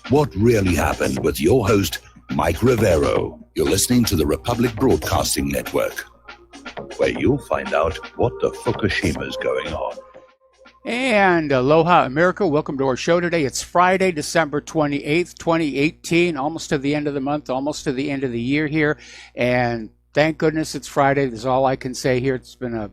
What really happened with your host, Mike Rivero. You're listening to the Republic Broadcasting Network, where you'll find out what the Fukushima's going on. And aloha, America. Welcome to our show today. It's Friday, December 28th, 2018, almost to the end of the month, almost to the end of the year here. And thank goodness it's Friday. That's all I can say here. It's been a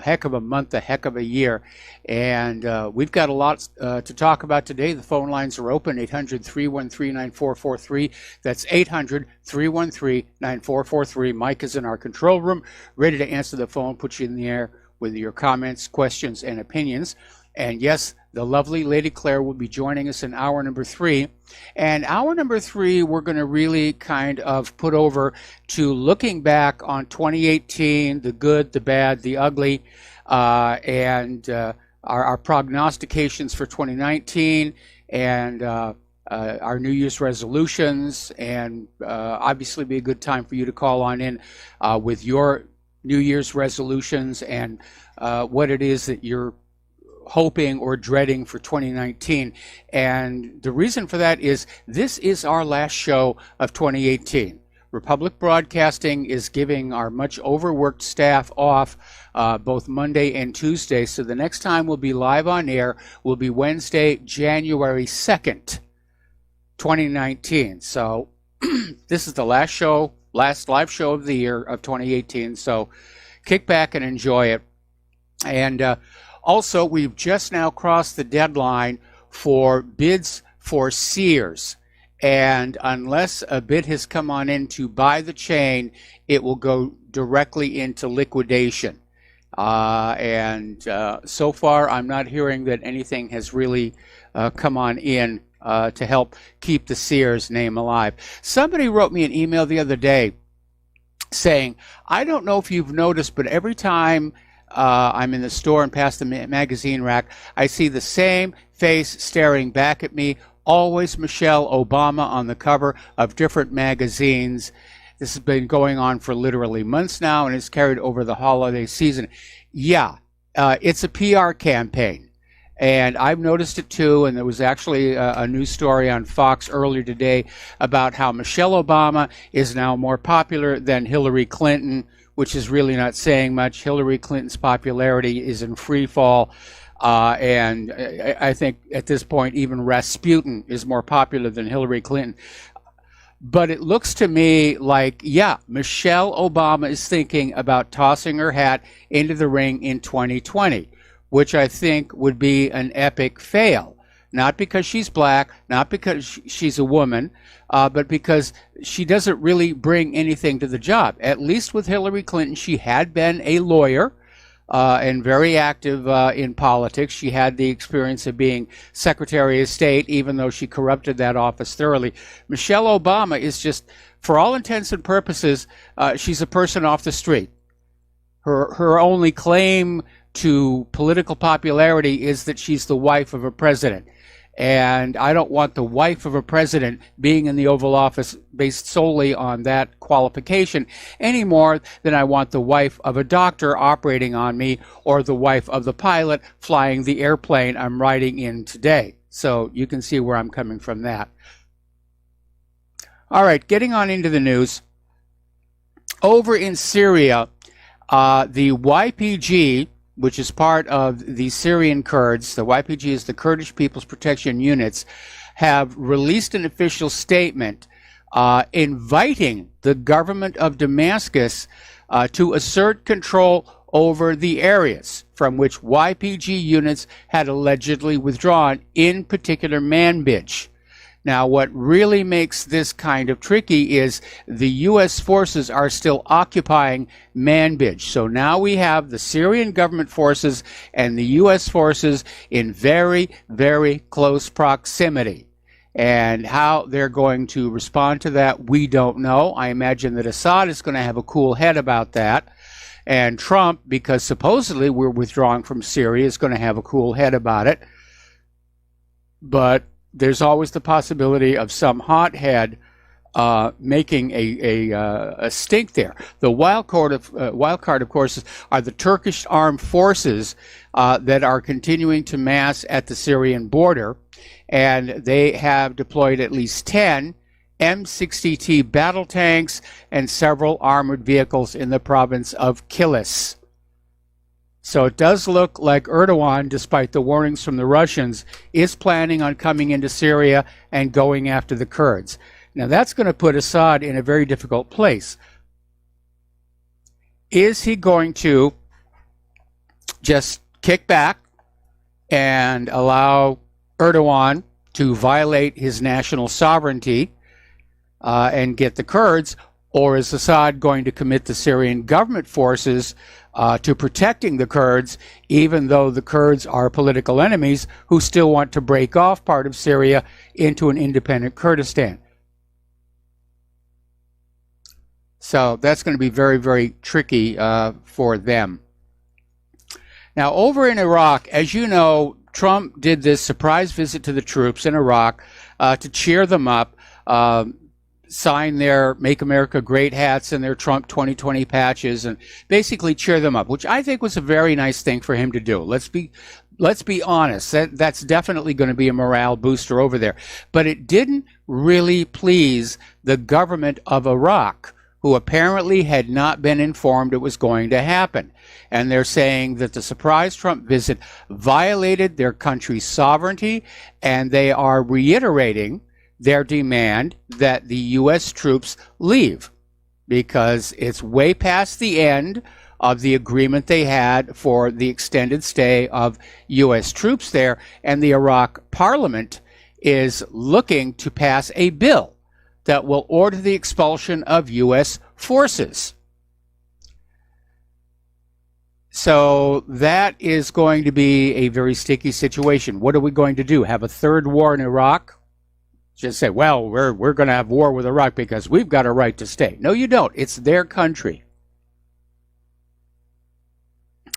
heck of a month, a heck of a year. And we've got a lot to talk about today. The phone lines are open, 800-313-9443. That's 800-313-9443. Mike is in our control room, ready to answer the phone, put you in the air with your comments, questions, and opinions. And yes, the lovely Lady Claire will be joining us in hour number 3. And hour number 3, we're going to really kind of put over to looking back on 2018, the good, the bad, the ugly, and our prognostications for 2019, and our New Year's resolutions. And obviously be a good time for you to call on in with your New Year's resolutions and what it is that you're hoping or dreading for 2019. And the reason for that is this is our last show of 2018. Republic Broadcasting is giving our much overworked staff off both Monday and Tuesday. So the next time we'll be live on air will be Wednesday, January 2nd, 2019. So this is the last show, last live show of the year of 2018. So kick back and enjoy it. And also, we've just now crossed the deadline for bids for Sears. And unless a bid has come on in to buy the chain, it will go directly into liquidation. So far, I'm not hearing that anything has really come on in to help keep the Sears name alive. Somebody wrote me an email the other day saying, I don't know if you've noticed, but every time I'm in the store and past the magazine rack, I see the same face staring back at me, always Michelle Obama on the cover of different magazines. This has been going on for literally months now and is carried over the holiday season. Yeah, it's a PR campaign. And I've noticed it too, and there was actually a news story on Fox earlier today about how Michelle Obama is now more popular than Hillary Clinton, which is really not saying much. Hillary Clinton's popularity is in free fall, and I think at this point even Rasputin is more popular than Hillary Clinton. But it looks to me like, yeah, Michelle Obama is thinking about tossing her hat into the ring in 2020. Which I think would be an epic fail. Not because she's black, not because she's a woman, but because she doesn't really bring anything to the job. At least with Hillary Clinton, she had been a lawyer and very active in politics. She had the experience of being Secretary of State, even though she corrupted that office thoroughly. Michelle Obama is just, for all intents and purposes, she's a person off the street. Her only claim to political popularity is that she's the wife of a president. And I don't want the wife of a president being in the Oval Office based solely on that qualification any more than I want the wife of a doctor operating on me or the wife of the pilot flying the airplane I'm riding in today. So you can see where I'm coming from that. All right, getting on into the news. Over in Syria, the YPG, which is part of the Syrian Kurds, the YPG is the Kurdish People's Protection Units, have released an official statement inviting the government of Damascus to assert control over the areas from which YPG units had allegedly withdrawn, in particular Manbij. Now, what really makes this kind of tricky is the U.S. forces are still occupying Manbij. So now we have the Syrian government forces and the U.S. forces in very, very close proximity. And how they're going to respond to that, we don't know. I imagine that Assad is going to have a cool head about that. And Trump, because supposedly we're withdrawing from Syria, is going to have a cool head about it. But there's always the possibility of some hothead making a stink there. The wild card, of course, are the Turkish armed forces that are continuing to mass at the Syrian border, and they have deployed at least 10 M60T battle tanks and several armored vehicles in the province of Kilis. So it does look like Erdogan, despite the warnings from the Russians, is planning on coming into Syria and going after the Kurds. Now that's going to put Assad in a very difficult place. Is he going to just kick back and allow Erdogan to violate his national sovereignty and get the Kurds, or is Assad going to commit the Syrian government forces to protecting the Kurds, even though the Kurds are political enemies who still want to break off part of Syria into an independent Kurdistan? So that's going to be very, very tricky for them. Now, over in Iraq, as you know, Trump did this surprise visit to the troops in Iraq to cheer them up, sign their Make America Great hats and their Trump 2020 patches, and basically cheer them up, which I think was a very nice thing for him to do. Let's be honest. That's definitely going to be a morale booster over there. But it didn't really please the government of Iraq, who apparently had not been informed it was going to happen. And they're saying that the surprise Trump visit violated their country's sovereignty, and they are reiterating their demand that the U.S. troops leave, because it's way past the end of the agreement they had for the extended stay of U.S. troops there, and the Iraq parliament is looking to pass a bill that will order the expulsion of U.S. forces. So that is going to be a very sticky situation. What are we going to do? Have a third war in Iraq? Just say, well, we're going to have war with Iraq because we've got a right to stay. No, you don't. It's their country.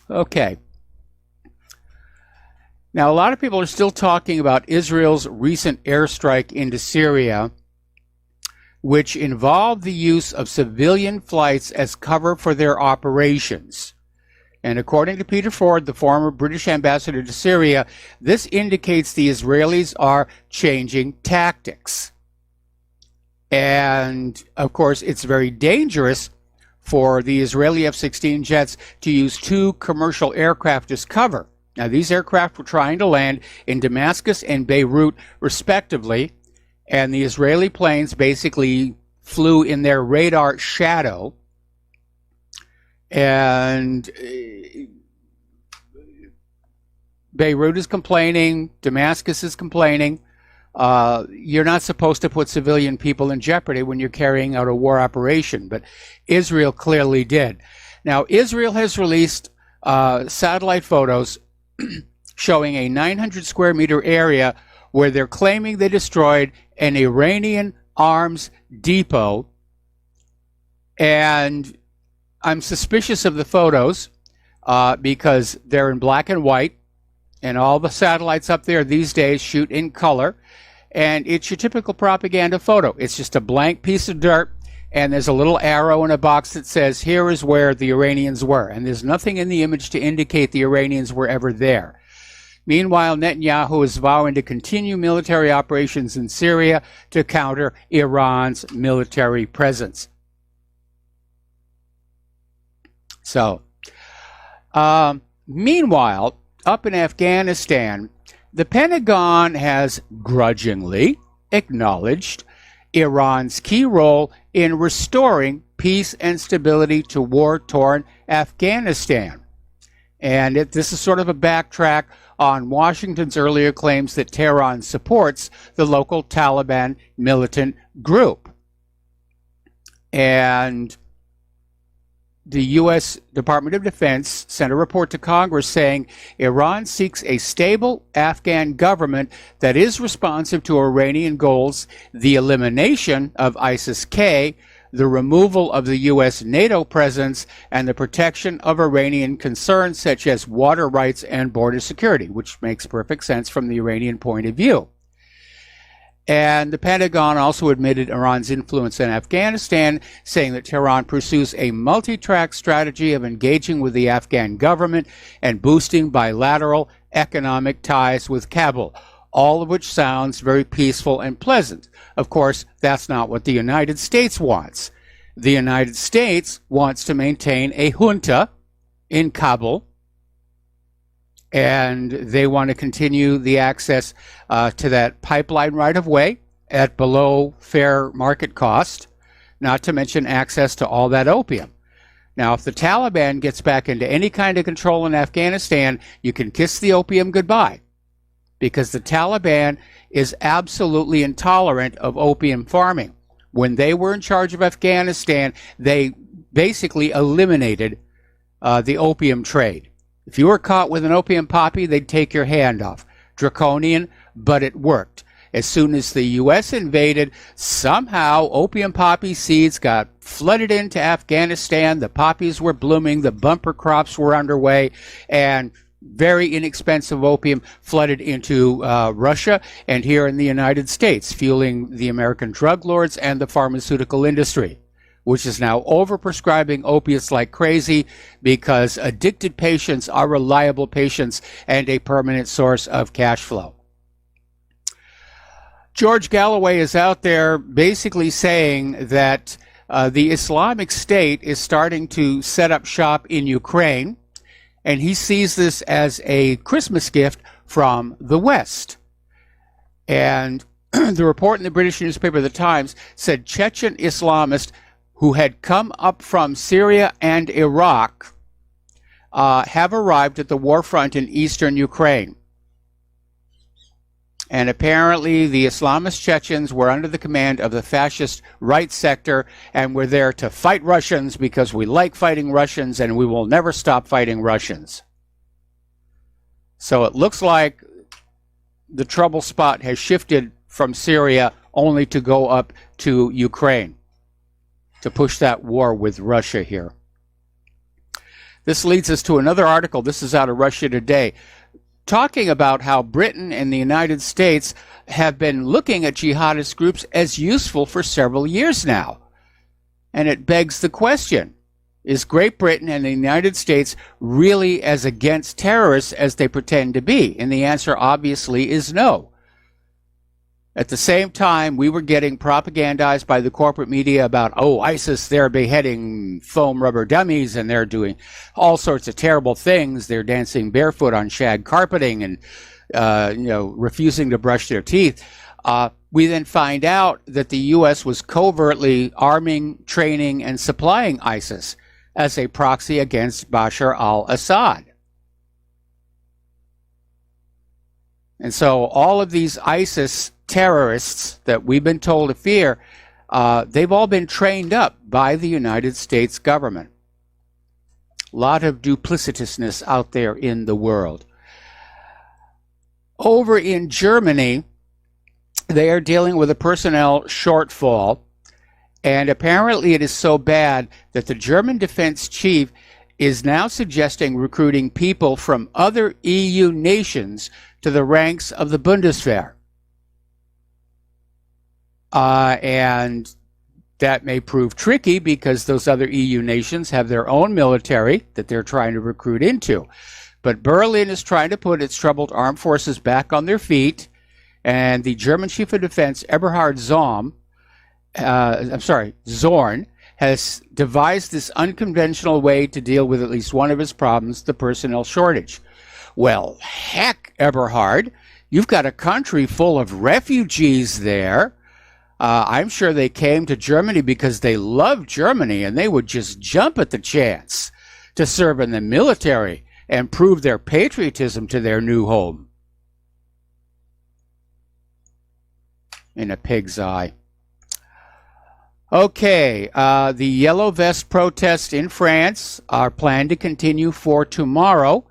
Okay. Now, a lot of people are still talking about Israel's recent airstrike into Syria, which involved the use of civilian flights as cover for their operations. And according to Peter Ford, the former British ambassador to Syria, this indicates the Israelis are changing tactics. And, of course, it's very dangerous for the Israeli F-16 jets to use two commercial aircraft as cover. Now, these aircraft were trying to land in Damascus and Beirut, respectively, and the Israeli planes basically flew in their radar shadow. And Beirut is complaining, Damascus is complaining. You're not supposed to put civilian people in jeopardy when you're carrying out a war operation, but Israel clearly did. Now, Israel has released satellite photos showing a 900 square meter area where they're claiming they destroyed an Iranian arms depot. And I'm suspicious of the photos because they're in black and white, and all the satellites up there these days shoot in color, and it's your typical propaganda photo. It's just a blank piece of dirt, and there's a little arrow in a box that says, here is where the Iranians were, and there's nothing in the image to indicate the Iranians were ever there. Meanwhile, Netanyahu is vowing to continue military operations in Syria to counter Iran's military presence. So, meanwhile, up in Afghanistan, the Pentagon has grudgingly acknowledged Iran's key role in restoring peace and stability to war-torn Afghanistan. And this is sort of a backtrack on Washington's earlier claims that Tehran supports the local Taliban militant group. And the U.S. Department of Defense sent a report to Congress saying Iran seeks a stable Afghan government that is responsive to Iranian goals, the elimination of ISIS-K, the removal of the U.S. NATO presence, and the protection of Iranian concerns such as water rights and border security, which makes perfect sense from the Iranian point of view. And the Pentagon also admitted Iran's influence in Afghanistan, saying that Tehran pursues a multi-track strategy of engaging with the Afghan government and boosting bilateral economic ties with Kabul, all of which sounds very peaceful and pleasant. Of course, that's not what the United States wants. The United States wants to maintain a junta in Kabul, and they want to continue the access to that pipeline right-of-way at below fair market cost, not to mention access to all that opium. Now, if the Taliban gets back into any kind of control in Afghanistan, you can kiss the opium goodbye, because the Taliban is absolutely intolerant of opium farming. When they were in charge of Afghanistan, they basically eliminated the opium trade. If you were caught with an opium poppy, they'd take your hand off. Draconian, but it worked. As soon as the U.S. invaded, somehow opium poppy seeds got flooded into Afghanistan. The poppies were blooming, the bumper crops were underway, and very inexpensive opium flooded into Russia and here in the United States, fueling the American drug lords and the pharmaceutical industry, which is now overprescribing opiates like crazy because addicted patients are reliable patients and a permanent source of cash flow. George Galloway is out there basically saying that the Islamic State is starting to set up shop in Ukraine, and he sees this as a Christmas gift from the West. And the report in the British newspaper The Times said Chechen Islamists who had come up from Syria and Iraq have arrived at the war front in eastern Ukraine. And apparently the Islamist Chechens were under the command of the fascist right sector and were there to fight Russians because we like fighting Russians and we will never stop fighting Russians. So it looks like the trouble spot has shifted from Syria only to go up to Ukraine to push that war with Russia here. This leads us to another article. This is out of Russia Today, talking about how Britain and the United States have been looking at jihadist groups as useful for several years now. And it begs the question, is Great Britain and the United States really as against terrorists as they pretend to be? And the answer obviously is no. At the same time, we were getting propagandized by the corporate media about, oh, ISIS, they're beheading foam rubber dummies and they're doing all sorts of terrible things. They're dancing barefoot on shag carpeting and, refusing to brush their teeth. We then find out that the U.S. was covertly arming, training, and supplying ISIS as a proxy against Bashar al-Assad. And so all of these ISIS terrorists that we've been told to fear, they've all been trained up by the United States government. A lot of duplicitousness out there in the world. Over in Germany, they are dealing with a personnel shortfall, and apparently it is so bad that the German defense chief is now suggesting recruiting people from other EU nations to the ranks of the Bundeswehr. And that may prove tricky because those other EU nations have their own military that they're trying to recruit into. But Berlin is trying to put its troubled armed forces back on their feet, and the German Chief of Defense, Eberhard Zorn, has devised this unconventional way to deal with at least one of his problems, the personnel shortage. Well, heck, Eberhard, you've got a country full of refugees there. I'm sure they came to Germany because they love Germany and they would just jump at the chance to serve in the military and prove their patriotism to their new home. In a pig's eye. Okay, the Yellow Vest protests in France are planned to continue for tomorrow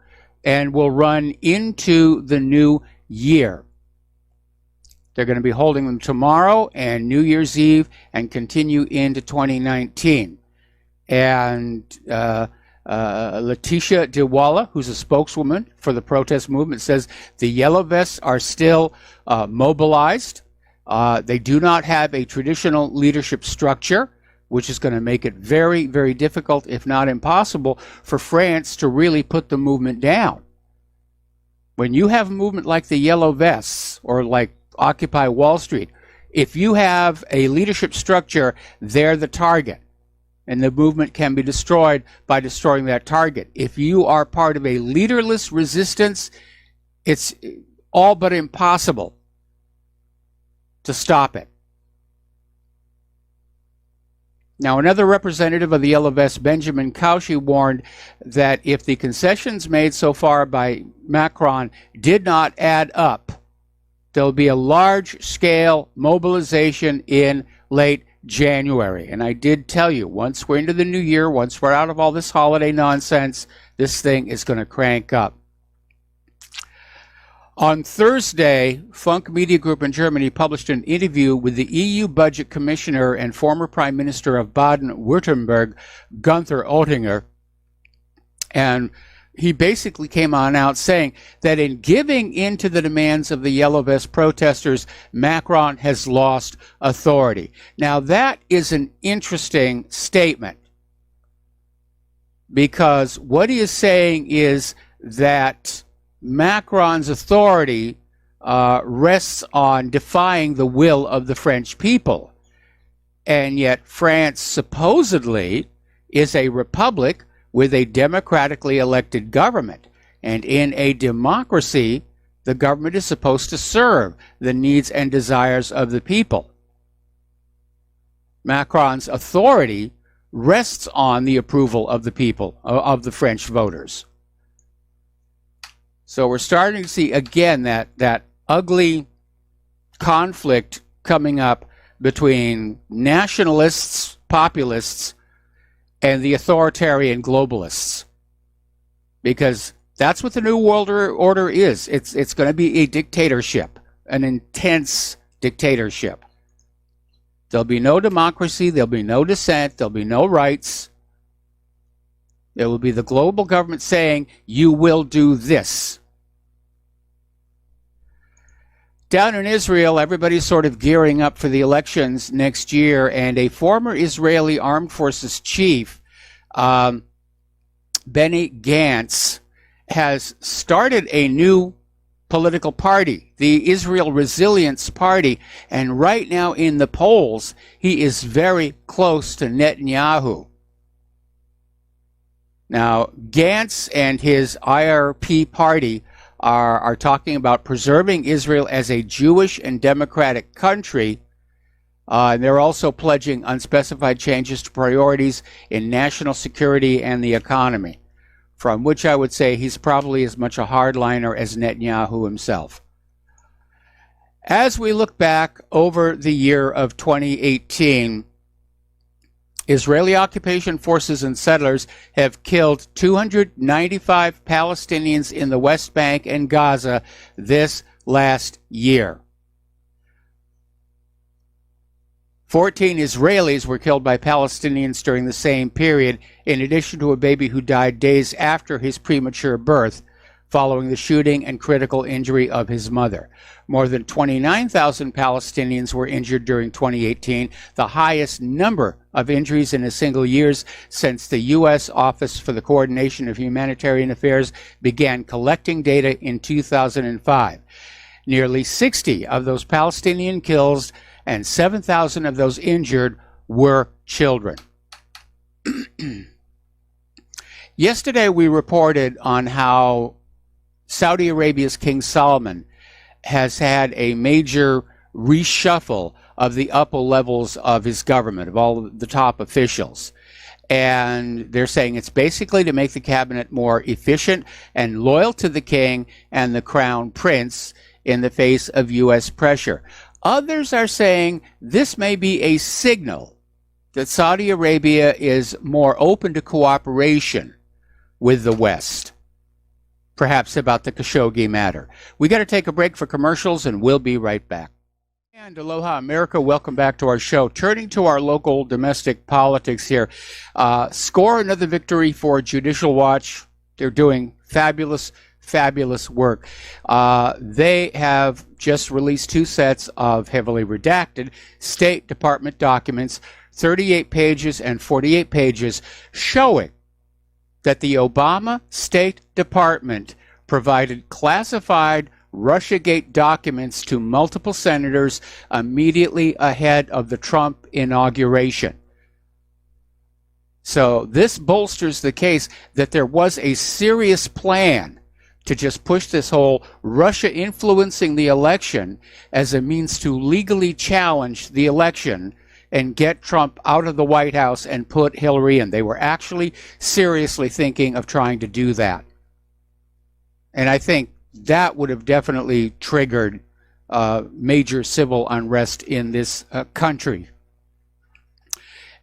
and will run into the new year. They're going to be holding them tomorrow and New Year's Eve and continue into 2019. And Letitia Diwala, who's a spokeswoman for the protest movement, says the Yellow Vests are still mobilized. They do not have a traditional leadership structure, which is going to make it very, very difficult, if not impossible, for France to really put the movement down. When you have a movement like the Yellow Vests or like Occupy Wall Street, if you have a leadership structure, they're the target. And the movement can be destroyed by destroying that target. If you are part of a leaderless resistance, it's all but impossible to stop it. Now, another representative of the Yellow Vest, Benjamin Cauchy, warned that if the concessions made so far by Macron did not add up, there'll be a large-scale mobilization in late January. And I did tell you, once we're into the new year, once we're out of all this holiday nonsense, this thing is going to crank up. On Thursday, Funk Media Group in Germany published an interview with the EU Budget Commissioner and former Prime Minister of Baden-Württemberg, Günther Oettinger. And he basically came on out saying that in giving in to the demands of the Yellow Vest protesters, Macron has lost authority. Now, that is an interesting statement, because what he is saying is that Macron's authority rests on defying the will of the French people. And yet France supposedly is a republic with a democratically elected government. And in a democracy, the government is supposed to serve the needs and desires of the people. Macron's authority rests on the approval of the people, of the French voters. So we're starting to see, again, that ugly conflict coming up between nationalists, populists, and the authoritarian globalists. Because that's what the New World Order is. It's going to be a dictatorship, an intense dictatorship. There'll be no democracy, there'll be no dissent, there'll be no rights. There will be the global government saying, you will do this. Down in Israel, everybody's sort of gearing up for the elections next year, and a former Israeli Armed Forces chief, Benny Gantz, has started a new political party, the Israel Resilience Party, and right now in the polls, he is very close to Netanyahu. Now, Gantz and his IRP party are talking about preserving Israel as a Jewish and democratic country. And they're also pledging unspecified changes to priorities in national security and the economy, from which I would say he's probably as much a hardliner as Netanyahu himself. As we look back over the year of 2018, Israeli occupation forces and settlers have killed 295 Palestinians in the West Bank and Gaza this last year. 14 Israelis were killed by Palestinians during the same period, in addition to a baby who died days after his premature birth, following the shooting and critical injury of his mother. More than 29,000 Palestinians were injured during 2018, the highest number of injuries in a single year since the U.S. Office for the Coordination of Humanitarian Affairs began collecting data in 2005. Nearly 60 of those Palestinian kills and 7,000 of those injured were children. Yesterday we reported on how Saudi Arabia's King Solomon has had a major reshuffle of the upper levels of his government, of all of the top officials. And they're saying it's basically to make the cabinet more efficient and loyal to the king and the crown prince in the face of U.S. pressure. Others are saying this may be a signal that Saudi Arabia is more open to cooperation with the West, perhaps about the Khashoggi matter. We got to take a break for commercials, and we'll be right back. And aloha, America. Welcome back to our show. Turning to our local domestic politics here. Score another victory for Judicial Watch. They're doing fabulous fabulous work. They have just released 2 sets of heavily redacted State Department documents, 38 pages and 48 pages, showing that the Obama State Department provided classified Russiagate documents to multiple senators immediately ahead of the Trump inauguration. So this bolsters the case that there was a serious plan to just push this whole Russia influencing the election as a means to legally challenge the election and get Trump out of the White House and put Hillary in. They were actually seriously thinking of trying to do that. And I think that would have definitely triggered major civil unrest in this country.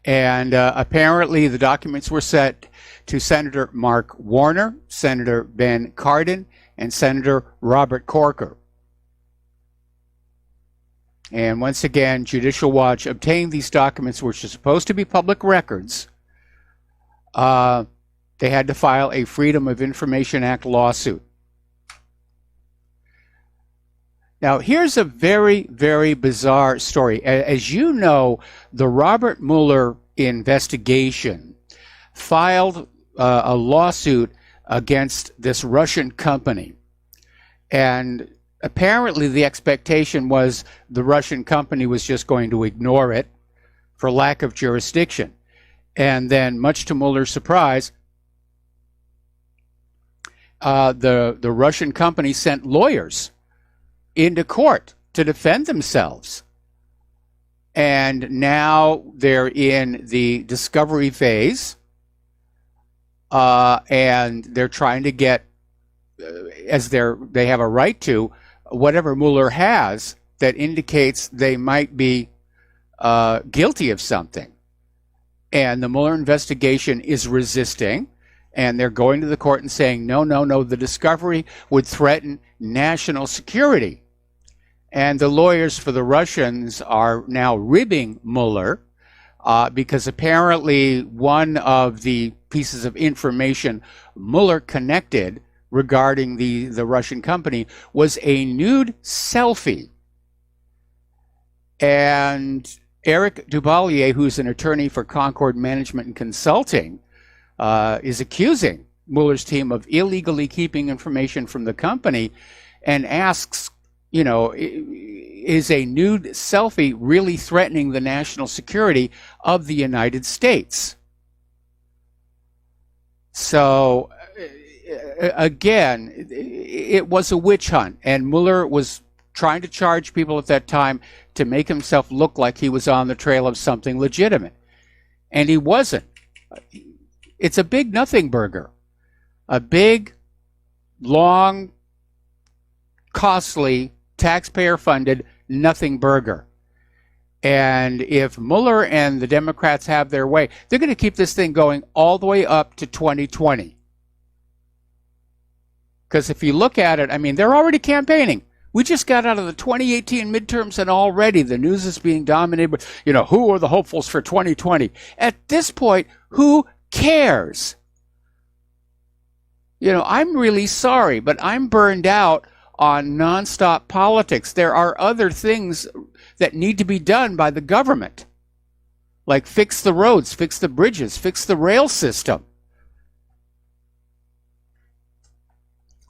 And apparently the documents were sent to Senator Mark Warner, Senator Ben Cardin, and Senator Robert Corker. And once again, Judicial Watch obtained these documents, which are supposed to be public records. They had to file a Freedom of Information Act lawsuit. Now, here's a very, very bizarre story. As you know, the Robert Mueller investigation filed a lawsuit against this Russian company. And apparently the expectation was the Russian company was just going to ignore it for lack of jurisdiction. And then, much to Mueller's surprise, the Russian company sent lawyers into court to defend themselves. And now they're in the discovery phase, and they're trying to get, as they have a right to, whatever Mueller has that indicates they might be guilty of something. And the Mueller investigation is resisting, and they're going to the court and saying, no, the discovery would threaten national security. And the lawyers for the Russians are now ribbing Mueller because apparently one of the pieces of information Mueller connected regarding the Russian company was a nude selfie. And Eric Dubalier, who's an attorney for Concord Management and Consulting, is accusing Mueller's team of illegally keeping information from the company and asks, is a nude selfie really threatening the national security of the United States? So, again, it was a witch hunt, and Mueller was trying to charge people at that time to make himself look like he was on the trail of something legitimate. And he wasn't. It's a big nothing burger. A big, long, costly, taxpayer-funded nothing burger. And if Mueller and the Democrats have their way, they're going to keep this thing going all the way up to 2020. Because if you look at it, they're already campaigning. We just got out of the 2018 midterms, and already the news is being dominated with, who are the hopefuls for 2020? At this point, who cares? I'm really sorry, but I'm burned out on nonstop politics. There are other things that need to be done by the government, like fix the roads, fix the bridges, fix the rail system.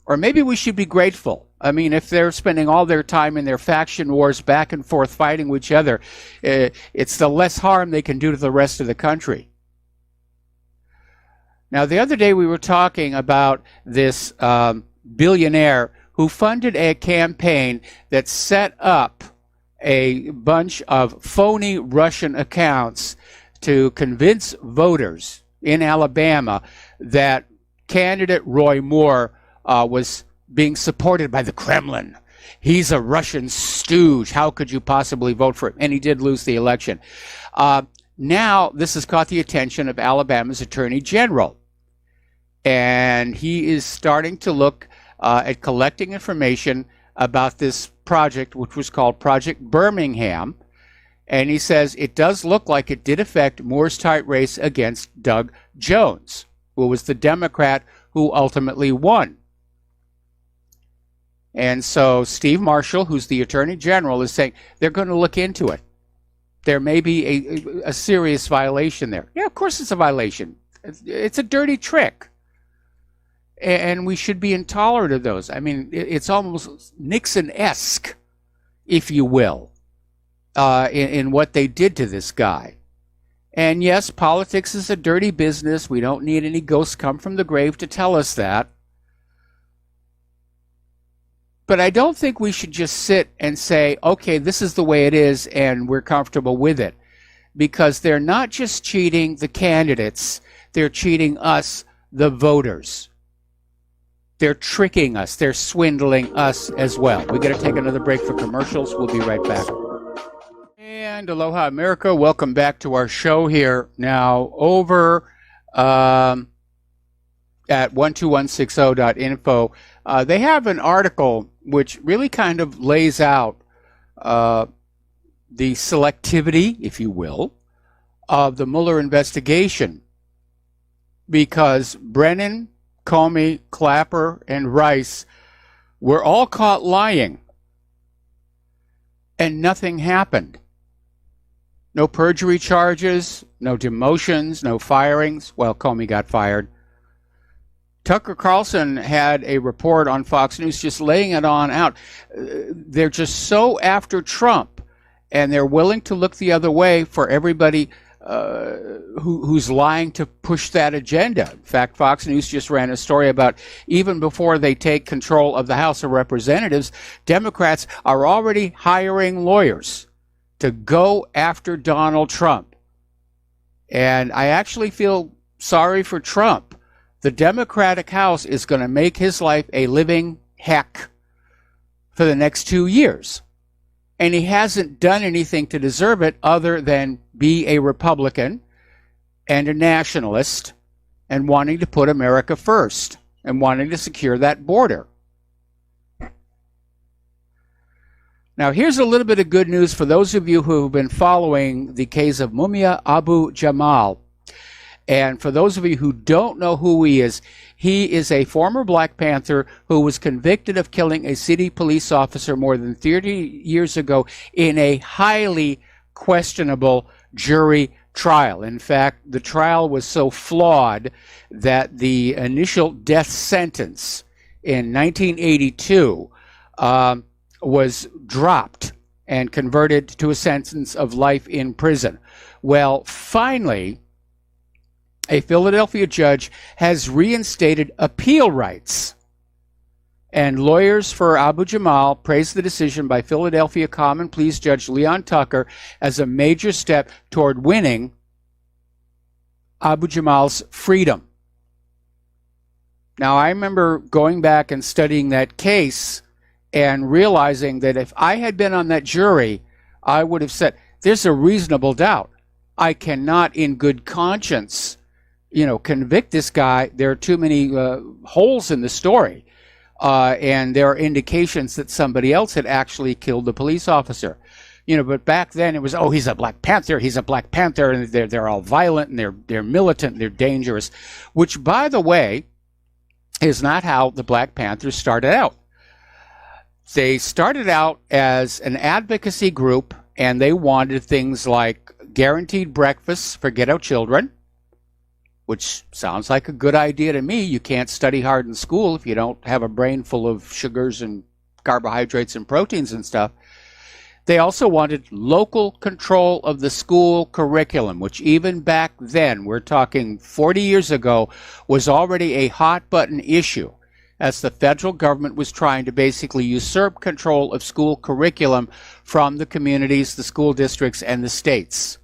Or maybe we should be grateful. If they're spending all their time in their faction wars back and forth fighting with each other, it's the less harm they can do to the rest of the country. Now, the other day we were talking about this billionaire who funded a campaign that set up a bunch of phony Russian accounts to convince voters in Alabama that candidate Roy Moore was being supported by the Kremlin. He's a Russian stooge. How could you possibly vote for him? And he did lose the election. Now, this has caught the attention of Alabama's Attorney General. And he is starting to look at collecting information about this project, which was called Project Birmingham. And he says it does look like it did affect Moore's tight race against Doug Jones, who was the Democrat who ultimately won. And so Steve Marshall, who's the Attorney General, is saying they're going to look into it. There may be a serious violation there. Yeah, of course it's a violation. It's a dirty trick. And we should be intolerant of those. I mean, it's almost Nixon-esque, if you will, in what they did to this guy. And yes, politics is a dirty business. We don't need any ghosts come from the grave to tell us that. But I don't think we should just sit and say, okay, this is the way it is, and we're comfortable with it. Because they're not just cheating the candidates, they're cheating us, the voters. They're tricking us. They're swindling us as well. We're going to take another break for commercials. We'll be right back. And aloha, America. Welcome back to our show here now over at 12160.info. They have an article which really kind of lays out the selectivity, if you will, of the Mueller investigation. Because Brennan, Comey, Clapper, and Rice were all caught lying. And nothing happened. No perjury charges, no demotions, no firings. Well, Comey got fired. Tucker Carlson had a report on Fox News just laying it on out. They're just so after Trump, and they're willing to look the other way for everybody who's lying to push that agenda. In fact, Fox News just ran a story about even before they take control of the House of Representatives, Democrats are already hiring lawyers to go after Donald Trump. And I actually feel sorry for Trump. The Democratic House is going to make his life a living heck for the next 2 years. And he hasn't done anything to deserve it other than be a Republican and a nationalist and wanting to put America first and wanting to secure that border. Now, here's a little bit of good news for those of you who have been following the case of Mumia Abu-Jamal. And for those of you who don't know who he is a former Black Panther who was convicted of killing a city police officer more than 30 years ago in a highly questionable jury trial. In fact, the trial was so flawed that the initial death sentence in 1982 was dropped and converted to a sentence of life in prison. Well, finally, a Philadelphia judge has reinstated appeal rights. And lawyers for Abu Jamal praised the decision by Philadelphia Common Pleas Judge Leon Tucker as a major step toward winning Abu Jamal's freedom. Now, I remember going back and studying that case and realizing that if I had been on that jury, I would have said, there's a reasonable doubt. I cannot in good conscience convict this guy. There are too many holes in the story. And there are indications that somebody else had actually killed the police officer. But back then it was, he's a Black Panther, and they're all violent, and they're militant, and they're dangerous, which, by the way, is not how the Black Panthers started out. They started out as an advocacy group, and they wanted things like guaranteed breakfasts for ghetto children, which sounds like a good idea to me. You can't study hard in school if you don't have a brain full of sugars and carbohydrates and proteins and stuff. They also wanted local control of the school curriculum, which even back then, we're talking 40 years ago, was already a hot button issue, as the federal government was trying to basically usurp control of school curriculum from the communities, the school districts, and the states.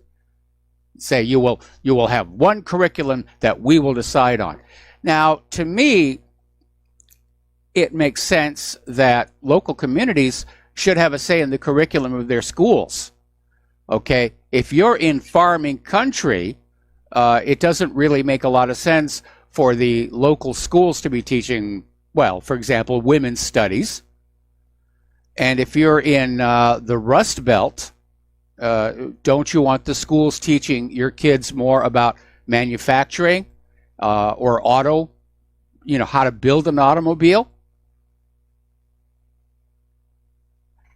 Say you will have one curriculum that we will decide on. Now, to me, it makes sense that local communities should have a say in the curriculum of their schools. Okay, if you're in farming country, it doesn't really make a lot of sense for the local schools to be teaching, well, for example, women's studies. And if you're in the Rust Belt, don't you want the schools teaching your kids more about manufacturing or auto, how to build an automobile?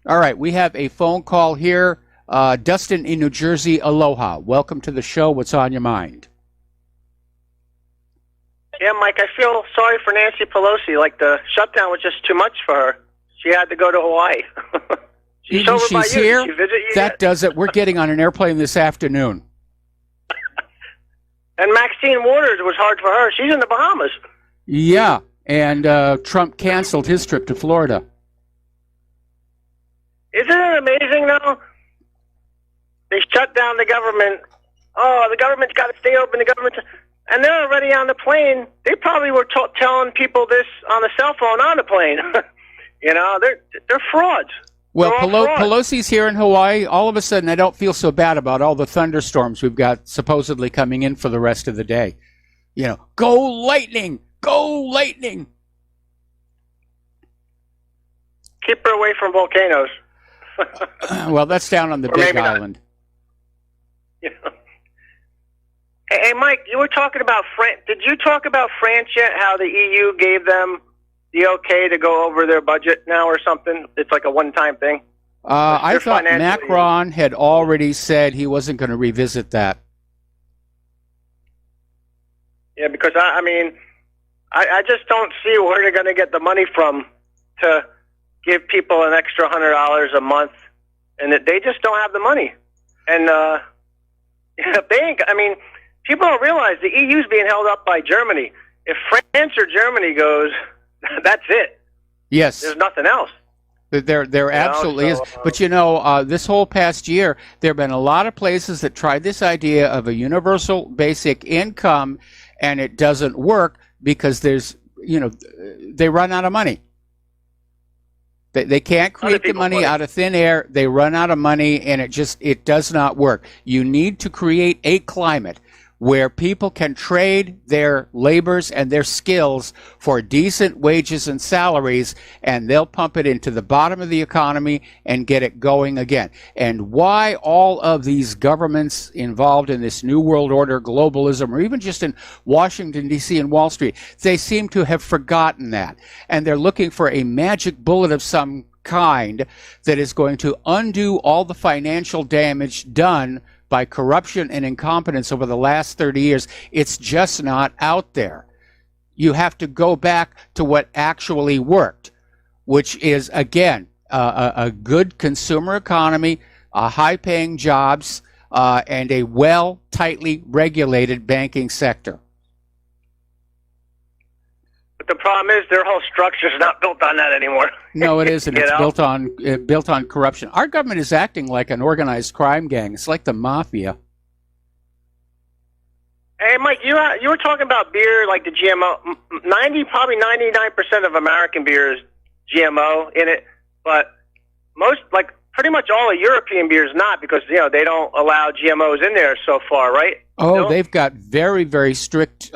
All right, we have a phone call here. Dustin in New Jersey, aloha. Welcome to the show. What's on your mind? Yeah, Mike, I feel sorry for Nancy Pelosi. Like, the shutdown was just too much for her. She had to go to Hawaii. She's over by you. Here? Did she visit you that yet? does it. We're getting on an airplane this afternoon. And Maxine Waters was hard for her. She's in the Bahamas. Yeah, and Trump canceled his trip to Florida. Isn't it amazing, though? They shut down the government. Oh, the government's got to stay open. And they're already on the plane. They probably were telling people this on the cell phone on the plane. You know, they're frauds. Well, frauds. Pelosi's here in Hawaii. All of a sudden, I don't feel so bad about all the thunderstorms we've got supposedly coming in for the rest of the day. You know, go lightning! Go lightning! Keep her away from volcanoes. Well, that's down on the Big Island. Yeah. Hey, Mike, you were talking about France. Did you talk about France yet? How the EU gave them the okay to go over their budget now or something? It's like a one-time thing. I thought Macron had already said he wasn't going to revisit that. Yeah, because I just don't see where they're going to get the money from to give people an extra $100 a month, and that they just don't have the money. And people don't realize the EU's being held up by Germany. If France or Germany goes, that's it. Yes. There's nothing else. There absolutely is. But, you know, this whole past year, there have been a lot of places that tried this idea of a universal basic income, and it doesn't work because they run out of money. They can't create the money out of thin air. They run out of money, and it does not work. You need to create a climate where people can trade their labors and their skills for decent wages and salaries, and they'll pump it into the bottom of the economy and get it going again. And why all of these governments involved in this New World Order, globalism, or even just in Washington, D.C. and Wall Street, they seem to have forgotten that. And they're looking for a magic bullet of some kind that is going to undo all the financial damage done by corruption and incompetence over the last 30 years. It's just not out there. You have to go back to what actually worked, which is, again, a good consumer economy, high-paying jobs, and a tightly regulated banking sector. But the problem is their whole structure is not built on that anymore. No, it isn't. It's built on corruption. Our government is acting like an organized crime gang. It's like the mafia. Hey, Mike, you were talking about beer, like the GMO. Probably 99% of American beer is GMO in it, but pretty much all of European beer is not, because they don't allow GMOs in there so far, right? Oh, they've got very, very strict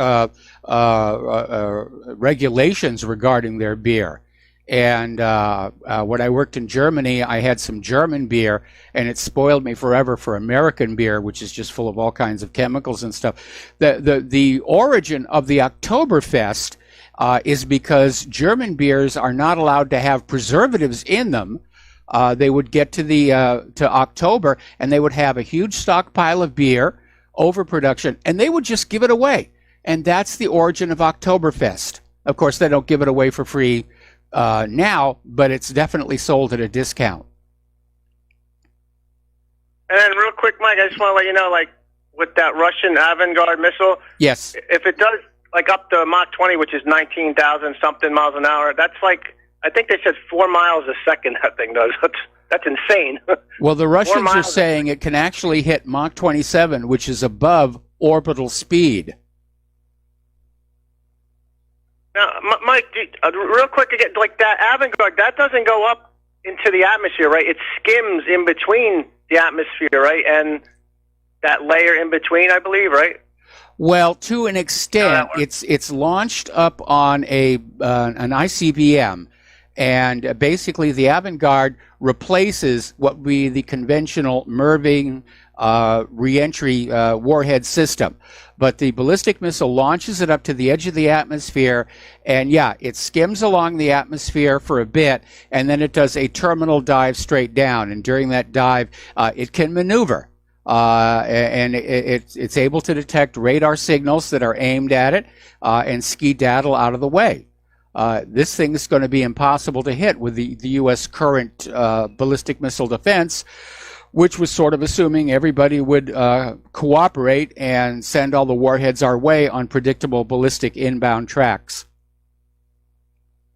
regulations regarding their beer. And when I worked in Germany, I had some German beer, and it spoiled me forever for American beer, which is just full of all kinds of chemicals and stuff. The origin of the Oktoberfest is because German beers are not allowed to have preservatives in them. They would get to October, and they would have a huge stockpile of beer, overproduction, and they would just give it away. And that's the origin of Oktoberfest. Of course, they don't give it away for free now, but it's definitely sold at a discount. And then real quick, Mike, I just want to let you know, like, with that Russian Avangard missile, yes, if it does, like, up to Mach 20, which is 19,000 something miles an hour, that's like, I think they said 4 miles a second that thing does. That's insane. Well, the Russians are saying it can actually hit Mach 27, which is above orbital speed. Now, Mike, real quick again, like that Avangard, that doesn't go up into the atmosphere, right? It skims in between the atmosphere, right? And that layer in between, I believe, right? Well, to an extent, it's launched up on an ICBM, and basically the Avangard replaces what would be the conventional MIRVing reentry warhead system. But the ballistic missile launches it up to the edge of the atmosphere, and yeah, it skims along the atmosphere for a bit, and then it does a terminal dive straight down. And during that dive, it can maneuver. And it's able to detect radar signals that are aimed at it and skedaddle out of the way. This thing is going to be impossible to hit with the U.S. current ballistic missile defense, which was sort of assuming everybody would cooperate and send all the warheads our way on predictable ballistic inbound tracks.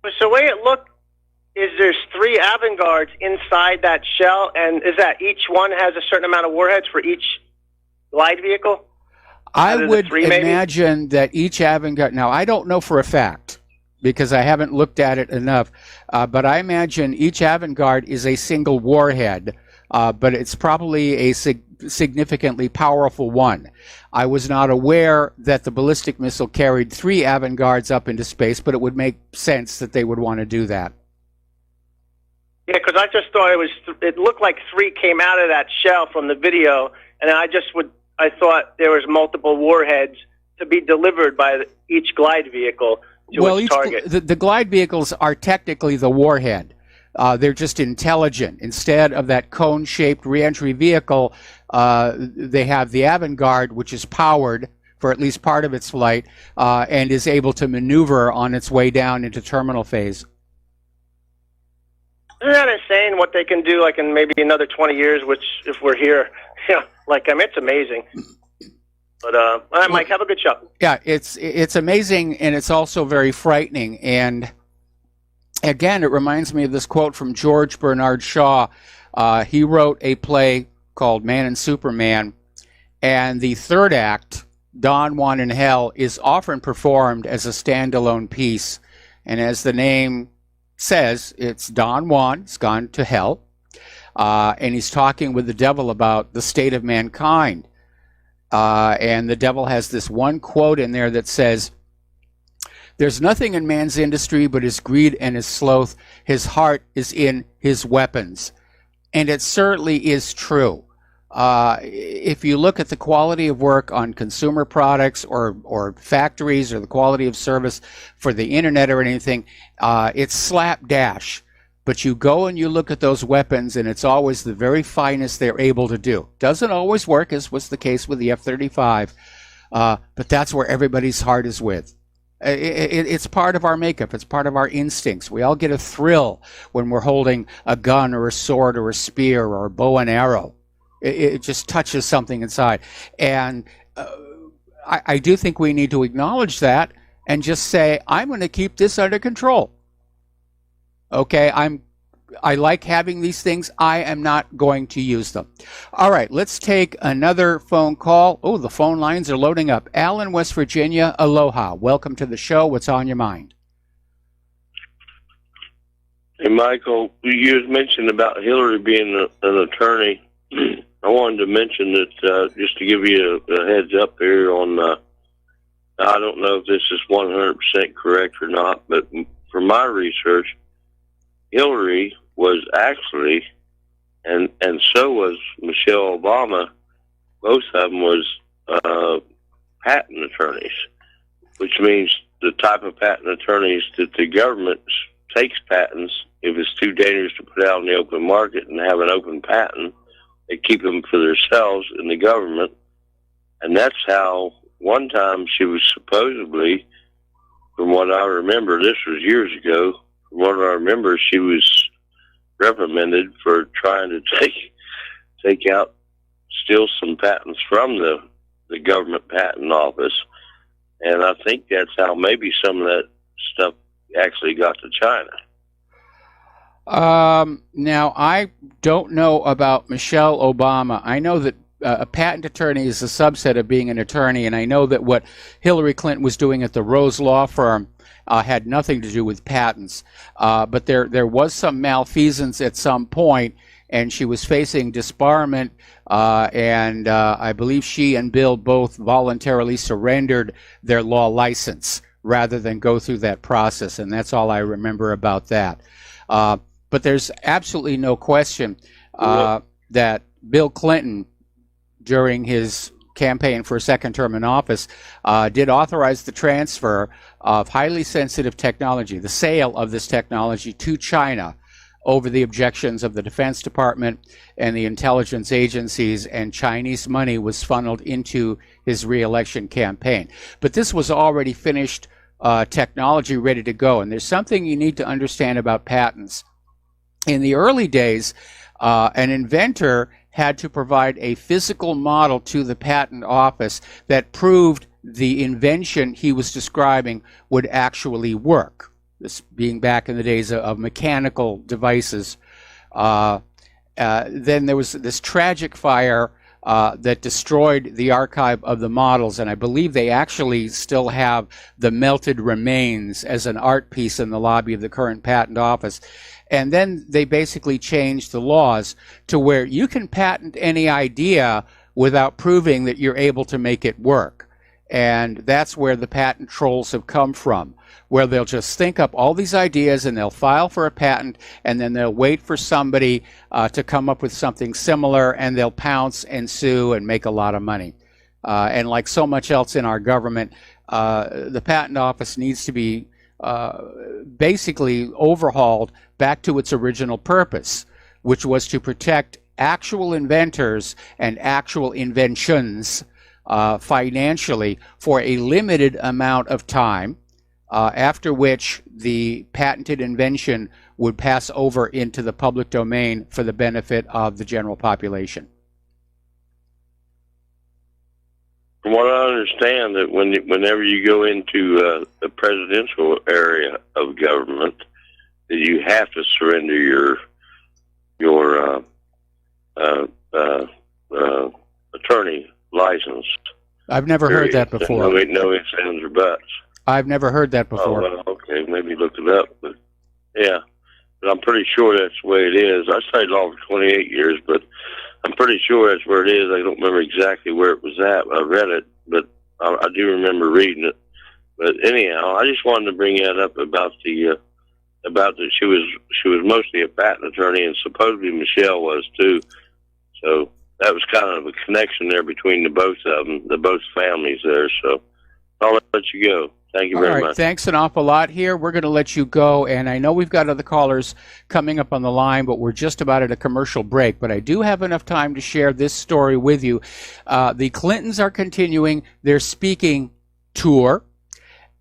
So the way it looked is there's 3 avant-gardes inside that shell, and is that each one has a certain amount of warheads for each glide vehicle? I would imagine that each avant-garde, now I don't know for a fact because I haven't looked at it enough, but I imagine each avant-garde is a single warhead, but it's probably a significantly powerful one. I was not aware that the ballistic missile carried 3 avant-gardes up into space, but it would make sense that they would want to do that. Yeah, because I just thought it looked like 3 came out of that shell from the video, and I thought there was multiple warheads to be delivered by each glide vehicle to its target. The glide vehicles are technically the warhead. They're just intelligent. Instead of that cone-shaped reentry vehicle, they have the avant-garde, which is powered for at least part of its flight, and is able to maneuver on its way down into terminal phase. Isn't that insane what they can do, like in maybe another 20 years, which if we're here, yeah, like, I mean, it's amazing. But, all right, Mike, have a good show. Yeah, it's amazing, and it's also very frightening. And again, it reminds me of this quote from George Bernard Shaw. He wrote a play called Man and Superman, and the third act, Don Juan in Hell, is often performed as a standalone piece. And as the name says, it's Don Juan, he's gone to hell, and he's talking with the devil about the state of mankind. And the devil has this one quote in there that says, "There's nothing in man's industry but his greed and his sloth. His heart is in his weapons." And it certainly is true. If you look at the quality of work on consumer products or factories, or the quality of service for the internet or anything, it's slapdash. But you go and you look at those weapons, and it's always the very finest they're able to do. Doesn't always work, as was the case with the F-35, but that's where everybody's heart is with. It's part of our makeup. It's part of our instincts. We all get a thrill when we're holding a gun or a sword or a spear or a bow and arrow. It just touches something inside. And I do think we need to acknowledge that and just say, I'm going to keep this under control. Okay, I like having these things. I am not going to use them. All right, let's take another phone call. Oh, the phone lines are loading up. Al in West Virginia, aloha. Welcome to the show. What's on your mind? Hey, Michael, you mentioned about Hillary being an attorney. I wanted to mention that just to give you a heads up here on, I don't know if this is 100% correct or not, but from my research, Hillary was actually, and so was Michelle Obama, both of them was patent attorneys, which means the type of patent attorneys that the government takes patents, if it's too dangerous to put out in the open market and have an open patent, they keep them for themselves in the government. And that's how one time she was supposedly, from what I remember, this was years ago, from what I remember, she was reprimanded for trying to steal some patents from the government patent office. And I think that's how maybe some of that stuff actually got to China. Now, I don't know about Michelle Obama. I know that a patent attorney is a subset of being an attorney, and I know that what Hillary Clinton was doing at the Rose Law Firm had nothing to do with patents. But there was some malfeasance at some point, and she was facing disbarment, and I believe she and Bill both voluntarily surrendered their law license rather than go through that process, and that's all I remember about that. But there's absolutely no question that Bill Clinton during his campaign for a second term in office, did authorize the transfer of highly sensitive technology, the sale of this technology to China over the objections of the Defense Department and the intelligence agencies, and Chinese money was funneled into his re-election campaign. But this was already finished technology ready to go, and there's something you need to understand about patents. In the early days, an inventor had to provide a physical model to the patent office that proved the invention he was describing would actually work. This being back in the days of mechanical devices. Then there was this tragic fire that destroyed the archive of the models, and I believe they actually still have the melted remains as an art piece in the lobby of the current patent office. And then they basically changed the laws to where you can patent any idea without proving that you're able to make it work. And that's where the patent trolls have come from, where they'll just think up all these ideas and they'll file for a patent, and then they'll wait for somebody to come up with something similar, and they'll pounce and sue and make a lot of money. And like so much else in our government, the patent office needs to be basically overhauled back to its original purpose, which was to protect actual inventors and actual inventions financially for a limited amount of time, after which the patented invention would pass over into the public domain for the benefit of the general population. From what I understand, that whenever you go into the presidential area of government, that you have to surrender your attorney license. I've never heard that before. No ifs, ands, or buts. I've never heard that before. Oh, well, okay, maybe looked it up, but yeah. But I'm pretty sure that's the way it is. I studied law for 28 years, but I'm pretty sure that's where it is. I don't remember exactly where it was at. I read it, but I do remember reading it. But anyhow, I just wanted to bring that up about the she was mostly a patent attorney, and supposedly Michelle was too. So that was kind of a connection there between the both of them, the both families there. So I'll let you go. Thank you very much. Thanks an awful lot here. We're going to let you go, and I know we've got other callers coming up on the line, but we're just about at a commercial break. But I do have enough time to share this story with you. The Clintons are continuing their speaking tour,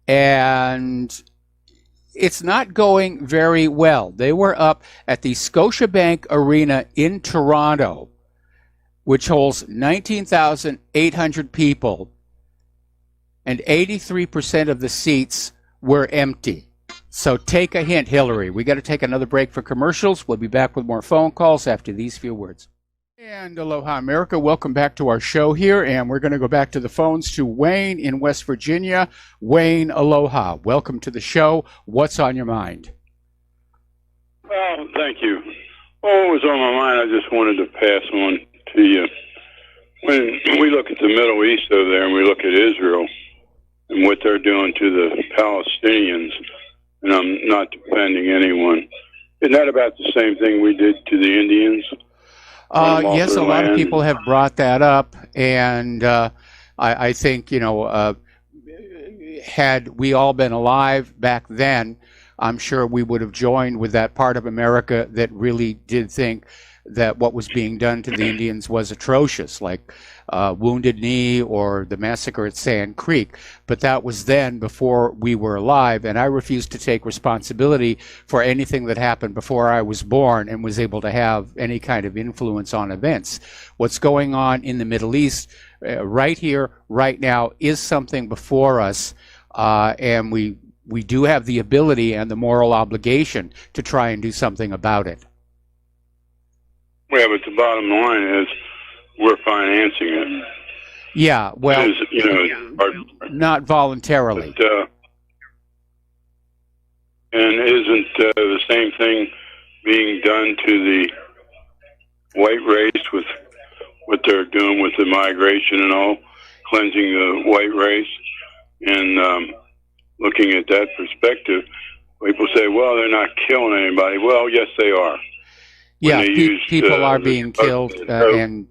and it's not going very well. They were up at the Scotiabank Arena in Toronto, which holds 19,800 people, and 83% of the seats were empty. So take a hint, Hillary. We got to take another break for commercials. We'll be back with more phone calls after these few words. And aloha, America. Welcome back to our show here, and we're going to go back to the phones to Wayne in West Virginia. Wayne, aloha. Welcome to the show. What's on your mind? Well, thank you. What was on my mind, I just wanted to pass on to you. When we look at the Middle East over there, and we look at Israel and what they're doing to the Palestinians, and I'm not defending anyone, isn't that about the same thing we did to the Indians? Yes, a lot of people have brought that up, and I think, had we all been alive back then, I'm sure we would have joined with that part of America that really did think that what was being done to the Indians was atrocious, like Wounded Knee or the massacre at Sand Creek. But that was then, before we were alive, and I refused to take responsibility for anything that happened before I was born and was able to have any kind of influence on events. What's going on in the Middle East right here, right now, is something before us, and we do have the ability and the moral obligation to try and do something about it. Yeah, but the bottom line is we're financing it. Yeah, well, not voluntarily. But, and isn't the same thing being done to the white race with what they're doing with the migration and all, cleansing the white race? And looking at that perspective, people say, well, they're not killing anybody. Well, yes, they are. Yeah, they use, people are the being smoke killed, and the smoke. and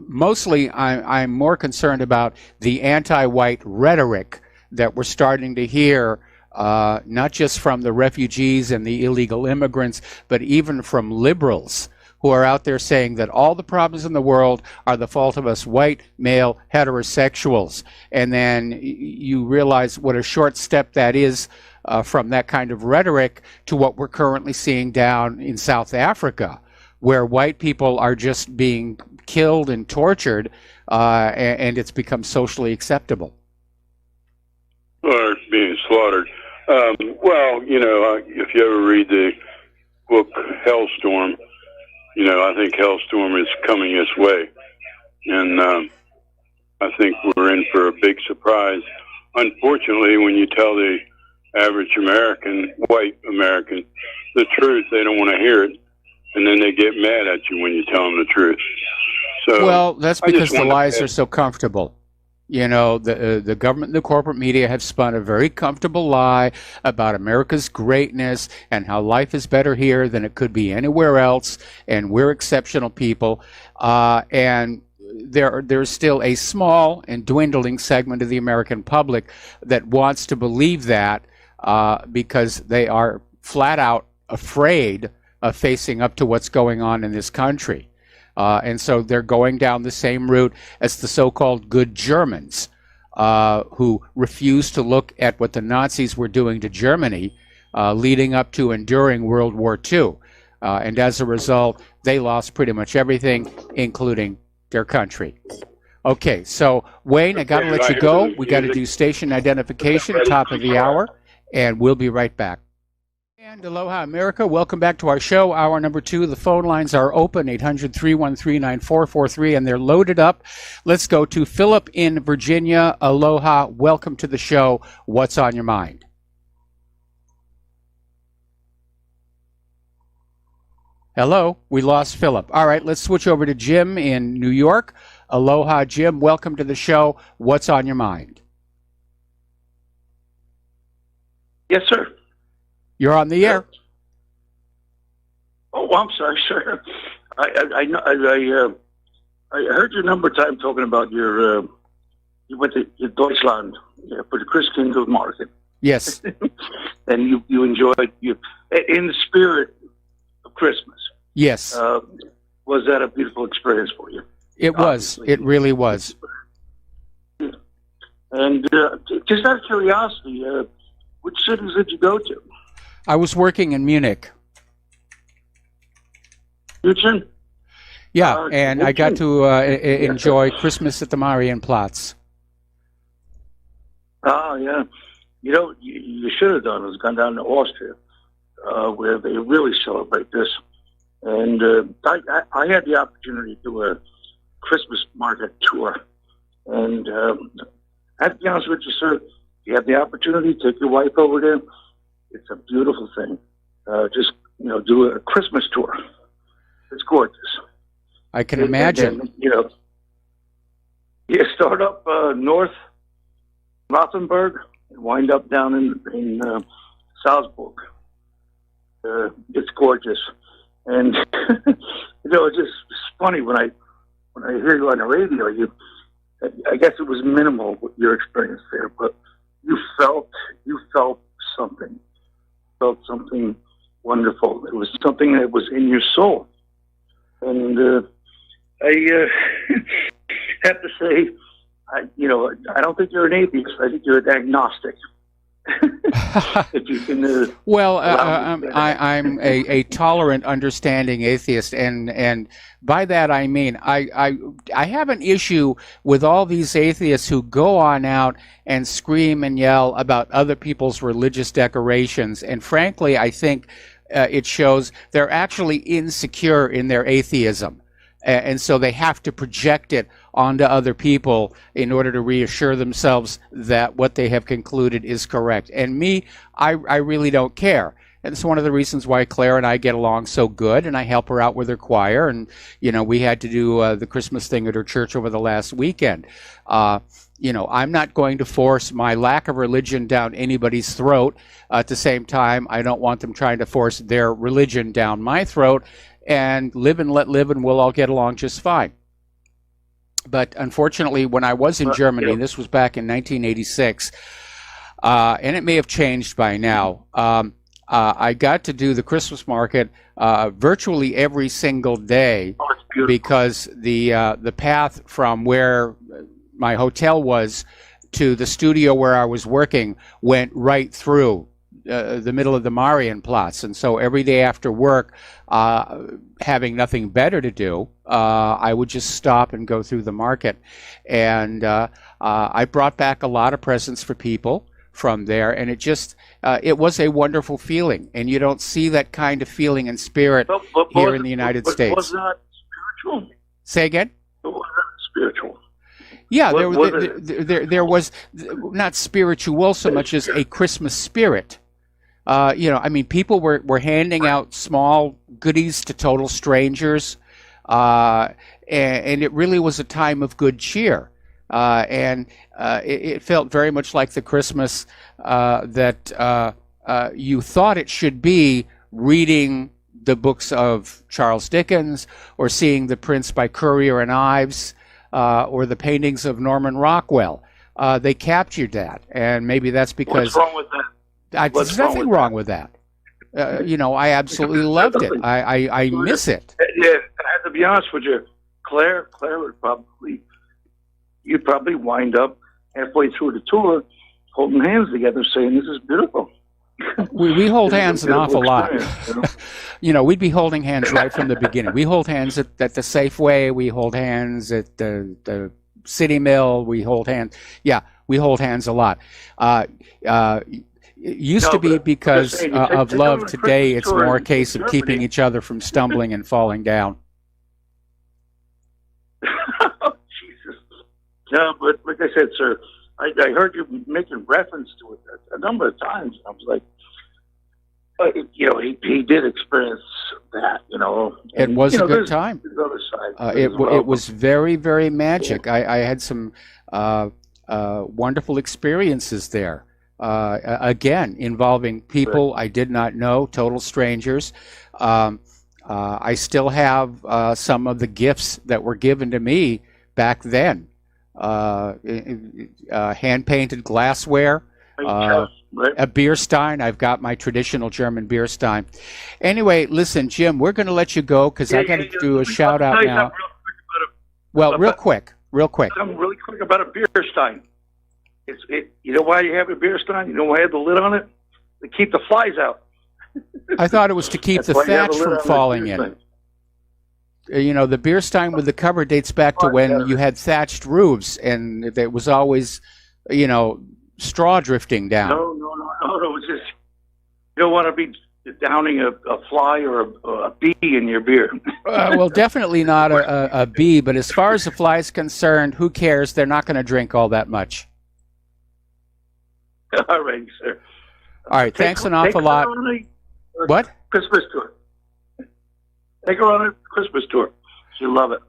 mostly I'm more concerned about the anti-white rhetoric that we're starting to hear, not just from the refugees and the illegal immigrants, but even from liberals who are out there saying that all the problems in the world are the fault of us white, male, heterosexuals. And then you realize what a short step that is from that kind of rhetoric to what we're currently seeing down in South Africa, where white people are just being killed and tortured, and it's become socially acceptable. Or being slaughtered. Well, if you ever read the book Hellstorm, I think Hellstorm is coming this way. And I think we're in for a big surprise. Unfortunately, when you tell the average American, white American, the truth, they don't want to hear it. And then they get mad at you when you tell them the truth. So, well, that's because the lies are so comfortable. The government and the corporate media have spun a very comfortable lie about America's greatness and how life is better here than it could be anywhere else, and we're exceptional people. And there's still a small and dwindling segment of the American public that wants to believe that because they are flat out afraid of facing up to what's going on in this country. And so they're going down the same route as the so-called good Germans, who refused to look at what the Nazis were doing to Germany leading up to and during World War II. And as a result, they lost pretty much everything, including their country. Okay, so Wayne, I got to let you go. We got to do station identification, top of the hour, and we'll be right back. And aloha, America. Welcome back to our show, hour number 2. The phone lines are open, 800-313-9443, and they're loaded up. Let's go to Philip in Virginia. Aloha. Welcome to the show. What's on your mind? Hello. We lost Philip. All right, let's switch over to Jim in New York. Aloha, Jim. Welcome to the show. What's on your mind? Yes, sir. You're on the air. Oh, I'm sorry, sir. I heard you a number of times talking about you went to Deutschland for the Christkindl market. Yes. And you enjoyed in the spirit of Christmas. Yes. Was that a beautiful experience for you? It was. It really was. And just out of curiosity, which cities did you go to? I was working in Munich. Houston? Yeah, and I got to enjoy Christmas at the Marienplatz. Oh, yeah. You should have done is gone down to Austria, where they really celebrate this. And I had the opportunity to do a Christmas market tour. And I have to be honest with you, sir, if you have the opportunity, take your wife over there. It's a beautiful thing. Just, do a Christmas tour. It's gorgeous. I can imagine. And, you start up north Rothenburg and wind up down in Salzburg. It's gorgeous. And, it's just funny when I hear you on the radio, I guess it was minimal with your experience there, but you felt something. Felt something wonderful. It was something that was in your soul. And I have to say, I don't think you're an atheist. I think you're an agnostic. If you can, well, I'm a tolerant, understanding atheist, and by that I mean I have an issue with all these atheists who go on out and scream and yell about other people's religious decorations, and frankly, I think it shows they're actually insecure in their atheism. And so they have to project it onto other people in order to reassure themselves that what they have concluded is correct. And me, I really don't care. And it's one of the reasons why Claire and I get along so good, and I help her out with her choir. And, we had to do the Christmas thing at her church over the last weekend. I'm not going to force my lack of religion down anybody's throat. At the same time, I don't want them trying to force their religion down my throat. and live and let live, and we'll all get along just fine. But unfortunately, when I was in Germany, this was back in 1986, and it may have changed by now, I got to do the Christmas market virtually every single day, because the path from where my hotel was to the studio where I was working went right through the middle of the Marienplatz. And so every day after work, having nothing better to do, I would just stop and go through the market. And I brought back a lot of presents for people from there, and it was a wonderful feeling. And you don't see that kind of feeling and spirit here in the United States. Was that spiritual? Say again? Was that spiritual? Yeah, there was not spiritual so much as a Christmas spirit. People were handing out small goodies to total strangers, and it really was a time of good cheer. It felt very much like the Christmas that you thought it should be, reading the books of Charles Dickens, or seeing The Prince by Currier and Ives, or the paintings of Norman Rockwell. They captured that, and maybe that's because... What's wrong with that? There's nothing wrong with that. I absolutely loved it. I miss it. Yeah, I have to be honest with you. Claire would you'd probably wind up halfway through the tour holding hands together saying, "This is beautiful." We hold hands an awful lot. We'd be holding hands right from the beginning. We hold hands at the Safeway. We hold hands at the City Mill. We hold hands. Yeah, we hold hands a lot. It used to be because of love. Today, it's more a case of keeping each other from stumbling and falling down. Oh, Jesus. No, but like I said, sir, I heard you making reference to it a number of times. I was like, he did experience that, It was a good time. Other side it was very, very magic. I had some wonderful experiences there. Again, involving people I did not know, total strangers. I still have some of the gifts that were given to me back then. Hand-painted glassware, a beer stein. I've got my traditional German beer stein. Anyway, listen, Jim, we're going to let you go because I got to do a shout-out now. Real quick. I'm really quick about a beer stein. You know why you have a beer stein? You know why I have the lid on it? To keep the flies out. I thought it was to keep the thatch from falling in. The beer stein with the cover dates back to when you had thatched roofs, and there was always, straw drifting down. No. It's just you don't want to be downing a fly or a bee in your beer. Well, definitely not a bee, but as far as the fly is concerned, who cares? They're not going to drink all that much. All right, sir. All right, thanks an awful lot. What? Christmas tour. Take her on a Christmas tour. She'll love it.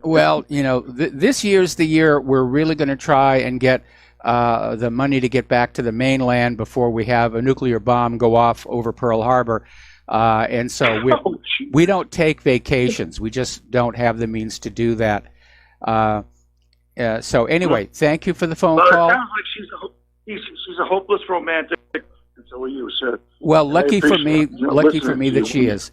Well, this year's the year we're really going to try and get the money to get back to the mainland before we have a nuclear bomb go off over Pearl Harbor. And so we don't take vacations. We just don't have the means to do that. So anyway, thank you for the phone call. It sounds like she's a hopeless romantic, and so are you, sir. Well, lucky for me that she is.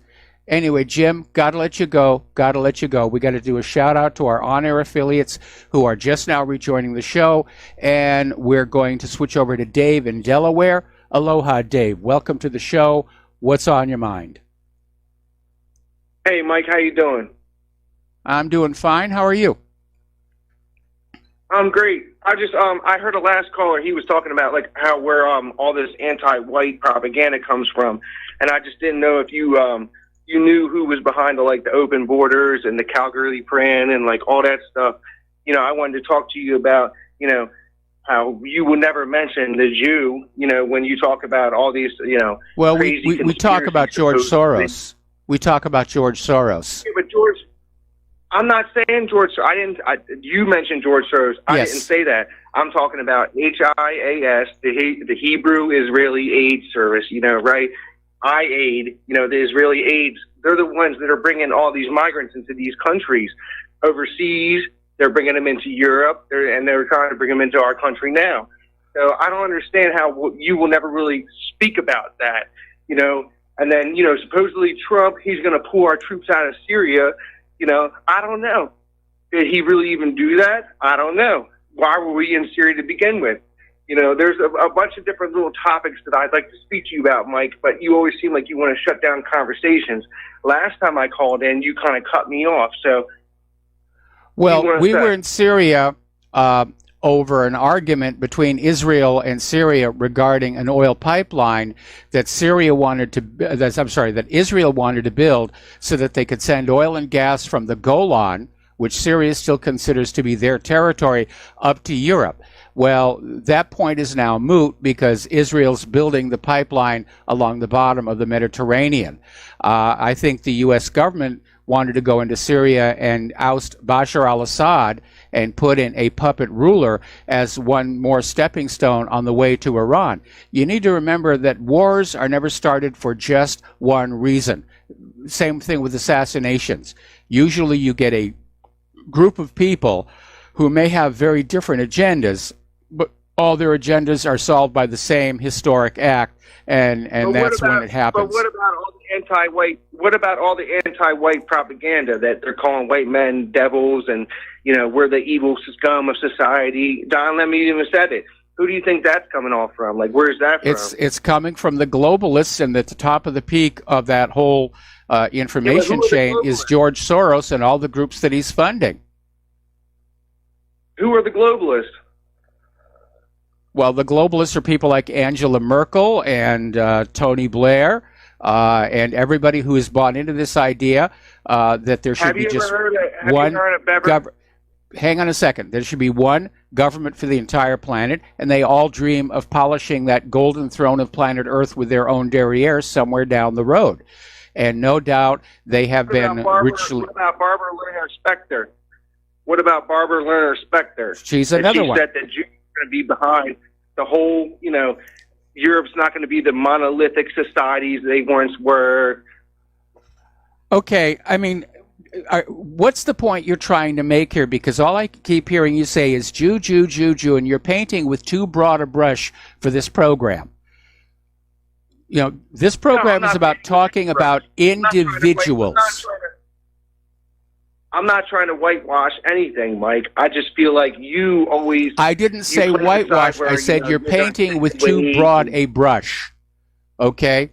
Anyway, Jim, gotta let you go. We got to do a shout out to our on-air affiliates who are just now rejoining the show, and we're going to switch over to Dave in Delaware. Aloha, Dave. Welcome to the show. What's on your mind? Hey, Mike, how you doing? I'm doing fine. How are you? I'm great. I heard a last caller. He was talking about how where all this anti-white propaganda comes from, and I just didn't know if you knew who was behind the open borders and the Calgary Plan and all that stuff. I wanted to talk to you about how you will never mention the Jew. When you talk about all these Well, crazy we talk about George Soros. We talk about George Soros. Yeah, but George. I'm not saying George. You mentioned George Soros. I Yes. didn't say that. I'm talking about HIAS, the Hebrew Israeli Aid Service. Right? Aid, the Israeli aides, they're the ones that are bringing all these migrants into these countries overseas. They're bringing them into Europe, and they're trying to bring them into our country now. So I don't understand how you will never really speak about that, And then, supposedly Trump, he's going to pull our troops out of Syria. I don't know. Did he really even do that? I don't know. Why were we in Syria to begin with? There's a bunch of different little topics that I'd like to speak to you about, Mike, but you always seem like you want to shut down conversations. Last time I called in, you kind of cut me off. So, well, we were in Syria over an argument between Israel and Syria regarding an oil pipeline that Israel wanted to build so that they could send oil and gas from the Golan, which Syria still considers to be their territory, up to Europe. Well, that point is now moot because Israel's building the pipeline along the bottom of the Mediterranean. I think the U.S. government wanted to go into Syria and oust Bashar al-Assad and put in a puppet ruler as one more stepping stone on the way to Iran. You need to remember that wars are never started for just one reason. Same thing with assassinations. Usually you get a group of people who may have very different agendas, but all their agendas are solved by the same historic act, and that's when it happens. But what about all the anti-white? What about all the anti-white propaganda that they're calling white men devils, and we're the evil scum of society? Don Lemon even said it. Who do you think that's coming off from? Like, where's that from? It's coming from the globalists, and at the top of the peak of that whole information chain is George Soros and all the groups that he's funding. Who are the globalists? Well, the globalists are people like Angela Merkel and Tony Blair and everybody who has bought into this idea that there should be just one government. Hang on a second. There should be one government for the entire planet, and they all dream of polishing that golden throne of planet Earth with their own derriere somewhere down the road. And no doubt they have been richly... What about Barbara Lerner Specter? What about Barbara Lerner Specter? She's another one. She said that Jews are going to be behind the whole, Europe's not going to be the monolithic societies they once were. Okay, I mean, what's the point you're trying to make here? Because all I keep hearing you say is Jew, Jew, Jew, Jew, and you're painting with too broad a brush for this program. This program is about talking about individuals. I'm not trying to whitewash anything, Mike. I just feel like you always... I didn't say whitewash. I said you're painting with too broad a brush. Okay?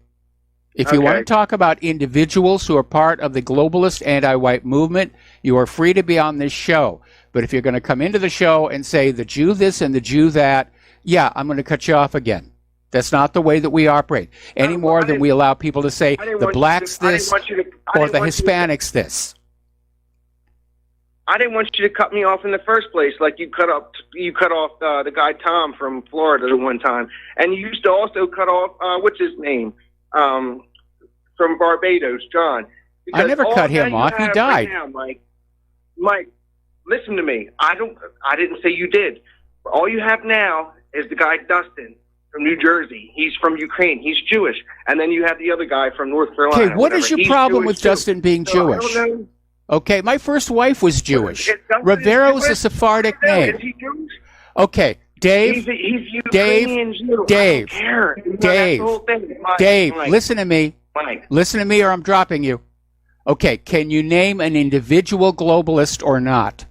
If you want to talk about individuals who are part of the globalist anti-white movement, you are free to be on this show. But if you're going to come into the show and say the Jew this and the Jew that, yeah, I'm going to cut you off again. That's not the way that we operate. Any more than we allow people to say the blacks this or the Hispanics this. I didn't want you to cut me off in the first place, like you cut off the guy Tom from Florida the one time, and you used to also cut off what's his name from Barbados, John. I never cut him off. He died. Right now, Mike, listen to me. I didn't say you did. All you have now is the guy Dustin from New Jersey. He's from Ukraine. He's Jewish, and then you have the other guy from North Carolina. Okay, what is your problem with Dustin being Jewish? Okay, my first wife was Jewish. Rivero is a Sephardic name. Is he Jewish? Okay, Dave, he's Ukrainian Jew. Dave, Dave, Mike. Listen to me. Mike. Listen to me or I'm dropping you. Okay, can you name an individual globalist or not?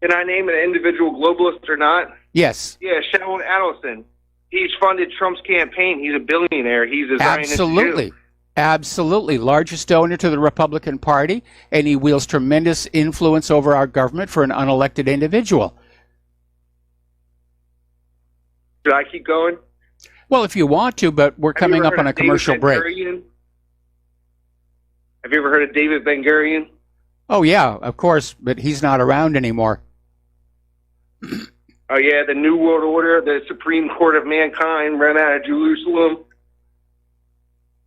Can I name an individual globalist or not? Yes. Yeah, Sharon Adelson. He's funded Trump's campaign. He's a billionaire. He's a Zionist Absolutely. Jew. Absolutely. Largest donor to the Republican Party, and he wields tremendous influence over our government for an unelected individual. Should I keep going? Well, if you want to, but we're coming up on a commercial break. Have you ever heard of David Ben Gurion? Oh, yeah, of course, but he's not around anymore. Oh, yeah, the New World Order, the Supreme Court of Mankind ran out of Jerusalem.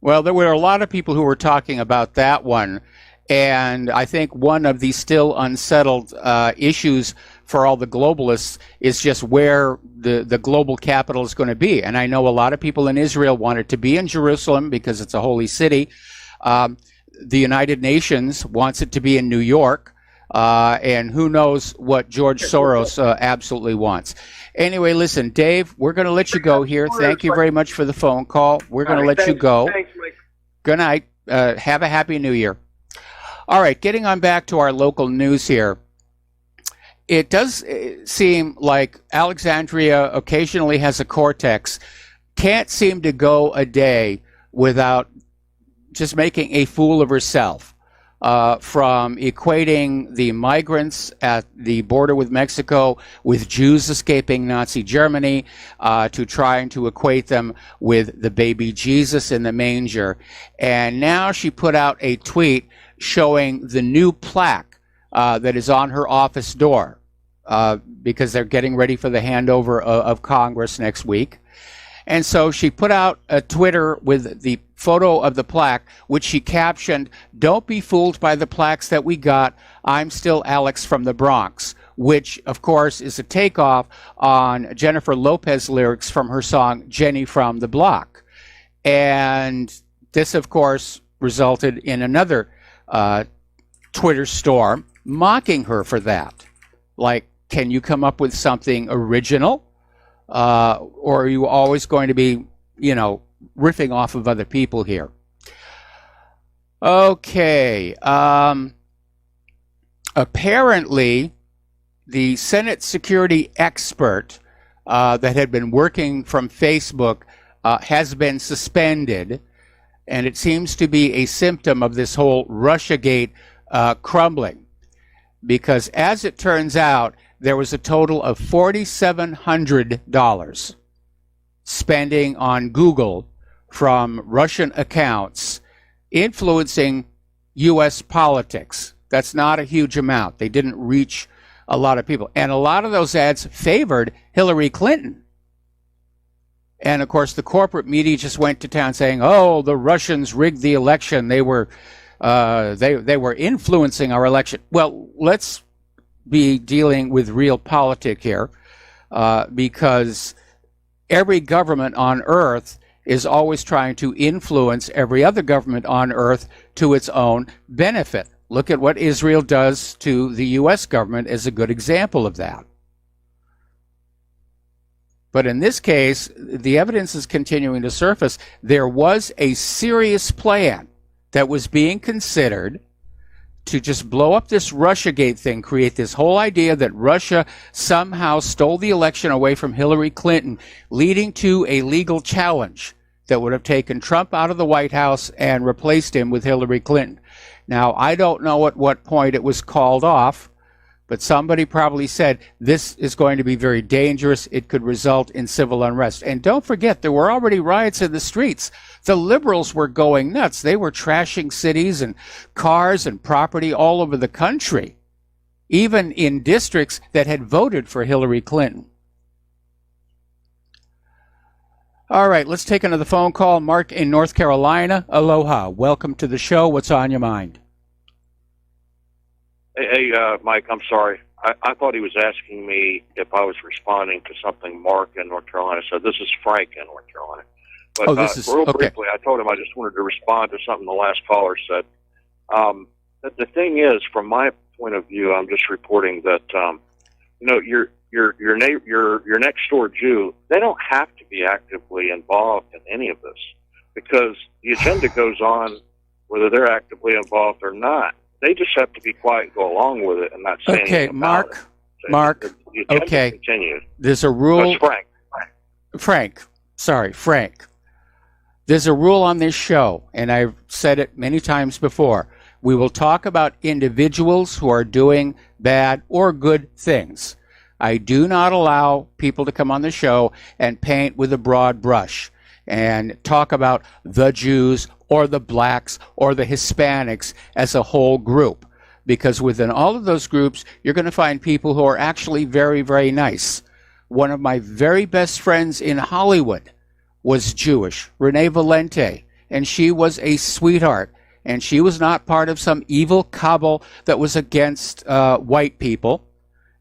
Well, there were a lot of people who were talking about that one, and I think one of the still unsettled issues for all the globalists is just where the global capital is going to be. And I know a lot of people in Israel want it to be in Jerusalem because it's a holy city. The United Nations wants it to be in New York. And who knows what George Soros absolutely wants. Anyway, listen, Dave, we're going to let you go here. Thank you very much for the phone call. We're going to let you go. Thanks, Mike. Good night. Have a happy new year. All right, getting on back to our local news here. It does seem like Alexandria occasionally has a cortex. Can't seem to go a day without just making a fool of herself. From equating the migrants at the border with Mexico with Jews escaping Nazi Germany, to trying to equate them with the baby Jesus in the manger. And now she put out a tweet showing the new plaque that is on her office door, because they're getting ready for the handover of Congress next week. And so she put out a Twitter with the photo of the plaque, which she captioned, "Don't be fooled by the plaques that we got. I'm still Alex from the Bronx," which, of course, is a takeoff on Jennifer Lopez lyrics from her song Jenny from the Block. And this, of course, resulted in another Twitter storm mocking her for that. Like, can you come up with something original? Or are you always going to be, riffing off of other people here? Okay. Apparently, the Senate security expert that had been working from Facebook has been suspended, and it seems to be a symptom of this whole Russiagate crumbling. Because as it turns out, there was a total of $4,700 spending on Google from Russian accounts influencing U.S. politics. That's not a huge amount. They didn't reach a lot of people. And a lot of those ads favored Hillary Clinton. And, of course, the corporate media just went to town saying, oh, the Russians rigged the election. They were influencing our election. Well, let's be dealing with real politics here, because every government on earth is always trying to influence every other government on earth to its own benefit. Look at what Israel does to the U.S. government as a good example of that. But in this case, the evidence is continuing to surface. There was a serious plan that was being considered to just blow up this Russiagate thing, create this whole idea that Russia somehow stole the election away from Hillary Clinton, leading to a legal challenge that would have taken Trump out of the White House and replaced him with Hillary Clinton. Now, I don't know at what point it was called off, but somebody probably said this is going to be very dangerous. It could result in civil unrest. And don't forget, there were already riots in the streets. The liberals were going nuts. They were trashing cities and cars and property all over the country, even in districts that had voted for Hillary Clinton. All right, let's take another phone call. Mark in North Carolina. Aloha. Welcome to the show. What's on your mind? Hey, Mike, I'm sorry. I thought he was asking me if I was responding to something Mark in North Carolina said. This is Frank in North Carolina. But real briefly, I told him I just wanted to respond to something the last caller said. The thing is, from my point of view, I'm just reporting that your next door Jew, they don't have to be actively involved in any of this, because the agenda goes on whether they're actively involved or not. They just have to be quiet and go along with it and not say anything about it. Mark, okay. Continues. There's a rule. Frank. There's a rule on this show, and I've said it many times before. We will talk about individuals who are doing bad or good things. I do not allow people to come on the show and paint with a broad brush and talk about the Jews or the blacks or the Hispanics as a whole group. Because within all of those groups, you're going to find people who are actually very, very nice. One of my very best friends in Hollywood was Jewish, Renee Valente, and she was a sweetheart. And she was not part of some evil cabal that was against white people.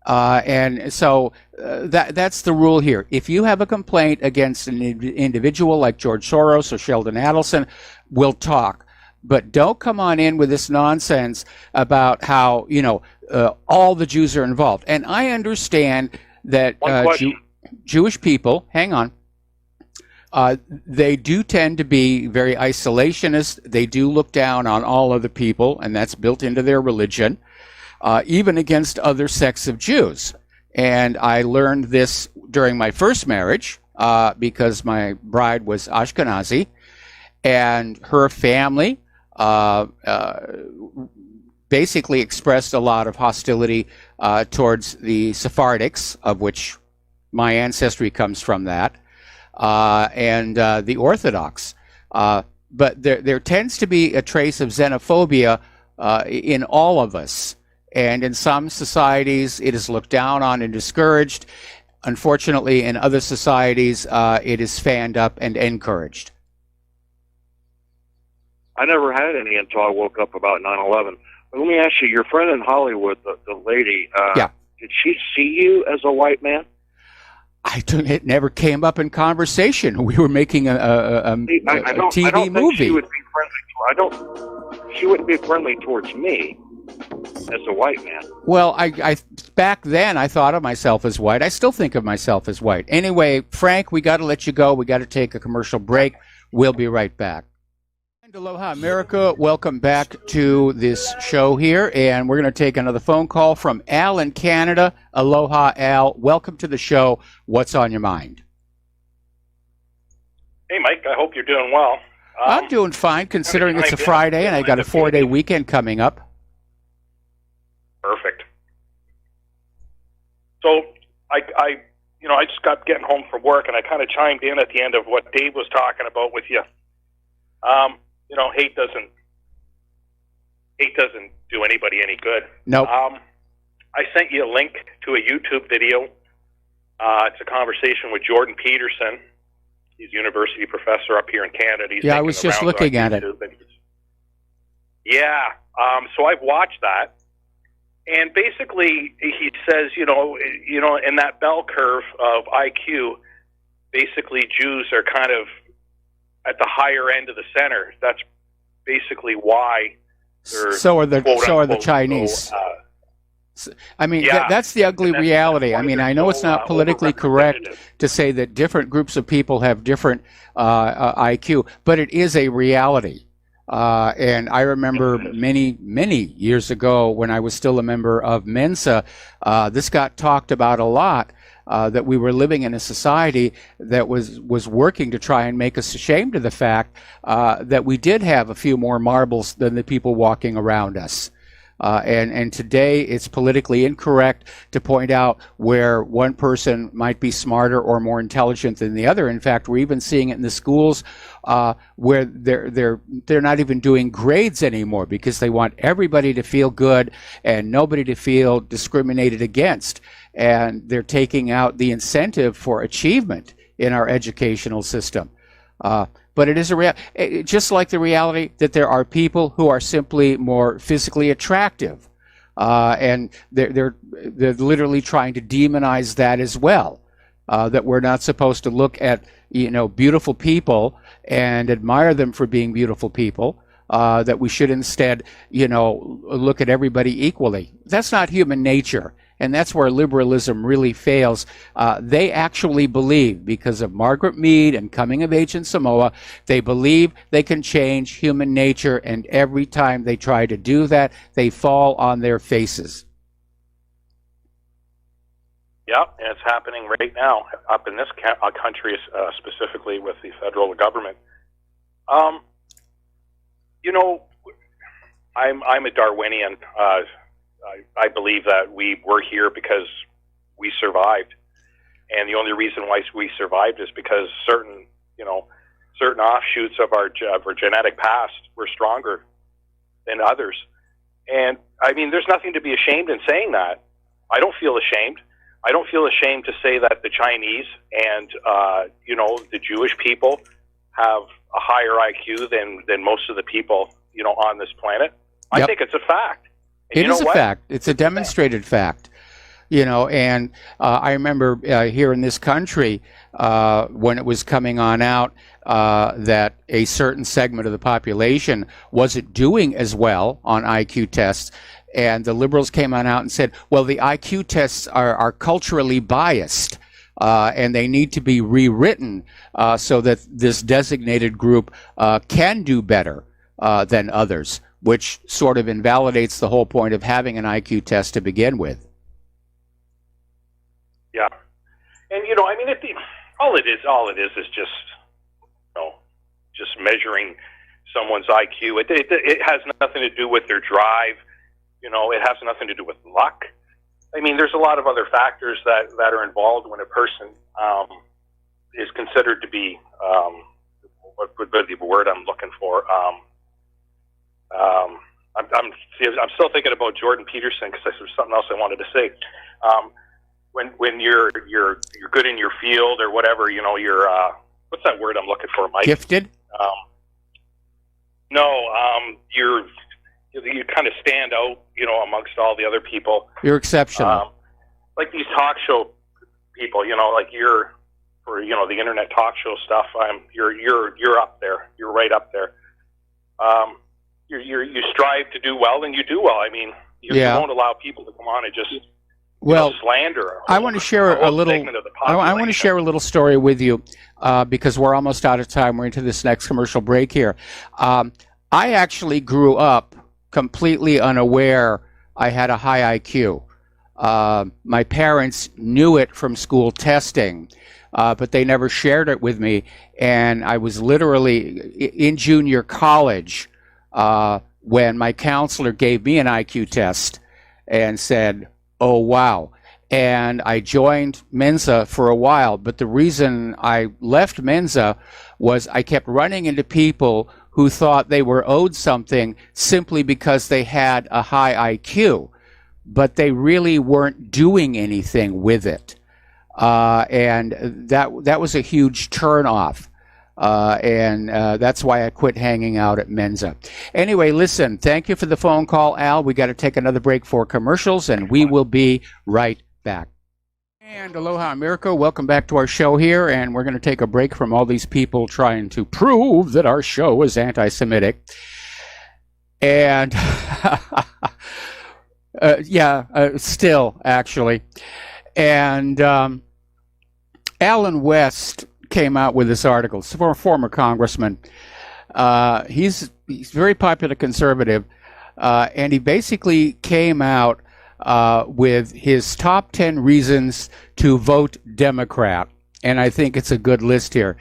And so that's the rule here. If you have a complaint against an individual like George Soros or Sheldon Adelson, we'll talk. But don't come on in with this nonsense about how, all the Jews are involved. And I understand that Jewish people, hang on, they do tend to be very isolationist. They do look down on all other people, and that's built into their religion, even against other sects of Jews. And I learned this during my first marriage because my bride was Ashkenazi, and her family basically expressed a lot of hostility towards the Sephardics, of which my ancestry comes from that, and the Orthodox. But there tends to be a trace of xenophobia in all of us. And in some societies, it is looked down on and discouraged. Unfortunately, in other societies, it is fanned up and encouraged. I never had any until I woke up about 9/11. But let me ask you, your friend in Hollywood, the lady, did she see you as a white man? It never came up in conversation. We were making a TV movie. She would be friendly. She wouldn't be friendly towards me as a white man. Well, I back then I thought of myself as white. I still think of myself as white. Anyway, Frank, we got to let you go. We got to take a commercial break. We'll be right back. Aloha America, welcome back to this show here, and we're going to take another phone call from Al in Canada. Aloha, Al. Welcome to the show. What's on your mind? Hey, Mike. I hope you're doing well. I'm doing fine, considering it's a Friday, and I got a 4-day weekend coming up. Perfect. So, I just got getting home from work, and I kind of chimed in at the end of what Dave was talking about with you. Hate doesn't do anybody any good. Nope. I sent you a link to a YouTube video. It's a conversation with Jordan Peterson. He's a university professor up here in Canada. I was just looking at it. Yeah. So I've watched that. And basically, he says, in that bell curve of IQ, basically Jews are kind of at the higher end of the center. That's basically why they're so are the Chinese. That's the ugly reality. I mean, I know it's not politically correct to say that different groups of people have different IQ, but it is a reality. And I remember many, many years ago when I was still a member of Mensa, this got talked about a lot. That we were living in a society that was working to try and make us ashamed of the fact that we did have a few more marbles than the people walking around us. And today it's politically incorrect to point out where one person might be smarter or more intelligent than the other. In fact, we're even seeing it in the schools where they're not even doing grades anymore because they want everybody to feel good and nobody to feel discriminated against. And they're taking out the incentive for achievement in our educational system. But it is just like the reality that there are people who are simply more physically attractive, and they're literally trying to demonize that as well. That we're not supposed to look at beautiful people and admire them for being beautiful people. That we should instead look at everybody equally. That's not human nature. And that's where liberalism really fails. They actually believe, because of Margaret Mead and coming of age in Samoa, they believe they can change human nature, and every time they try to do that, they fall on their faces. Yeah, and it's happening right now up in this country, specifically with the federal government. I'm a Darwinian. I believe that we were here because we survived, and the only reason why we survived is because certain offshoots of our genetic past were stronger than others. And I mean, there's nothing to be ashamed in saying that. I don't feel ashamed. I don't feel ashamed to say that the Chinese and the Jewish people have a higher IQ than most of the people on this planet. Yep. I think it's a fact. It is a fact. It's a demonstrated fact. And I remember here in this country when it was coming on out that a certain segment of the population wasn't doing as well on IQ tests. And the liberals came on out and said, well, the IQ tests are culturally biased and they need to be rewritten so that this designated group can do better than others, which sort of invalidates the whole point of having an IQ test to begin with. Yeah. And, all it is just, just measuring someone's IQ. It has nothing to do with their drive. It has nothing to do with luck. There's a lot of other factors that are involved when a person is considered to be, what would be the word I'm looking for? I'm still thinking about Jordan Peterson because there's something else I wanted to say. When you're good in your field or whatever, you're what's that word I'm looking for, Mike? Gifted? You kind of stand out, amongst all the other people. You're exceptional. Like these talk show people, like you're for the internet talk show stuff. You're up there. You're right up there. You strive to do well, and you do well. You won't allow people to come on and just slander. I want to share a little. I want to share a little story with you because we're almost out of time. We're into this next commercial break here. I actually grew up completely unaware I had a high IQ. My parents knew it from school testing, but they never shared it with me. And I was literally in junior college when my counselor gave me an IQ test and said, oh, wow. And I joined Mensa for a while, but the reason I left Mensa was I kept running into people who thought they were owed something simply because they had a high IQ, but they really weren't doing anything with it. And that was a huge turnoff. And that's why I quit hanging out at Mensa. Anyway, listen, thank you for the phone call, Al. We got to take another break for commercials, and we will be right back. And aloha, America. Welcome back to our show here, and we're going to take a break from all these people trying to prove that our show is anti-Semitic. And still, actually. And Alan West came out with this article. It's a former congressman. He's a very popular conservative, and he basically came out with his top 10 reasons to vote Democrat. And I think it's a good list here.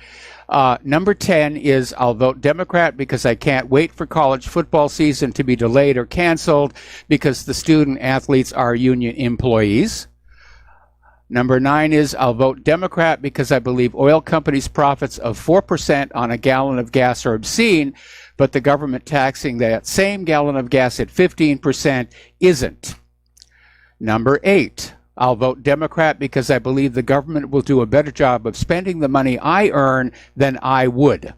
Number 10 is I'll vote Democrat because I can't wait for college football season to be delayed or canceled because the student athletes are union employees. Number 9 is I'll vote Democrat because I believe oil companies' profits of 4% on a gallon of gas are obscene, but the government taxing that same gallon of gas at 15% isn't. Number 8, I'll vote Democrat because I believe the government will do a better job of spending the money I earn than I would.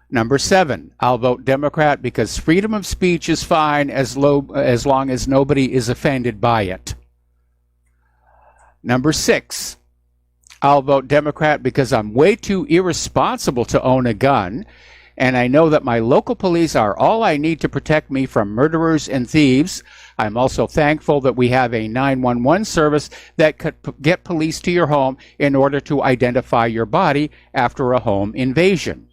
Number 7, I'll vote Democrat because freedom of speech is fine as long as nobody is offended by it. Number 6, I'll vote Democrat because I'm way too irresponsible to own a gun, and I know that my local police are all I need to protect me from murderers and thieves. I'm also thankful that we have a 911 service that could get police to your home in order to identify your body after a home invasion.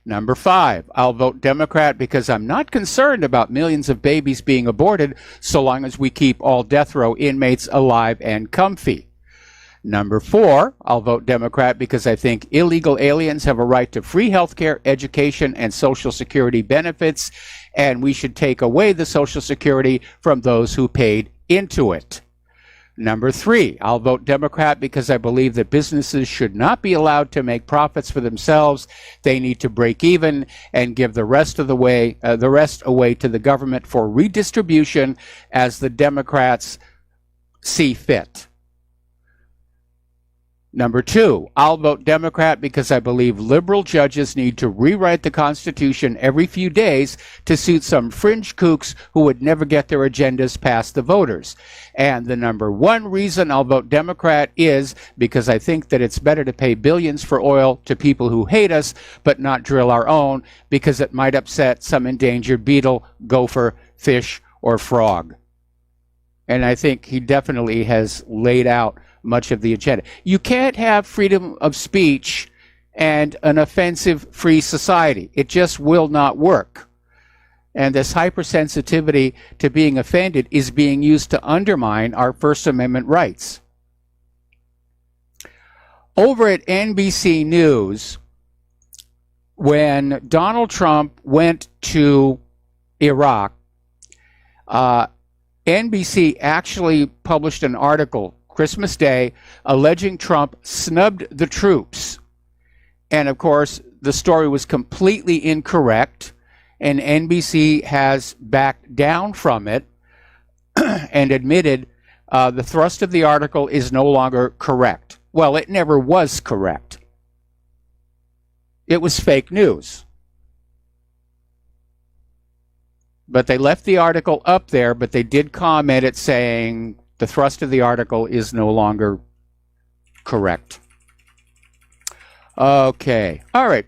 Number 5, I'll vote Democrat because I'm not concerned about millions of babies being aborted so long as we keep all death row inmates alive and comfy. Number 4, I'll vote Democrat because I think illegal aliens have a right to free health care, education, and Social Security benefits, and we should take away the Social Security from those who paid into it. Number 3, I'll vote Democrat because I believe that businesses should not be allowed to make profits for themselves. They need to break even and give the rest away to the government for redistribution as the Democrats see fit. Number 2, I'll vote Democrat because I believe liberal judges need to rewrite the Constitution every few days to suit some fringe kooks who would never get their agendas past the voters. And the number 1 reason I'll vote Democrat is because I think that it's better to pay billions for oil to people who hate us, but not drill our own, because it might upset some endangered beetle, gopher, fish, or frog. And I think he definitely has laid out much of the agenda. You can't have freedom of speech and an offensive free society. It just will not work. And this hypersensitivity to being offended is being used to undermine our First Amendment rights. Over at NBC News, when Donald Trump went to Iraq, NBC actually published an article Christmas Day alleging Trump snubbed the troops. And of course, the story was completely incorrect, and NBC has backed down from it and admitted the thrust of the article is no longer correct. Well, it never was correct. It was fake news. But they left the article up there, but they did comment it saying the thrust of the article is no longer correct. Okay. All right.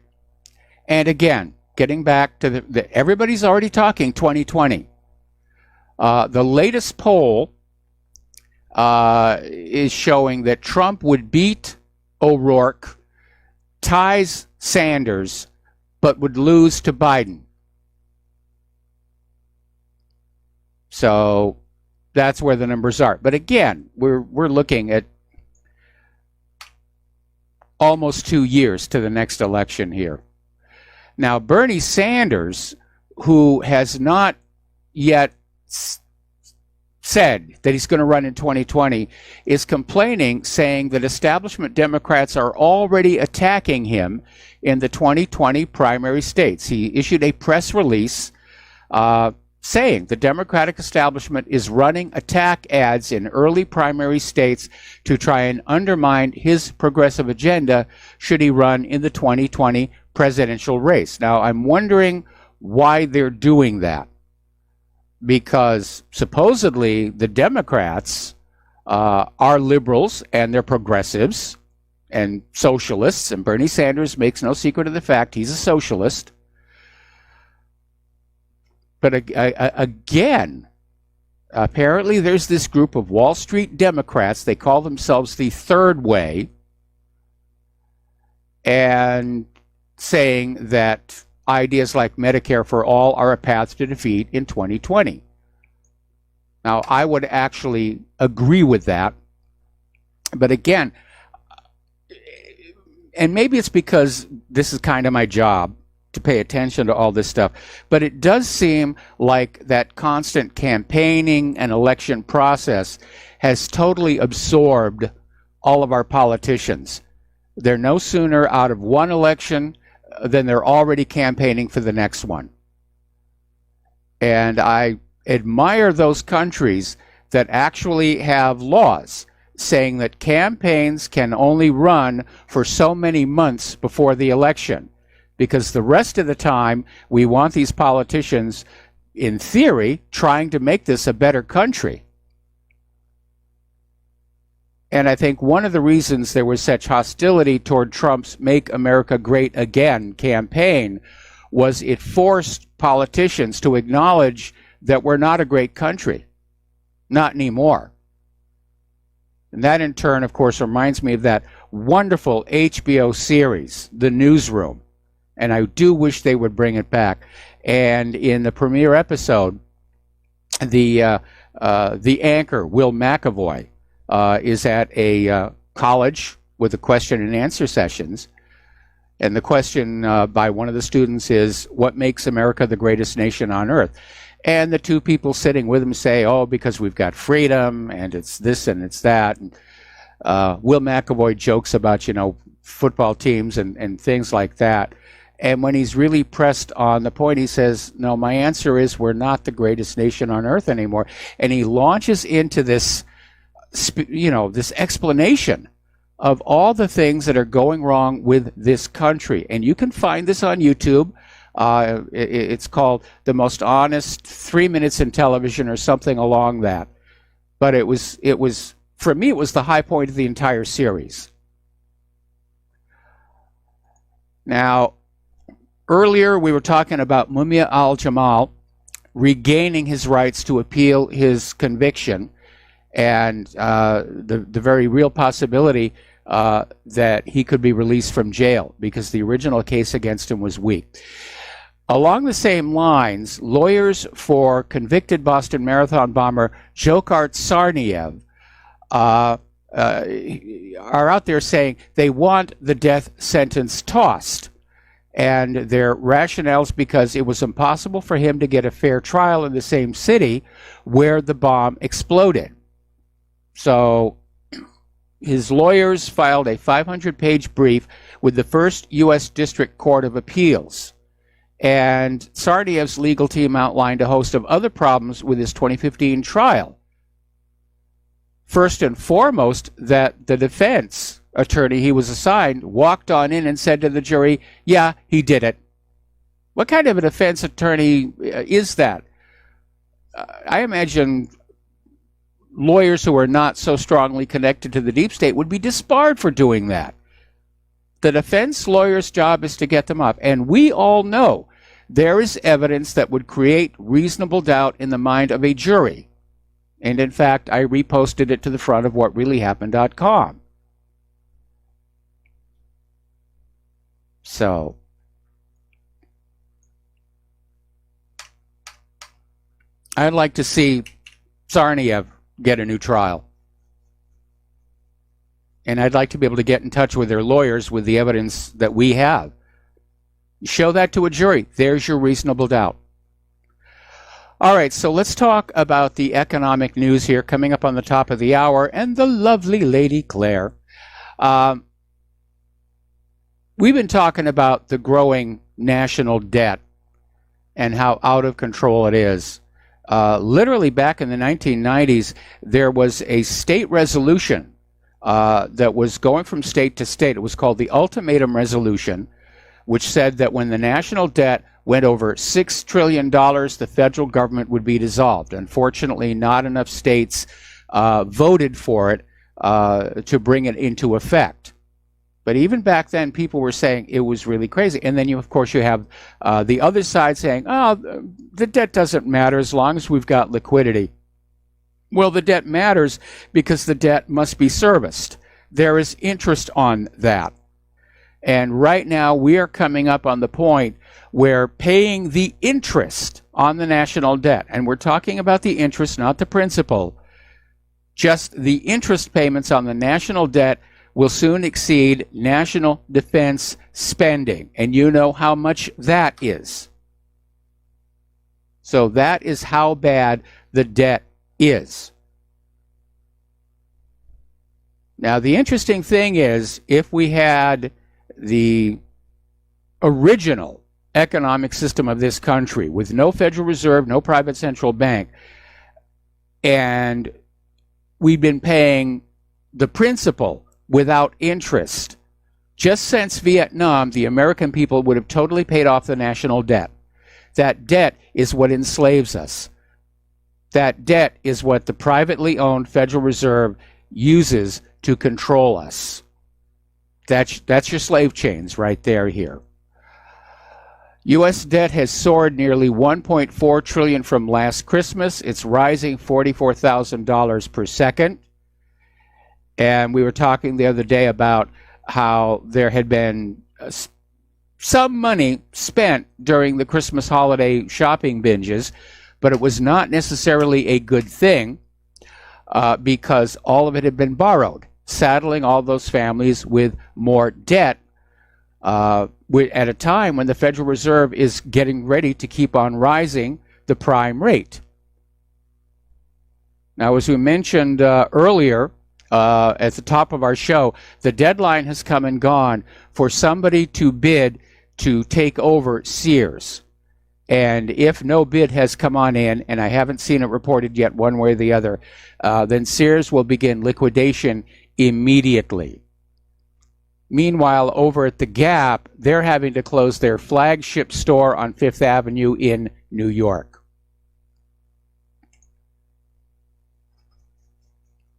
And again, getting back to everybody's already talking 2020. The latest poll is showing that Trump would beat O'Rourke, ties Sanders, but would lose to Biden. So that's where the numbers are. But again, we're looking at almost 2 years to the next election here. Now, Bernie Sanders, who has not yet said that he's going to run in 2020, is complaining, saying that establishment Democrats are already attacking him in the 2020 primary states. He issued a press release saying the Democratic establishment is running attack ads in early primary states to try and undermine his progressive agenda should he run in the 2020 presidential race. Now, I'm wondering why they're doing that, because supposedly the Democrats are liberals and they're progressives and socialists, and Bernie Sanders makes no secret of the fact he's a socialist. But again, apparently there's this group of Wall Street Democrats, they call themselves the Third Way, and saying that ideas like Medicare for all are a path to defeat in 2020. Now, I would actually agree with that. But again, and maybe it's because this is kind of my job to pay attention to all this stuff, but it does seem like that constant campaigning and election process has totally absorbed all of our politicians. They're no sooner out of one election than they're already campaigning for the next one. And I admire those countries that actually have laws saying that campaigns can only run for so many months before the election, because the rest of the time we want these politicians, in theory, trying to make this a better country. And I think one of the reasons there was such hostility toward Trump's Make America Great Again campaign was it forced politicians to acknowledge that we're not a great country. Not anymore. And that in turn, of course, reminds me of that wonderful HBO series, The Newsroom. And I do wish they would bring it back. And in the premiere episode, the anchor, Will McAvoy, is at a college with the question and answer sessions. And the question by one of the students is, what makes America the greatest nation on earth? And the two people sitting with him say, oh, because we've got freedom, and it's this and it's that. And Will McAvoy jokes about, football teams and things like that. And when he's really pressed on the point, he says, no, my answer is we're not the greatest nation on earth anymore. And he launches into this, this explanation of all the things that are going wrong with this country. And you can find this on YouTube. It's called The Most Honest 3 Minutes in Television or something along that. But it was, for me, it was the high point of the entire series. Now, earlier we were talking about Mumia al-Jamal regaining his rights to appeal his conviction, and the very real possibility that he could be released from jail because the original case against him was weak. Along the same lines, lawyers for convicted Boston Marathon bomber Dzhokhar Tsarnaev are out there saying they want the death sentence tossed. And their rationales because it was impossible for him to get a fair trial in the same city where the bomb exploded. So his lawyers filed a 500-page brief with the first U.S. District Court of Appeals. And Tsarnaev's legal team outlined a host of other problems with his 2015 trial. First and foremost, that the defense attorney he was assigned walked on in and said to the jury, yeah, he did it. What kind of a defense attorney is that? I imagine lawyers who are not so strongly connected to the deep state would be disbarred for doing that. The defense lawyer's job is to get them up. And we all know there is evidence that would create reasonable doubt in the mind of a jury. And in fact, I reposted it to the front of whatreallyhappened.com. So, I'd like to see Tsarnaev get a new trial. And I'd like to be able to get in touch with their lawyers with the evidence that we have. Show that to a jury. There's your reasonable doubt. All right, so let's talk about the economic news here coming up on the top of the hour and the lovely Lady Claire. We've been talking about the growing national debt and how out of control it is. Literally back in the 1990s, there was a state resolution that was going from state to state. It was called the Ultimatum Resolution, which said that when the national debt went over $6 trillion, the federal government would be dissolved. Unfortunately, not enough states voted for it to bring it into effect. But even back then, people were saying it was really crazy. And then, of course, you have the other side saying, oh, the debt doesn't matter as long as we've got liquidity. Well, the debt matters because the debt must be serviced. There is interest on that. And right now, we are coming up on the point where paying the interest on the national debt, and we're talking about the interest, not the principal, just the interest payments on the national debt will soon exceed national defense spending. And you know how much that is. So that is how bad the debt is. Now, the interesting thing is, if we had the original economic system of this country with no Federal Reserve, no private central bank, and we've been paying the principal without interest, just since Vietnam, the American people would have totally paid off the national debt. That debt is what enslaves us. That debt is what the privately owned Federal Reserve uses to control us. That's your slave chains right there here. U.S. debt has soared nearly $1.4 trillion from last Christmas. It's rising $44,000 per second. And we were talking the other day about how there had been some money spent during the Christmas holiday shopping binges, but it was not necessarily a good thing because all of it had been borrowed, saddling all those families with more debt at a time when the Federal Reserve is getting ready to keep on rising the prime rate. Now, as we mentioned earlier, at the top of our show, the deadline has come and gone for somebody to bid to take over Sears. And if no bid has come on in, and I haven't seen it reported yet one way or the other, then Sears will begin liquidation immediately. Meanwhile, over at the Gap, they're having to close their flagship store on Fifth Avenue in New York.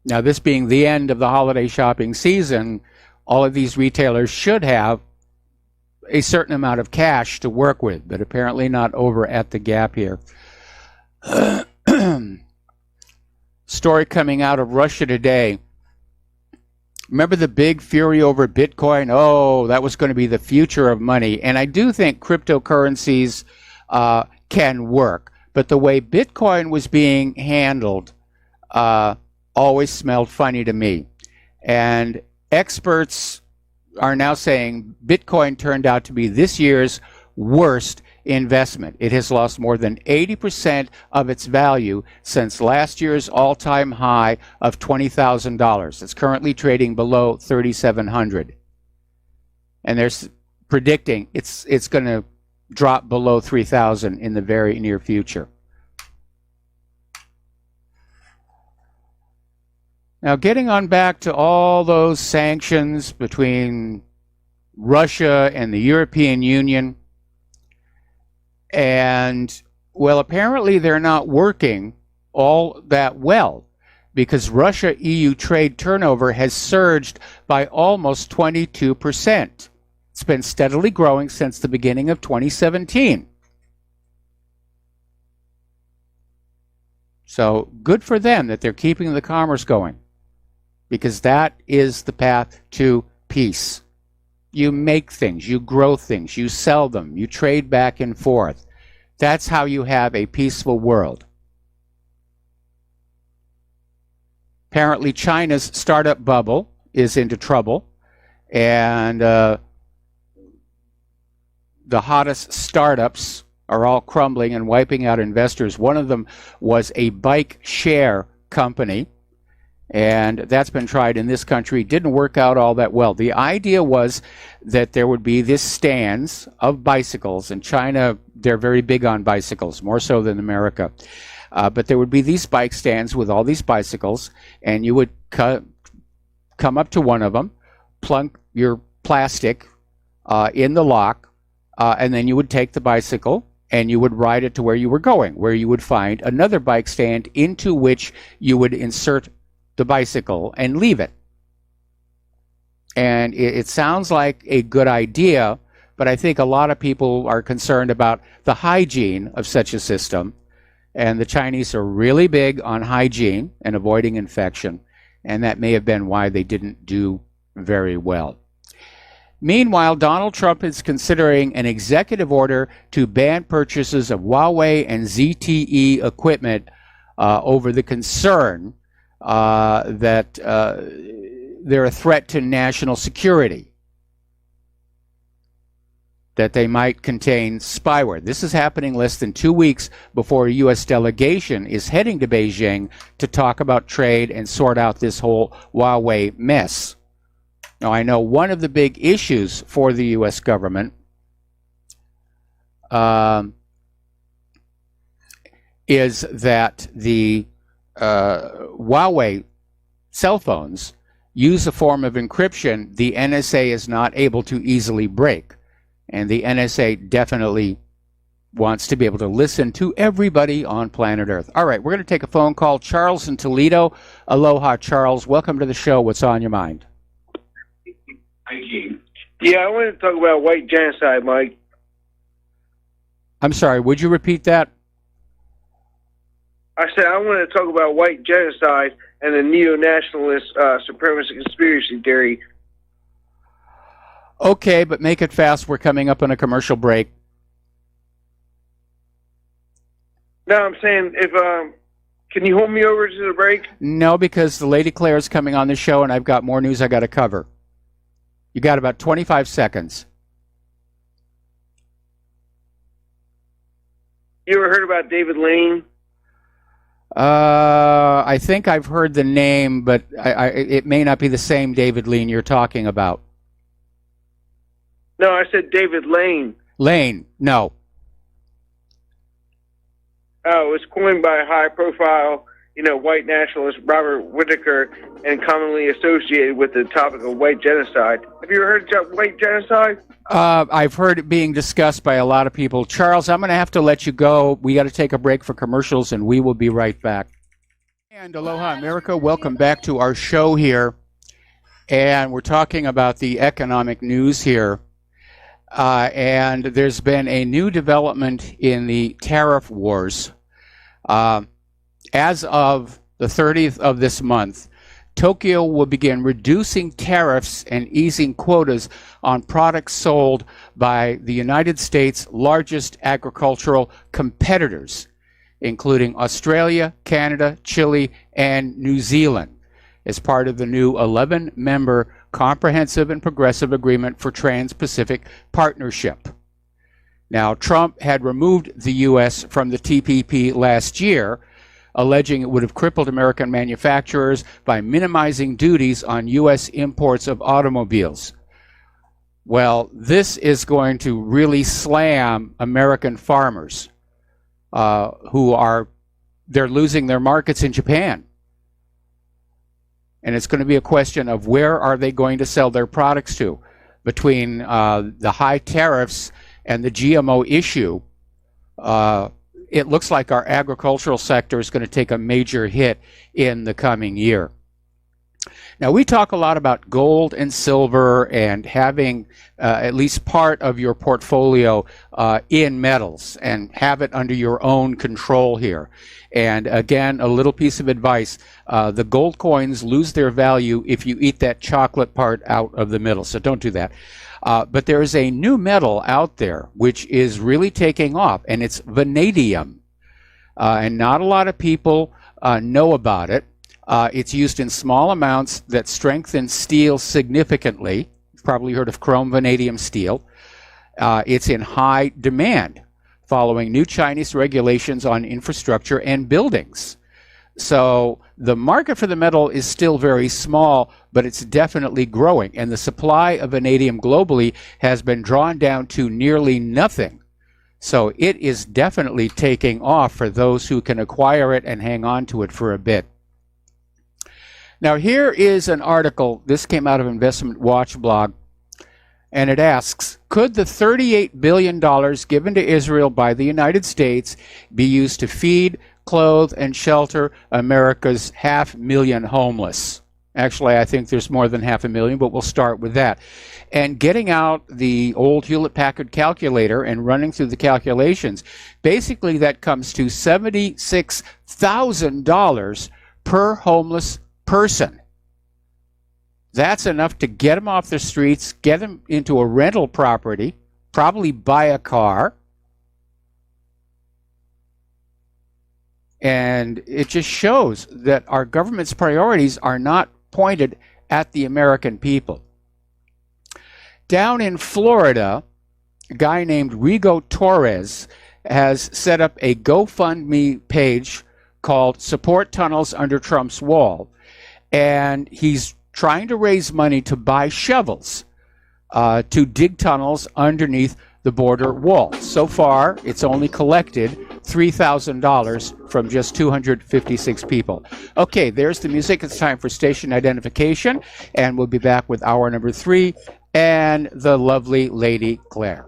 Now, this being the end of the holiday shopping season, all of these retailers should have a certain amount of cash to work with, but apparently not over at the Gap here. Story coming out of Russia today. Remember the big fury over Bitcoin? Oh, that was going to be the future of money. And I do think cryptocurrencies can work. But the way Bitcoin was being handled always smelled funny to me. And experts are now saying Bitcoin turned out to be this year's worst investment. It has lost more than 80% of its value since last year's all-time high of $20,000. It's currently trading below $3,700. And they're predicting it's going to drop below $3,000 in the very near future. Now, getting on back to all those sanctions between Russia and the European Union, and, well, apparently they're not working all that well because Russia-EU trade turnover has surged by almost 22%. It's been steadily growing since the beginning of 2017. So good for them that they're keeping the commerce going, because that is the path to peace. You make things, you grow things, you sell them, you trade back and forth. That's how you have a peaceful world. Apparently, China's startup bubble is into trouble, and the hottest startups are all crumbling and wiping out investors. One of them was a bike share company, and that's been tried in this country. Didn't work out all that well. The idea was that there would be these stands of bicycles. In China, they're very big on bicycles, more so than America. But there would be these bike stands with all these bicycles, and you would come up to one of them, plunk your plastic in the lock, and then you would take the bicycle and you would ride it to where you were going, where you would find another bike stand into which you would insert the bicycle and leave it. And it sounds like a good idea, but I think a lot of people are concerned about the hygiene of such a system. And the Chinese are really big on hygiene and avoiding infection, and that may have been why they didn't do very well. Meanwhile, Donald Trump is considering an executive order to ban purchases of Huawei and ZTE equipment over the concern that they're a threat to national security, that they might contain spyware. This is happening less than 2 weeks before a U.S. delegation is heading to Beijing to talk about trade and sort out this whole Huawei mess. Now, I know one of the big issues for the U.S. government is that the Huawei cell phones use a form of encryption the NSA is not able to easily break. And the NSA definitely wants to be able to listen to everybody on planet Earth. All right, we're going to take a phone call. Charles in Toledo. Aloha, Charles. Welcome to the show. What's on your mind? Yeah, I wanted to talk about white genocide, Mike. I'm sorry, would you repeat that? I said I wanted to talk about white genocide and the neo-nationalist supremacist conspiracy theory. Okay, but make it fast. We're coming up on a commercial break. No, I'm saying if can you hold me over to the break? No, because the Lady Claire is coming on the show, and I've got more news I got to cover. You got about 25 seconds. You ever heard about David Lane? I think I've heard the name, but it may not be the same David Lane you're talking about. No, I said David Lane. Lane, no. Oh, it was coined by a high-profile white nationalist Robert Whitaker, and commonly associated with the topic of white genocide. Have you ever heard of white genocide? I've heard it being discussed by a lot of people. Charles, I'm going to have to let you go. We got to take a break for commercials, and we will be right back. And aloha, America. Welcome back to our show here. And we're talking about the economic news here. And there's been a new development in the tariff wars. As of the 30th of this month, Tokyo will begin reducing tariffs and easing quotas on products sold by the United States' largest agricultural competitors, including Australia, Canada, Chile, and New Zealand, as part of the new 11-member Comprehensive and Progressive Agreement for Trans-Pacific Partnership. Now, Trump had removed the U.S. from the TPP last year, alleging it would have crippled American manufacturers by minimizing duties on U.S. imports of automobiles. Well, this is going to really slam American farmers they're losing their markets in Japan. And it's going to be a question of where are they going to sell their products to. Between the high tariffs and the GMO issue, it looks like our agricultural sector is going to take a major hit in the coming year. Now, we talk a lot about gold and silver and having at least part of your portfolio in metals and have it under your own control here. And again, a little piece of advice, the gold coins lose their value if you eat that chocolate part out of the middle, so don't do that. But there is a new metal out there which is really taking off, and it's vanadium. And not a lot of people know about it. It's used in small amounts that strengthen steel significantly. You've probably heard of chrome vanadium steel. It's in high demand following new Chinese regulations on infrastructure and buildings. So the market for the metal is still very small, but it's definitely growing. And the supply of vanadium globally has been drawn down to nearly nothing. So it is definitely taking off for those who can acquire it and hang on to it for a bit. Now, here is an article. This came out of Investment Watch blog, and it asks, could the $38 billion given to Israel by the United States be used to feed, clothe, and shelter America's 500,000 homeless? Actually, I think there's more than 500,000, but we'll start with that. And getting out the old Hewlett-Packard calculator and running through the calculations, basically that comes to $76,000 per homeless person. That's enough to get them off the streets, get them into a rental property, probably buy a car. And it just shows that our government's priorities are not pointed at the American people. Down in Florida, a guy named Rigo Torres has set up a GoFundMe page called Support Tunnels Under Trump's Wall. And he's trying to raise money to buy shovels to dig tunnels underneath the border wall. So far, it's only collected $3,000 from just 256 people. Okay, there's the music. It's time for station identification, and we'll be back with hour number 3 and the lovely Lady Claire.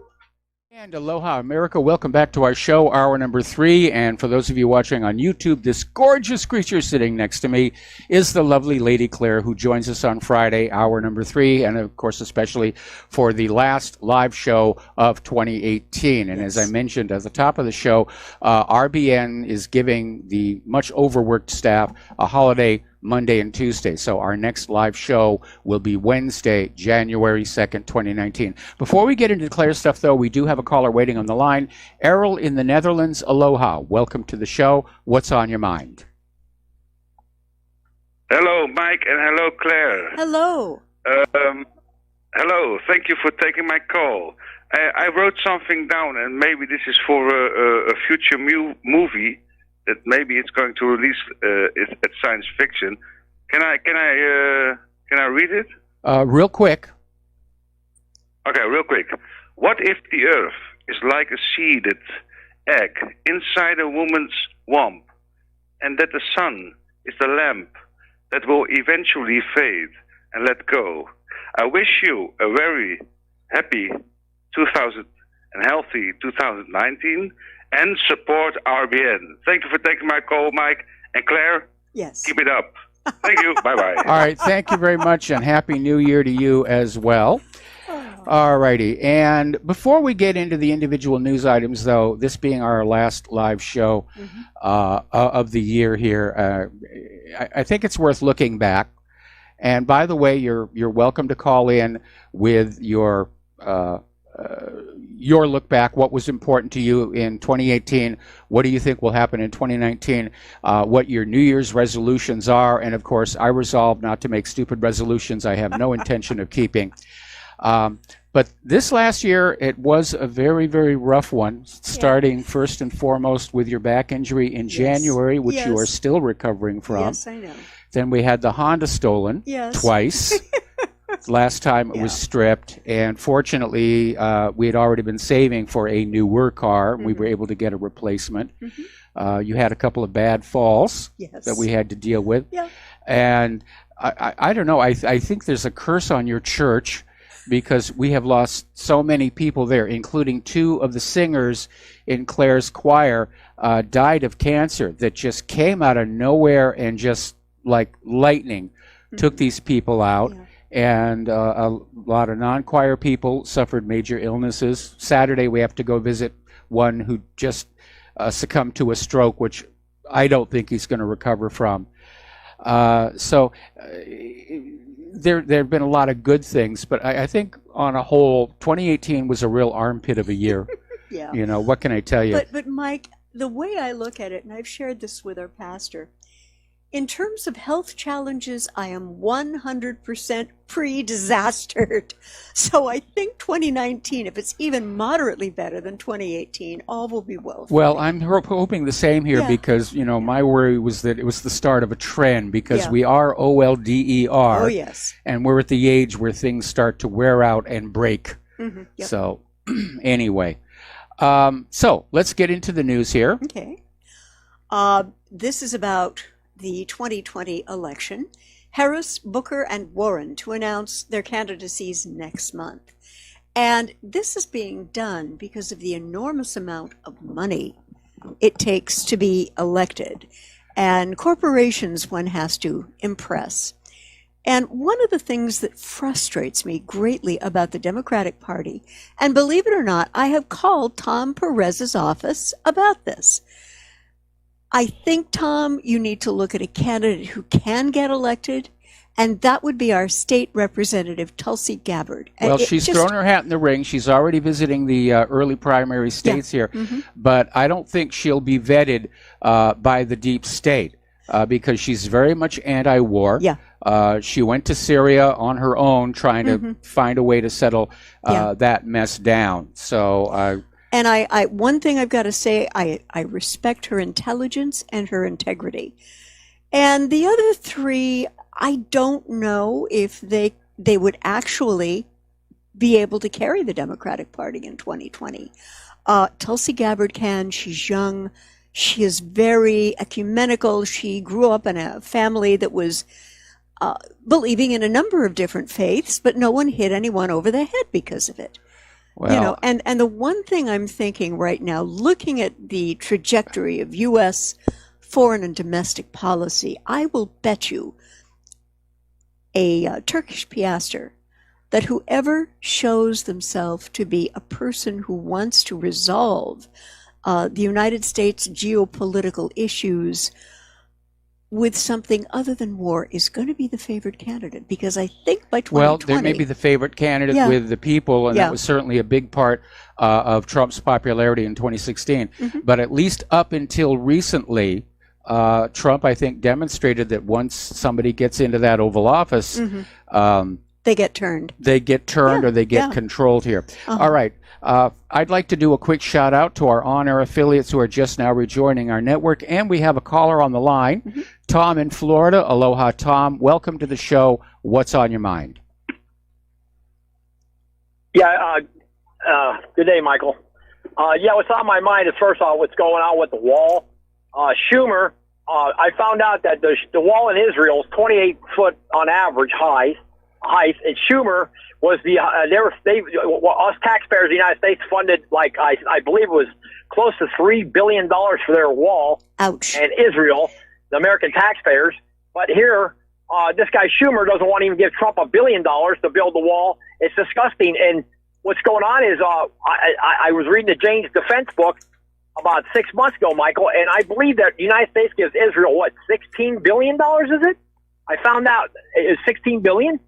And aloha, America. Welcome back to our show, hour number 3. And for those of you watching on YouTube, this gorgeous creature sitting next to me is the lovely Lady Claire, who joins us on Friday, hour number 3, and of course, especially for the last live show of 2018. And as I mentioned at the top of the show, RBN is giving the much overworked staff a holiday Monday and Tuesday. So our next live show will be Wednesday, January 2nd, 2019. Before we get into Claire's stuff, though, we do have a caller waiting on the line. Errol in the Netherlands, aloha. Welcome to the show. What's on your mind? Hello, Mike, and hello, Claire. Hello. Hello. Thank you for taking my call. I wrote something down, and maybe this is for a future movie that maybe it's going to release at science fiction. Can I read it? Real quick. Okay, real quick. What if the Earth is like a seeded egg inside a woman's womb, and that the sun is the lamp that will eventually fade and let go. I wish you a very happy 2000 and healthy 2019 and support RBN. Thank you for taking my call, Mike. And Claire, yes, keep it up. Thank you. Bye-bye. All right. Thank you very much, and Happy New Year to you as well. All righty. And before we get into the individual news items, though, this being our last live show of the year here, I think it's worth looking back. And by the way, you're welcome to call in with your look back. What was important to you in 2018? What do you think will happen in 2019? What your New Year's resolutions are? And of course, I resolved not to make stupid resolutions I have no intention of keeping. But this last year, it was a very, very rough one, starting first and foremost with your back injury in January, which you are still recovering from. Yes, I know. Then we had the Honda stolen twice. Last time it was stripped, and fortunately, we had already been saving for a newer car. We were able to get a replacement. You had a couple of bad falls that we had to deal with. And I don't know, I think there's a curse on your church, because we have lost so many people there, including two of the singers in Claire's choir died of cancer that just came out of nowhere and just like lightning took these people out. And a lot of non-choir people suffered major illnesses. Saturday we have to go visit one who just succumbed to a stroke, which I don't think he's going to recover from. There have been a lot of good things, but I think on a whole, 2018 was a real armpit of a year. You know, what can I tell you? But Mike, the way I look at it, and I've shared this with our pastor, in terms of health challenges, I am 100% pre-disastered. So I think 2019, if it's even moderately better than 2018, all will be well. Well, I'm hoping the same here because, you know, my worry was that it was the start of a trend because we are OLDER. Oh, yes. And we're at the age where things start to wear out and break. So anyway, so let's get into the news here. Okay. This is about the 2020 election. Harris, Booker, and Warren to announce their candidacies next month. And this is being done because of the enormous amount of money it takes to be elected. And corporations one has to impress. And one of the things that frustrates me greatly about the Democratic Party, and believe it or not, I have called Tom Perez's office about this. I think, Tom, you need to look at a candidate who can get elected, and that would be our state representative, Tulsi Gabbard. Well, she's thrown her hat in the ring. She's already visiting the early primary states here, but I don't think she'll be vetted by the deep state because she's very much anti-war. She went to Syria on her own trying to find a way to settle that mess down. So and I one thing I've got to say, I respect her intelligence and her integrity. And the other three, I don't know if they would actually be able to carry the Democratic Party in 2020. Tulsi Gabbard can. She's young. She is very ecumenical. She grew up in a family that was believing in a number of different faiths, but no one hit anyone over the head because of it. Well, you know, and the one thing I'm thinking right now, looking at the trajectory of U.S. foreign and domestic policy, I will bet you a Turkish piastre that whoever shows themselves to be a person who wants to resolve the United States geopolitical issues with something other than war is going to be the favored candidate, because I think by 2020... Well, they may be the favorite candidate with the people, and that was certainly a big part of Trump's popularity in 2016. But at least up until recently, Trump, I think, demonstrated that once somebody gets into that Oval Office... they get turned. They get turned or they get controlled here. All right. I'd like to do a quick shout out to our on-air affiliates who are just now rejoining our network. And we have a caller on the line, Tom in Florida. Aloha, Tom. Welcome to the show. What's on your mind? Yeah, good day, Michael. What's on my mind is, first of all, what's going on with the wall. Schumer I found out that the wall in Israel is 28 foot on average height, and Schumer was us taxpayers in the United States funded, like, I believe it was close to $3 billion for their wall. Ouch. And Israel, the American taxpayers. But here, this guy Schumer doesn't want to even give Trump $1 billion to build the wall. It's disgusting. And what's going on is I was reading the Jane's Defense book about 6 months ago, Michael, and I believe that the United States gives Israel, what, $16 billion, is it? I found out it's $16 billion.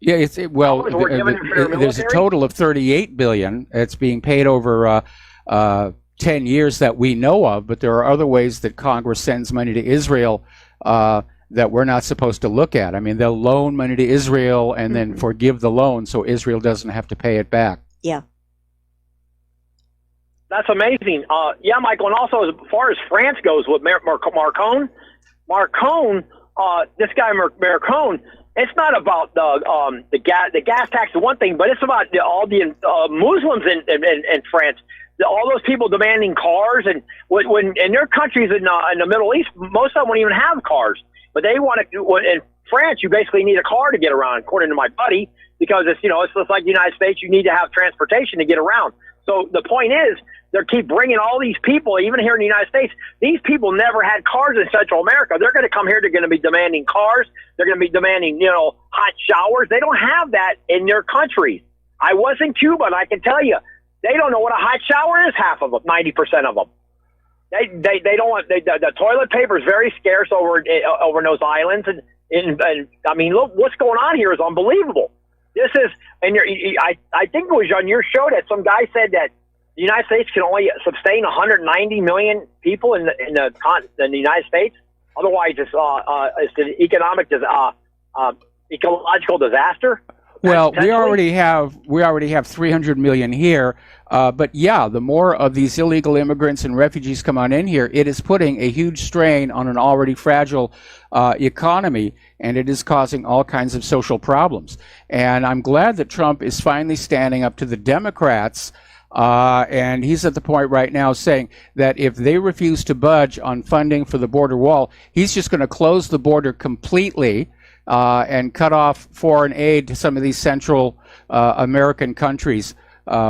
Yeah, there's a total of $38 billion. It's being paid over 10 years that we know of, but there are other ways that Congress sends money to Israel that we're not supposed to look at. I mean, they'll loan money to Israel and then forgive the loan so Israel doesn't have to pay it back. Yeah. That's amazing. Yeah, Michael, and also as far as France goes with Marcon, this guy Marcon, it's not about the gas tax is one thing, but it's about all the Muslims in France. All those people demanding cars, and when in their countries in the Middle East, most of them won't even have cars. But they want to. In France, you basically need a car to get around, according to my buddy, because it's just like the United States. You need to have transportation to get around. So the point is, they keep bringing all these people, even here in the United States. These people never had cars in Central America. They're going to come here. They're going to be demanding cars. They're going to be demanding, hot showers. They don't have that in their countries. I was in Cuba, and I can tell you, they don't know what a hot shower is. Half of them, 90% of them. They don't want. The toilet paper is very scarce over in those islands, and I mean, look, what's going on here is unbelievable. This is, and I think it was on your show that some guy said that the United States can only sustain 190 million people in the United States. Otherwise, it's an ecological disaster. Well, we already have 300 million here, but yeah, the more of these illegal immigrants and refugees come on in here, it is putting a huge strain on an already fragile economy, and it is causing all kinds of social problems. And I'm glad that Trump is finally standing up to the Democrats, and he's at the point right now saying that if they refuse to budge on funding for the border wall, he's just going to close the border completely. And cut off foreign aid to some of these Central American countries,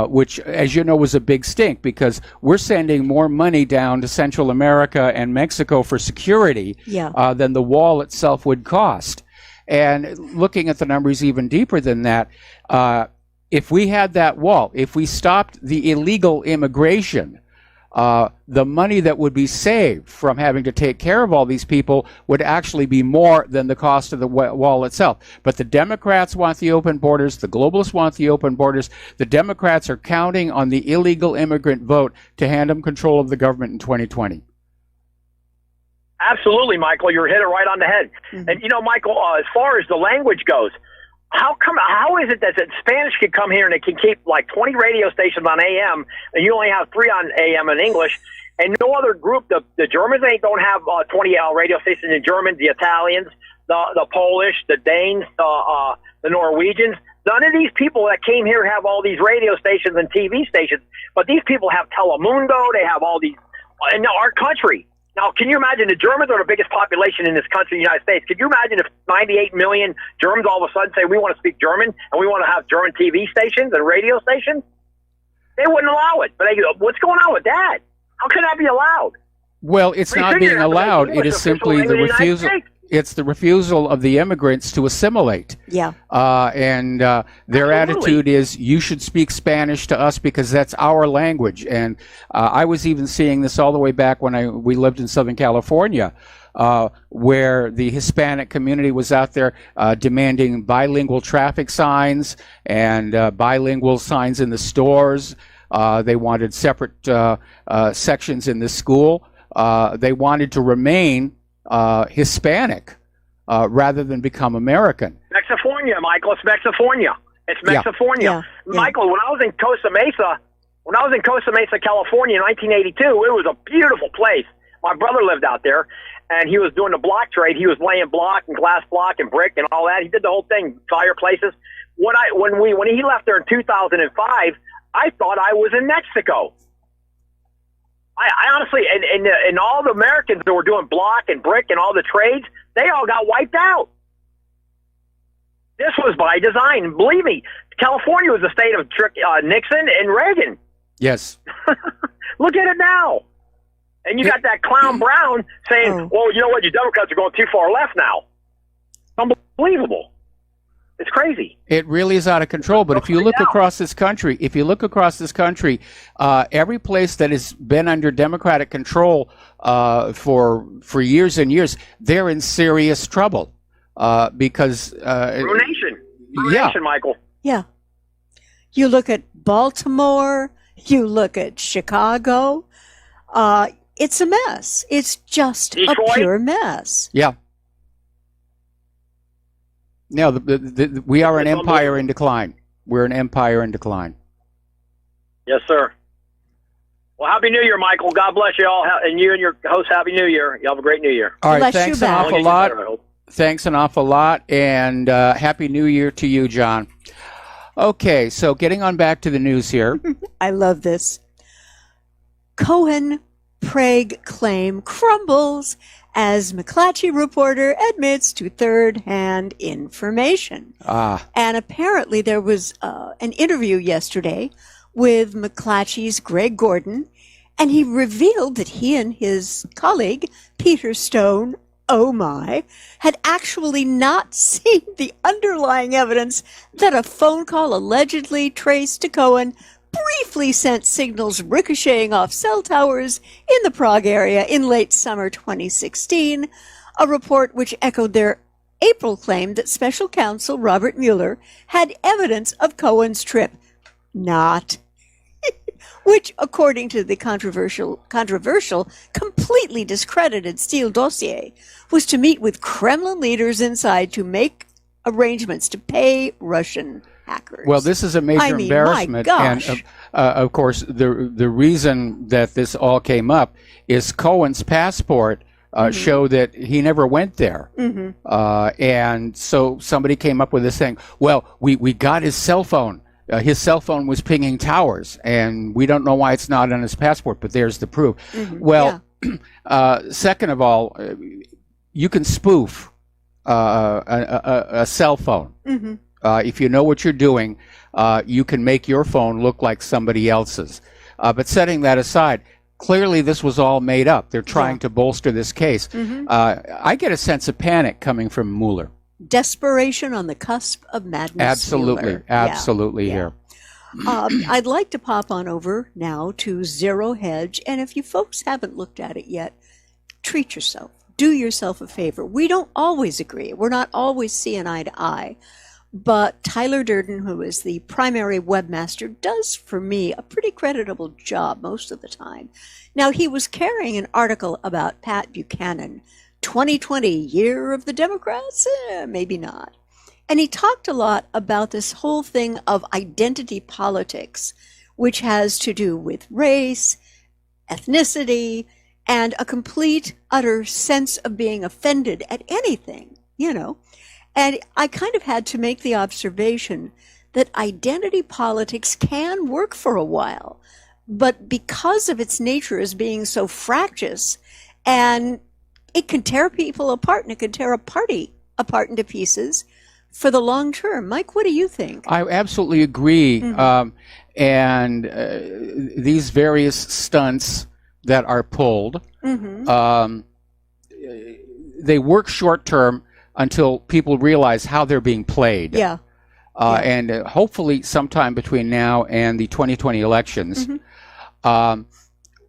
which, as you know, was a big stink because we're sending more money down to Central America and Mexico for security than the wall itself would cost. And looking at the numbers even deeper than that, if we had that wall, if we stopped the illegal immigration, the money that would be saved from having to take care of all these people would actually be more than the cost of the wall itself. But the Democrats want the open borders. The globalists want the open borders. The Democrats are counting on the illegal immigrant vote to hand them control of the government in 2020. Absolutely, Michael. You're hit it right on the head. Mm-hmm. And, Michael, as far as the language goes, how is it that Spanish can come here and it can keep like 20 radio stations on AM and you only have 3 on AM in English, and no other group, the Germans don't have 20 radio stations in German, the Italians, the Polish, the Danes, the Norwegians. None of these people that came here have all these radio stations and TV stations, but these people have Telemundo, they have all these in our country. Now, can you imagine the Germans are the biggest population in this country, the United States? Could you imagine if 98 million Germans all of a sudden say we want to speak German and we want to have German TV stations and radio stations? They wouldn't allow it. But what's going on with that? How can that be allowed? Well, it's not being allowed. It is simply the refusal. It's the refusal of the immigrants to assimilate. Yeah. And their attitude is, you should speak Spanish to us because that's our language. And I was even seeing this all the way back when we lived in Southern California, where the Hispanic community was out there demanding bilingual traffic signs and bilingual signs in the stores. They wanted separate sections in the school. They wanted to remain Hispanic rather than become American. Mexifornia, Michael. It's Mexifornia. It's Mexifornia. Yeah. Michael, when I was in Costa Mesa, California in 1982, it was a beautiful place. My brother lived out there, and he was doing the block trade. He was laying block and glass block and brick and all that. He did the whole thing, fireplaces. When he left there in 2005, I thought I was in Mexico. I honestly, and all the Americans that were doing block and brick and all the trades, they all got wiped out. This was by design. Believe me, California was the state of Nixon and Reagan. Yes. Look at it now. And you got that clown Brown saying, well, you know what, you Democrats are going too far left now. Unbelievable. It's crazy. It really is out of control. But if you look across this country, every place that has been under Democratic control for years and years, they're in serious trouble because Ruination, Michael. Yeah. You look at Baltimore. You look at Chicago. It's a mess. It's just Detroit? a pure mess. Yeah. No, we are an empire in decline. We're an empire in decline. Yes, sir. Well, Happy New Year, Michael. God bless you all. And you and your host, Happy New Year. You have a great New Year. All right, thanks an awful lot. Thanks an awful lot. And Happy New Year to you, John. Okay, so getting on back to the news here. I love this. Cohen-Prague claim crumbles as McClatchy reporter admits to third-hand information. And apparently there was an interview yesterday with McClatchy's Greg Gordon, and he revealed that he and his colleague, Peter Stone, oh my, had actually not seen the underlying evidence that a phone call allegedly traced to Cohen briefly sent signals ricocheting off cell towers in the Prague area in late summer 2016, a report which echoed their April claim that special counsel Robert Mueller had evidence of Cohen's trip. Not. Which, according to the controversial, completely discredited Steele dossier, was to meet with Kremlin leaders inside to make arrangements to pay Russian hackers. Well, this is a major embarrassment, and of course, the reason that this all came up is Cohen's passport showed that he never went there, and so somebody came up with this thing. Well, we got his cell phone. His cell phone was pinging towers, and we don't know why it's not on his passport, but there's the proof. Well, second of all, you can spoof a cell phone. If you know what you're doing, you can make your phone look like somebody else's. But setting that aside, clearly this was all made up. They're trying to bolster this case. I get a sense of panic coming from Mueller. Desperation on the cusp of madness. Absolutely here. I'd like to pop on over now to Zero Hedge, and if you folks haven't looked at it yet, treat yourself. Do yourself a favor. We don't always agree. We're not always seeing eye to eye. But Tyler Durden, who is the primary webmaster, does, for me, a pretty creditable job most of the time. Now, he was carrying an article about Pat Buchanan, 2020, year of the Democrats? Maybe not. And he talked a lot about this whole thing of identity politics, which has to do with race, ethnicity, and a complete, utter sense of being offended at anything, you know. And I kind of had to make the observation that identity politics can work for a while, but because of its nature as being so fractious, and it can tear people apart, and it can tear a party apart into pieces for the long term. Mike, what do you think? I absolutely agree. And these various stunts that are pulled, they work short term until people realize how they're being played. And hopefully sometime between now and the 2020 elections,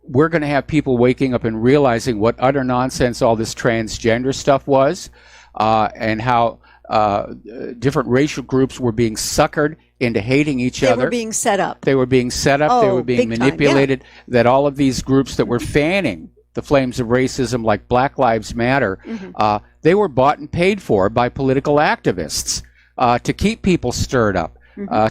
we're going to have people waking up and realizing what utter nonsense all this transgender stuff was, and how different racial groups were being suckered into hating each other. They were being set up. They were being set up. They were being manipulated. That all of these groups that were fanning the flames of racism, like Black Lives Matter, they were bought and paid for by political activists to keep people stirred up.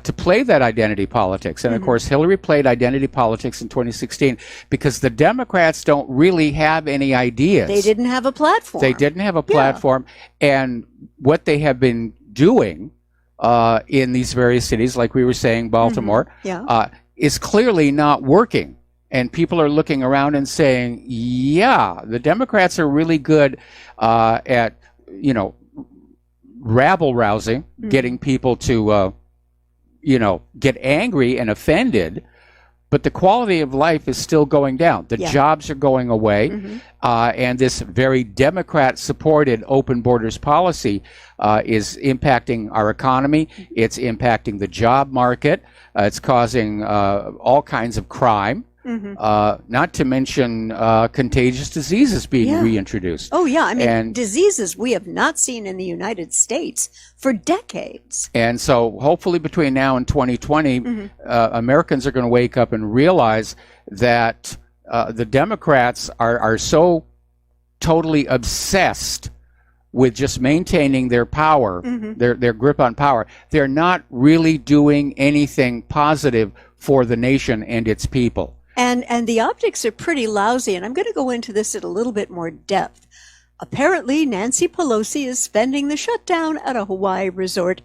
To play that identity politics. And of course, Hillary played identity politics in 2016 because the Democrats don't really have any ideas. They didn't have a platform. They didn't have a platform. And what they have been doing in these various cities, like we were saying, Baltimore, is clearly not working. And people are looking around and saying, yeah, the Democrats are really good at, rabble rousing, getting people to, get angry and offended. But the quality of life is still going down. The jobs are going away. And this very Democrat-supported open borders policy is impacting our economy. It's impacting the job market. It's causing all kinds of crime. Not to mention contagious diseases being reintroduced. Oh, yeah. I mean, diseases we have not seen in the United States for decades. And so hopefully between now and 2020, Americans are going to wake up and realize that the Democrats are so totally obsessed with just maintaining their power, their grip on power. They're not really doing anything positive for the nation and its people. And the optics are pretty lousy, and I'm going to go into this at a little bit more depth. Apparently, Nancy Pelosi is spending the shutdown at a Hawaii resort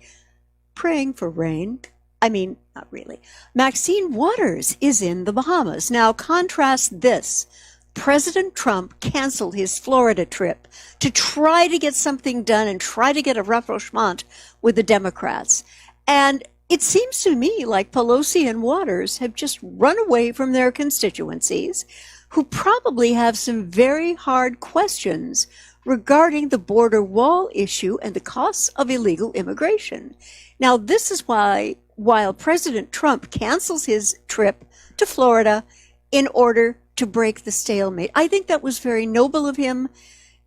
praying for rain. I mean, not really. Maxine Waters is in the Bahamas. Now, contrast this. President Trump canceled his Florida trip to try to get something done and try to get a rapprochement with the Democrats. And it seems to me like Pelosi and Waters have just run away from their constituencies, who probably have some very hard questions regarding the border wall issue and the costs of illegal immigration. Now, this is why, while President Trump cancels his trip to Florida in order to break the stalemate, I think that was very noble of him.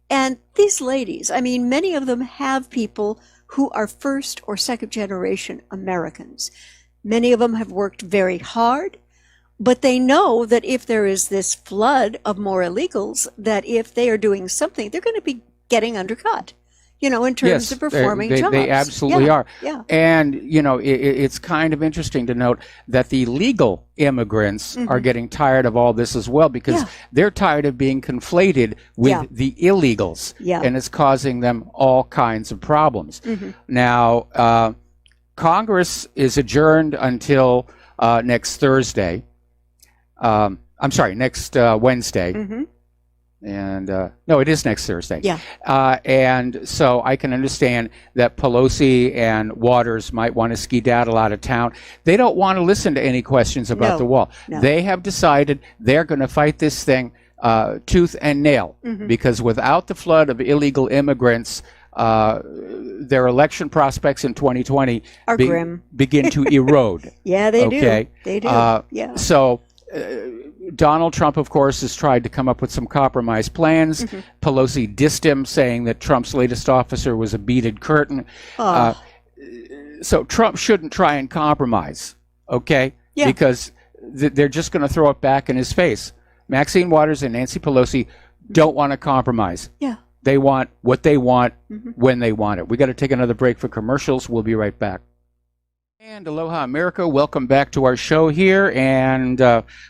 And these ladies, I mean, many of them have people who are first or second generation Americans. Many of them have worked very hard, but they know that if there is this flood of more illegals, that if they are doing something, they're going to be getting undercut, in terms of performing jobs. They absolutely are. Yeah. And, it's kind of interesting to note that the legal immigrants are getting tired of all this as well, because they're tired of being conflated with the illegals. And it's causing them all kinds of problems. Now, Congress is adjourned until next Thursday. Next Wednesday. And no, it is next Thursday. And so I can understand that Pelosi and Waters might want to skedaddle out of town. They don't want to listen to any questions about the wall. They have decided they're going to fight this thing tooth and nail, because without the flood of illegal immigrants, their election prospects in 2020 are grim. Begin to erode. They do. They do. So Donald Trump, of course, has tried to come up with some compromise plans. Pelosi dissed him, saying that Trump's latest officer was a beaded curtain. So Trump shouldn't try and compromise, okay? Because they're just going to throw it back in his face. Maxine Waters and Nancy Pelosi don't want to compromise. They want what they want when they want it. We got to take another break for commercials. We'll be right back. And aloha, America. Welcome back to our show here. And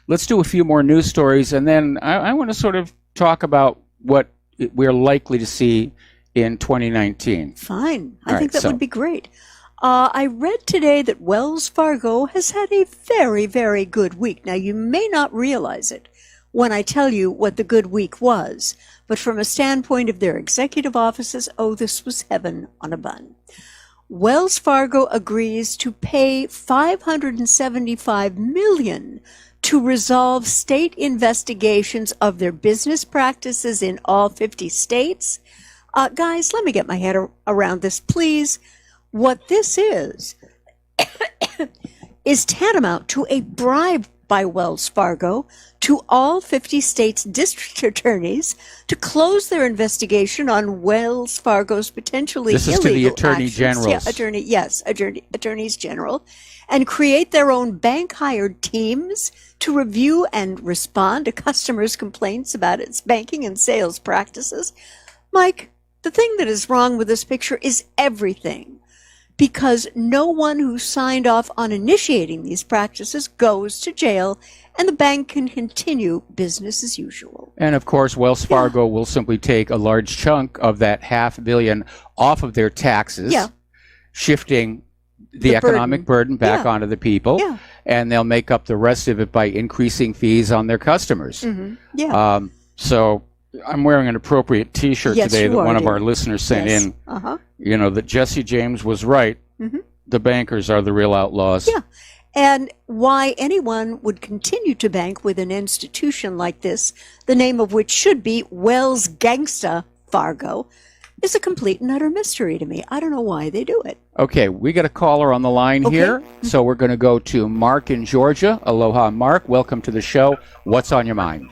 let's do a few more news stories. And then I want to sort of talk about what we're likely to see in 2019. Fine. I think that would be great. I read today that Wells Fargo has had a very, very good week. Now, you may not realize it when I tell you what the good week was, but from a standpoint of their executive offices, this was heaven on a bun. Wells Fargo agrees to pay $575 million to resolve state investigations of their business practices in all 50 states. Guys, let me get my head around this, please. What this is tantamount to a bribe by Wells Fargo to all 50 states' district attorneys to close their investigation on Wells Fargo's potentially illegal actions. This is to the attorney generals. Attorneys general, and create their own bank-hired teams to review and respond to customers' complaints about its banking and sales practices. Mike, the thing that is wrong with this picture is everything, because no one who signed off on initiating these practices goes to jail, and the bank can continue business as usual. And of course, Wells Fargo will simply take a large chunk of that $500 million off of their taxes, shifting the economic burden back onto the people. and they'll make up the rest of it by increasing fees on their customers. Yeah. So I'm wearing an appropriate T-shirt today that one of our listeners sent in. You know, that Jesse James was right. The bankers are the real outlaws. Yeah. And why anyone would continue to bank with an institution like this, the name of which should be Wells Gangsta Fargo, is a complete and utter mystery to me. I don't know why they do it. Okay, we got a caller on the line here, so we're going to go to Mark in Georgia. Aloha, Mark. Welcome to the show. What's on your mind?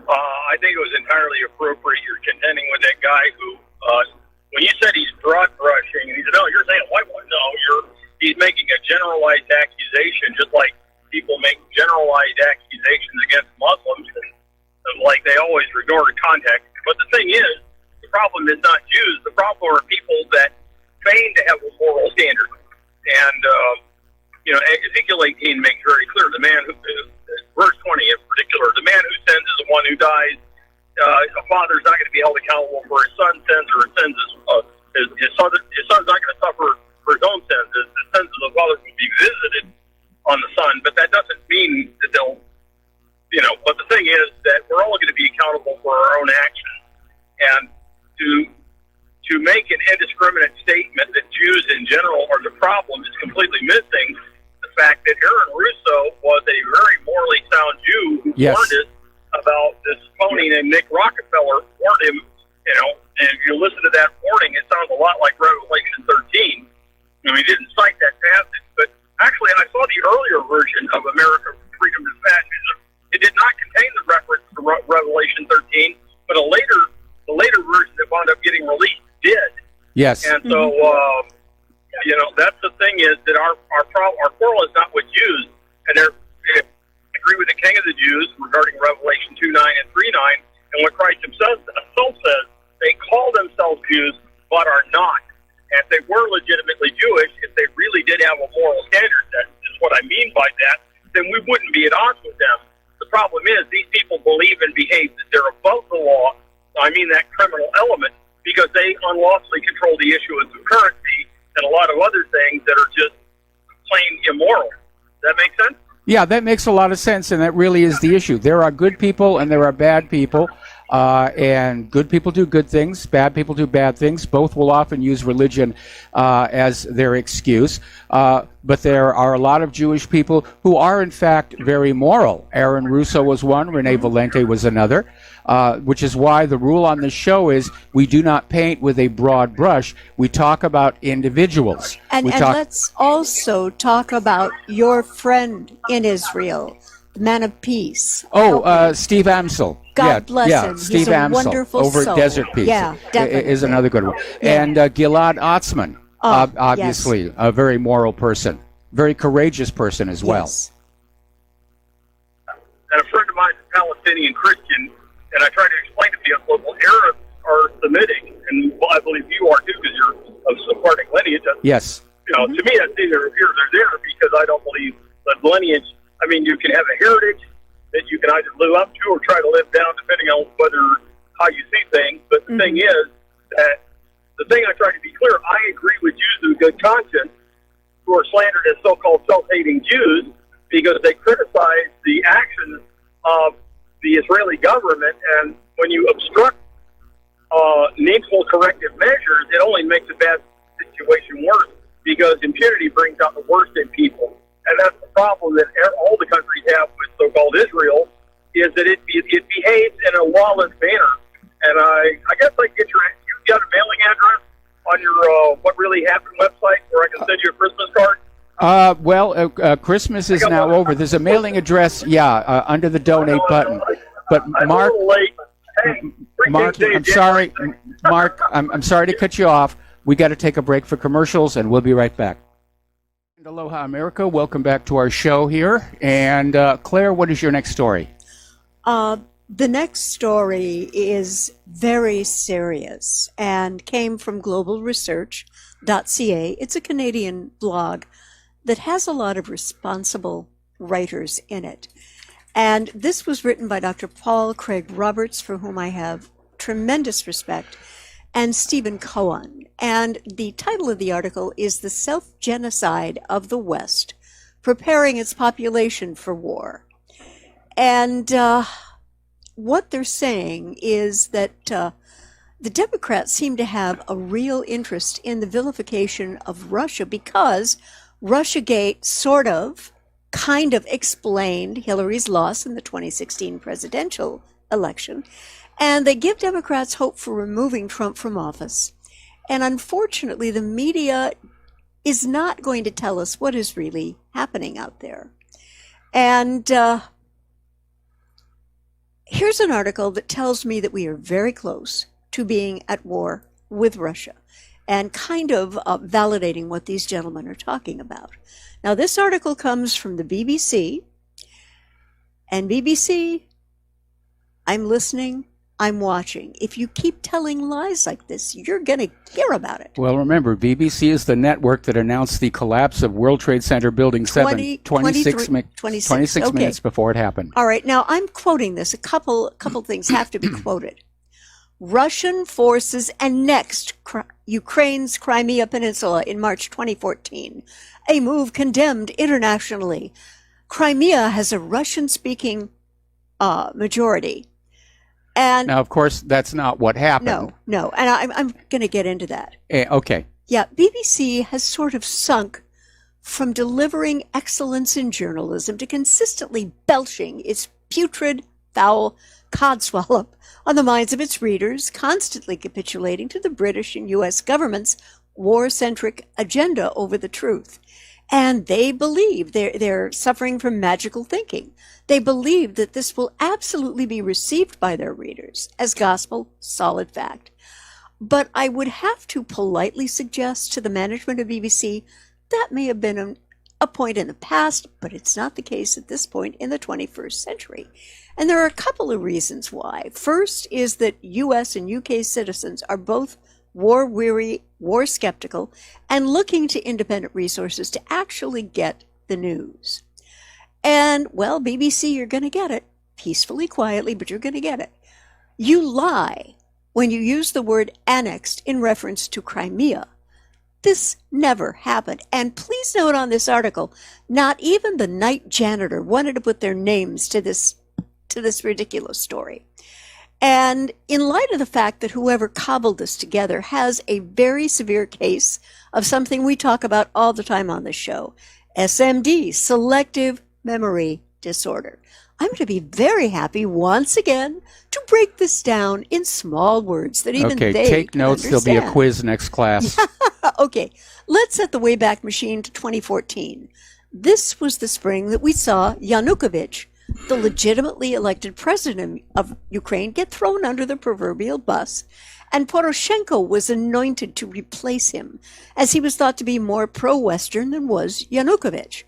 I think it was entirely appropriate you're contending with that guy who, when you said he's broad brushing, and he said, "No, you're saying white one." No, he's making a generalized accusation, just like people make generalized accusations against Muslims, and like they always ignore context. But the thing is, the problem is not Jews. The problem are people that feign to have a moral standard. And, Ezekiel 18 makes very clear the man who, verse 20 in particular, the man who sins is the one who dies. A father's not going to be held accountable for his son's sins, or his son's not going to suffer for his own sins. The sins of the father will be visited on the son, but that doesn't mean that they'll, but the thing is that we're all going to be accountable for our own actions. And to make an indiscriminate statement that Jews in general are the problem is completely missing the fact that Aaron Russo was a very morally sound Jew who warned us about this phony named Nick Rockefeller, warned him, and if you listen to that warning, it sounds a lot like Revelation 13. He didn't cite that passage, but actually I saw the earlier version of America Freedom Dispatch. It did not contain the reference to Revelation 13, but the later version that wound up getting released did. Yes. And so, that's the thing is that our quarrel is not with Jews, and I agree with the King of the Jews regarding Revelation 2:9 and 3:9, and what Christ himself says, they call themselves Jews but are not. And if they were legitimately Jewish, if they really did have a moral standard, that is what I mean by that, then we wouldn't be at odds with them. The problem is these people believe and behave that they're above the law. I mean that criminal element, because they unlawfully control the issuance of currency and a lot of other things that are just plain immoral. Does that make sense? Yeah, that makes a lot of sense, and that really is the issue. There are good people and there are bad people, and good people do good things, bad people do bad things. Both will often use religion as their excuse, but there are a lot of Jewish people who are, in fact, very moral. Aaron Russo was one, Rene Valente was another, which is why the rule on this show is we do not paint with a broad brush. We talk about individuals. And let's also talk about your friend in Israel, the man of peace. Steve Amsel. God bless him. Steve He's a Amsel wonderful over soul. at Desert Peace is another good one. Yeah. And Gilad Atzmon, obviously a very moral person, very courageous person as well. And a friend of mine is a Palestinian Christian, and I try to explain to people, well, Arabs are Semitic, and I believe you are too, because you're of Sephardic lineage. Yes. To me, that's either here or there, because I don't believe that lineage. I mean, you can have a heritage that you can either live up to or try to live down, depending on how you see things. But the thing is that the thing I try to be clear, I agree with Jews of good conscience who are slandered as so-called self-hating Jews because they criticize the actions of the Israeli government, and when you obstruct needful corrective measures, it only makes a bad situation worse, because impunity brings out the worst in people. And that's the problem that all the countries have with so-called Israel, is that it behaves in a lawless manner. And I guess I get you got a mailing address on your What Really Happened website where I can send you a Christmas card? Christmas is now over. There's a mailing address, under the donate button. But Mark, I'm sorry, Mark, I'm sorry to cut you off. We got to take a break for commercials, and we'll be right back. Aloha, America. Welcome back to our show here. And Claire, what is your next story? The next story is very serious and came from globalresearch.ca. It's a Canadian blog that has a lot of responsible writers in it. And this was written by Dr. Paul Craig Roberts, for whom I have tremendous respect, and Stephen Cohen. And the title of the article is "The Self-Genocide of the West, preparing its population for war. And what they're saying is that the Democrats seem to have a real interest in the vilification of Russia because Russiagate kind of explained Hillary's loss in the 2016 presidential election. And they give Democrats hope for removing Trump from office. And unfortunately, the media is not going to tell us what is really happening out there. And here's an article that tells me that we are very close to being at war with Russia and kind of validating what these gentlemen are talking about. Now, this article comes from the BBC. And BBC, I'm listening. I'm watching. If you keep telling lies like this, you're going to hear about it. Well, remember, BBC is the network that announced the collapse of World Trade Center Building 7 26 minutes before it happened. All right. Now, I'm quoting this. A couple things have to be quoted. Russian forces annexed Ukraine's Crimea Peninsula in March 2014, a move condemned internationally. Crimea has a Russian-speaking majority. And now, of course, that's not what happened. No, and I'm going to get into that. Okay. Yeah, BBC has sort of sunk from delivering excellence in journalism to consistently belching its putrid, foul codswallop on the minds of its readers, constantly capitulating to the British and U.S. government's war-centric agenda over the truth. And they believe they're suffering from magical thinking. They believe that this will absolutely be received by their readers as gospel, solid fact. But I would have to politely suggest to the management of BBC that may have been a point in the past, but it's not the case at this point in the 21st century. And there are a couple of reasons why. First is that U.S. and U.K. citizens are both war-weary, war-skeptical, and looking to independent resources to actually get the news. And, well, BBC, you're going to get it. Peacefully, quietly, but you're going to get it. You lie when you use the word annexed in reference to Crimea. This never happened. And please note on this article, not even the night janitor wanted to put their names to this ridiculous story. And in light of the fact that whoever cobbled this together has a very severe case of something we talk about all the time on this show, SMD, selective memory disorder. I'm going to be very happy once again to break this down in small words that even they take can notes. understand. There'll be a quiz next class. Okay, let's set the Wayback Machine to 2014. This was the spring that we saw Yanukovych, the legitimately elected president of Ukraine, get thrown under the proverbial bus, and Poroshenko was anointed to replace him, as he was thought to be more pro-Western than was Yanukovych.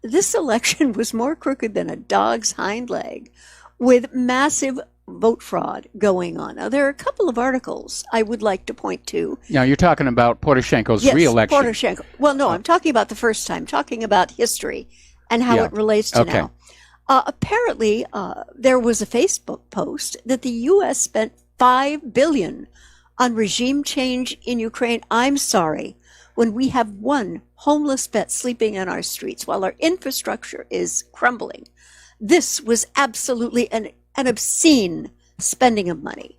This election was more crooked than a dog's hind leg, with massive vote fraud going on. Now, there are a couple of articles I would like to point to. Now, you're talking about Poroshenko's re-election. Yes, Poroshenko. Well, no, I'm talking about the first time, talking about history and how it relates to now. Apparently, there was a Facebook post that the U.S. spent $5 billion on regime change in Ukraine. I'm sorry, when we have one homeless vet sleeping in our streets while our infrastructure is crumbling. This was absolutely an obscene spending of money.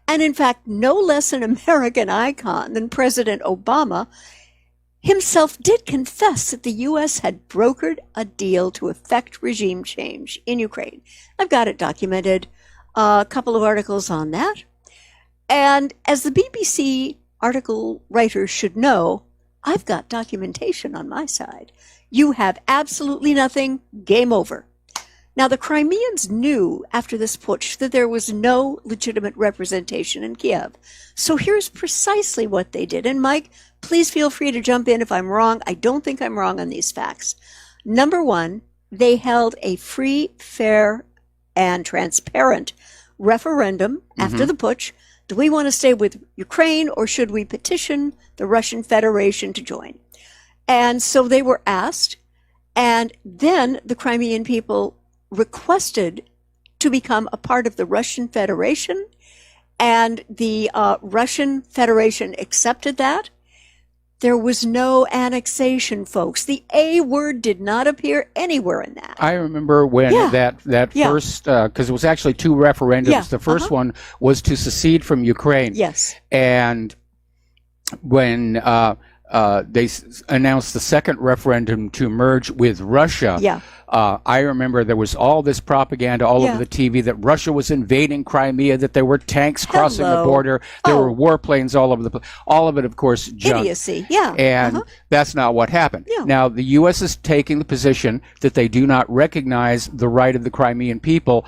And in fact, no less an American icon than President Obama himself did confess that the U.S. had brokered a deal to effect regime change in Ukraine. I've got it documented, a couple of articles on that. And as the BBC article writer should know, I've got documentation on my side. You have absolutely nothing, game over. Now, the Crimeans knew after this putsch that there was no legitimate representation in Kiev. So here's precisely what they did. And Mike, please feel free to jump in if I'm wrong. I don't think I'm wrong on these facts. Number one, they held a free, fair, and transparent referendum after the putsch. Do we want to stay with Ukraine or should we petition the Russian Federation to join? And so they were asked, and then the Crimean people requested to become a part of the Russian Federation, and the Russian Federation accepted that. There was no annexation, folks. The A word did not appear anywhere in that. I remember when that first, because it was actually two referendums. Yeah. The first one was to secede from Ukraine. Yes. And when they announced the second referendum to merge with Russia, I remember there was all this propaganda all over the TV that Russia was invading Crimea, that there were tanks crossing the border, there were warplanes all over the place. All of it, of course, junk. Idiocy, And that's not what happened. Now, the U.S. is taking the position that they do not recognize the right of the Crimean people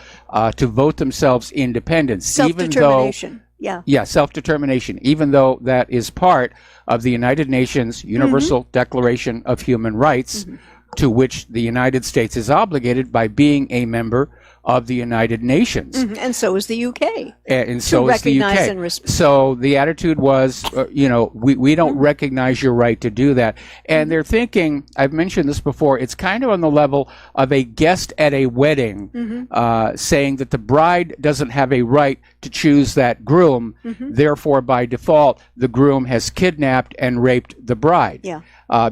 to vote themselves independent. Self-determination. Self-determination, even though that is part of the United Nations Universal Declaration of Human Rights, to which the United States is obligated by being a member of the United Nations. And so is the UK. And so is the UK. And so the attitude was, we don't recognize your right to do that. And they're thinking, I've mentioned this before, it's kind of on the level of a guest at a wedding saying that the bride doesn't have a right to choose that groom. Therefore, by default, the groom has kidnapped and raped the bride.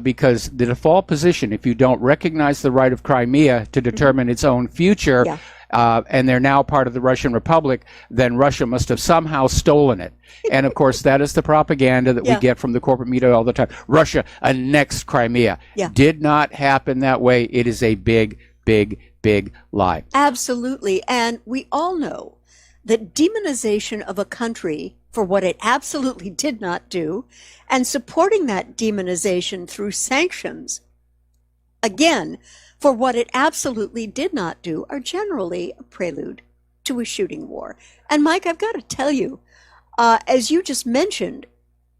Because the default position, if you don't recognize the right of Crimea to determine its own future, and they're now part of the Russian Republic, then Russia must have somehow stolen it. And of course, that is the propaganda that we get from the corporate media all the time. Russia annexed Crimea. Did not happen that way. It is a big, big, big lie. Absolutely. And we all know that demonization of a country for what it absolutely did not do, and supporting that demonization through sanctions, again, for what it absolutely did not do, are generally a prelude to a shooting war. And Mike, I've got to tell you, as you just mentioned,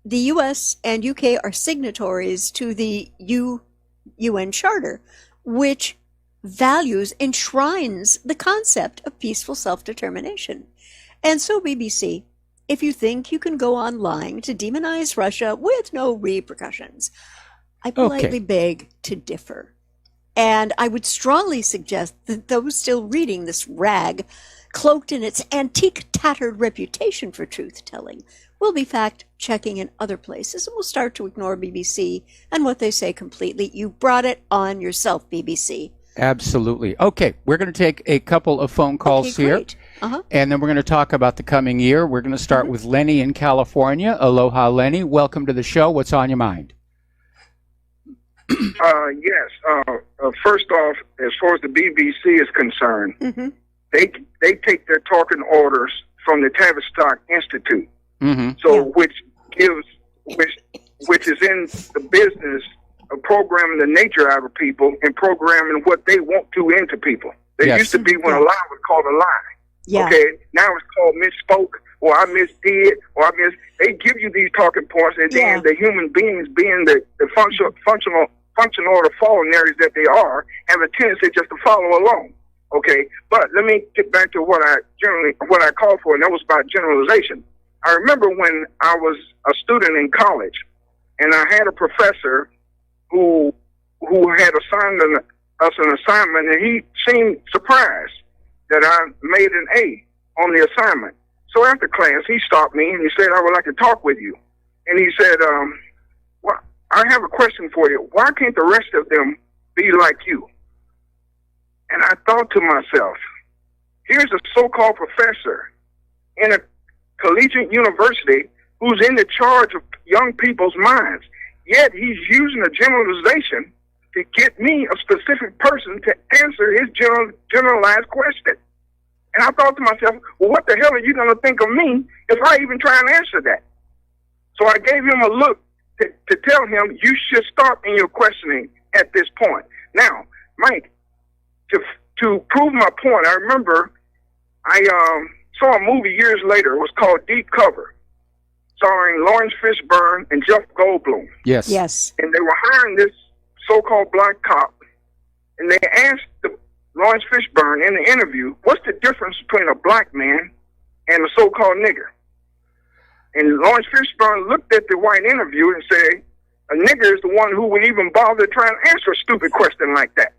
the US and UK are signatories to the UN Charter, which enshrines the concept of peaceful self-determination. And so, BBC, if you think you can go on lying to demonize Russia with no repercussions, I politely beg to differ. And I would strongly suggest that those still reading this rag, cloaked in its antique, tattered reputation for truth-telling, will be fact-checking in other places and will start to ignore BBC and what they say completely. You brought it on yourself, BBC. Absolutely. Okay, we're going to take a couple of phone calls here. And then we're going to talk about the coming year. We're going to start with Lenny in California. Aloha, Lenny. Welcome to the show. What's on your mind? Yes. First off, as far as the BBC is concerned, they take their talking orders from the Tavistock Institute. Which is in the business of programming the nature out of people and programming what they want to into people. There used to be when a lie was called a lie. Okay, now it's called misspoke, or I misdid, or they give you these talking points, and then the human beings, being the functional or the fallenaries that they are, have a tendency just to follow along. Okay, but let me get back to what I call for, and that was about generalization. I remember when I was a student in college, and I had a professor who had assigned us an assignment, and he seemed surprised that I made an A on the assignment. So after class, he stopped me and he said, "I would like to talk with you." And he said, "Well, I have a question for you. Why can't the rest of them be like you?" And I thought to myself, here's a so-called professor in a collegiate university who's in the charge of young people's minds, yet he's using a generalization to get me, a specific person, to answer his generalized question. And I thought to myself, well, what the hell are you going to think of me if I even try and answer that? So I gave him a look to tell him, you should stop in your questioning at this point. Now, Mike, to prove my point, I remember I saw a movie years later. It was called Deep Cover, starring Lawrence Fishburne and Jeff Goldblum. Yes. And they were hiring this so-called black cop, and they asked Lawrence Fishburne in the interview, what's the difference between a black man and a so-called nigger? And Lawrence Fishburne looked at the white interviewer and said, a nigger is the one who would even bother trying to answer a stupid question like that.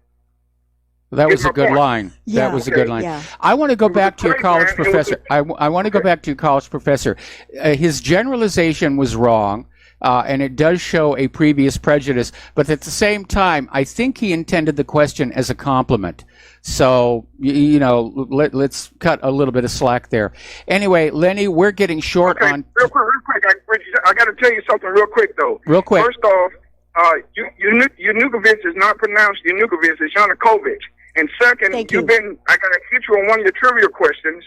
That was a good line. That was a good line. I want to go back to your college professor. I want to go back to your college professor. His generalization was wrong. And it does show a previous prejudice, but at the same time, I think he intended the question as a compliment. So, let's cut a little bit of slack there. Anyway, Lenny, we're getting short on... Real quick. I got to tell you something real quick, though. Real quick. First off, Yanukovych is not pronounced Yanukovych, it's Yanukovych. And second, I got to hit you on one of your trivia questions.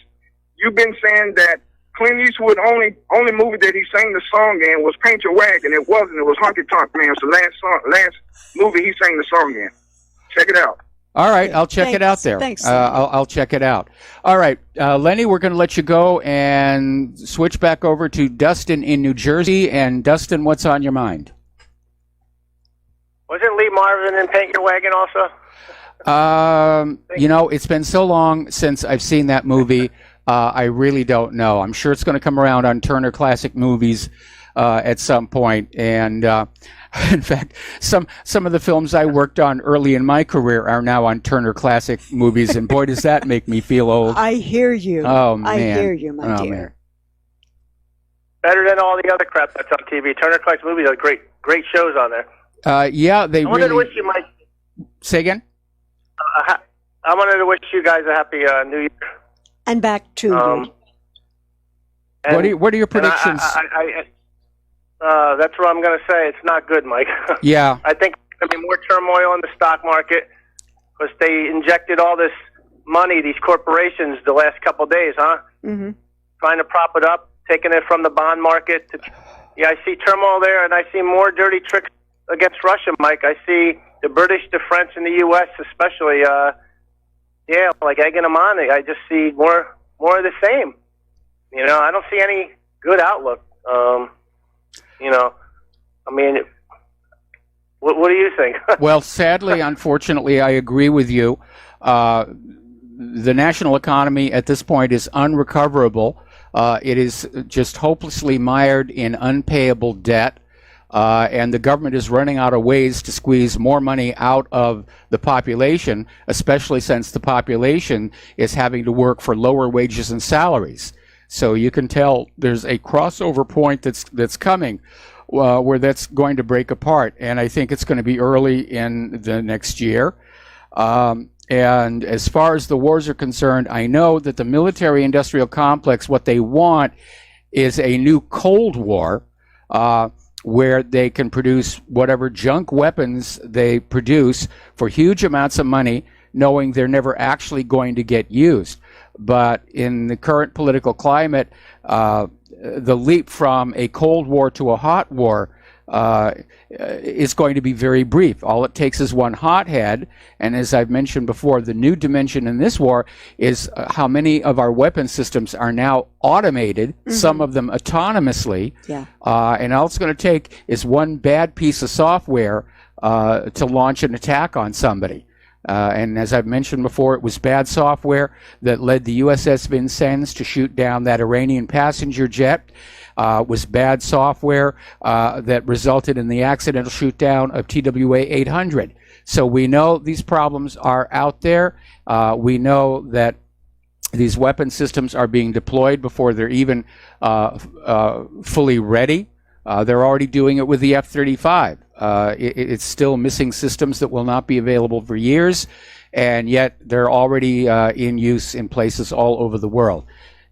You've been saying that Clint Eastwood only movie that he sang the song in was Paint Your Wagon. It wasn't. It was Honky Tonk Man. It's the last movie he sang the song in. Check it out. All right, I'll check it out there. Thanks. I'll check it out. All right, Lenny, we're going to let you go and switch back over to Dustin in New Jersey. And Dustin, what's on your mind? Wasn't Lee Marvin in Paint Your Wagon also? It's been so long since I've seen that movie. I really don't know. I'm sure it's going to come around on Turner Classic Movies at some point. And in fact, some of the films I worked on early in my career are now on Turner Classic Movies, and boy, does that make me feel old. I hear you. Oh, man. I hear you, my dear. Man. Better than all the other crap that's on TV. Turner Classic Movies are great shows on there. Yeah, they I wanted to really... wish you, Mike. Say again? I wanted to wish you guys a happy New Year. And back to you. What are your predictions? That's what I'm going to say. It's not good, Mike. Yeah. I think there's going to be more turmoil in the stock market because they injected all this money, these corporations, the last couple of days, huh? Mm-hmm. Trying to prop it up, taking it from the bond market. I see turmoil there, and I see more dirty tricks against Russia, Mike. I see the British, the French, and the U.S. especially, like egging them on. I just see more of the same. I don't see any good outlook. What do you think? Well, sadly, unfortunately, I agree with you. The national economy at this point is unrecoverable. It is just hopelessly mired in unpayable debt. And the government is running out of ways to squeeze more money out of the population, especially since the population is having to work for lower wages and salaries. So you can tell there's a crossover point that's coming where that's going to break apart. And I think it's going to be early in the next year. And as far as the wars are concerned, I know that the military-industrial complex, what they want is a new Cold War, where they can produce whatever junk weapons they produce for huge amounts of money, knowing they're never actually going to get used. But in the current political climate, the leap from a Cold War to a hot war is going to be very brief. All it takes is one hothead, and as I've mentioned before, the new dimension in this war is how many of our weapon systems are now automated, some of them autonomously, and all it's going to take is one bad piece of software to launch an attack on somebody. And as I've mentioned before, it was bad software that led the USS Vincennes to shoot down that Iranian passenger jet. Was bad software that resulted in the accidental shoot down of TWA 800. So we know these problems are out there. We know that these weapon systems are being deployed before they're even fully ready. They're already doing it with the F-35. It's still missing systems that will not be available for years, and yet they're already in use in places all over the world.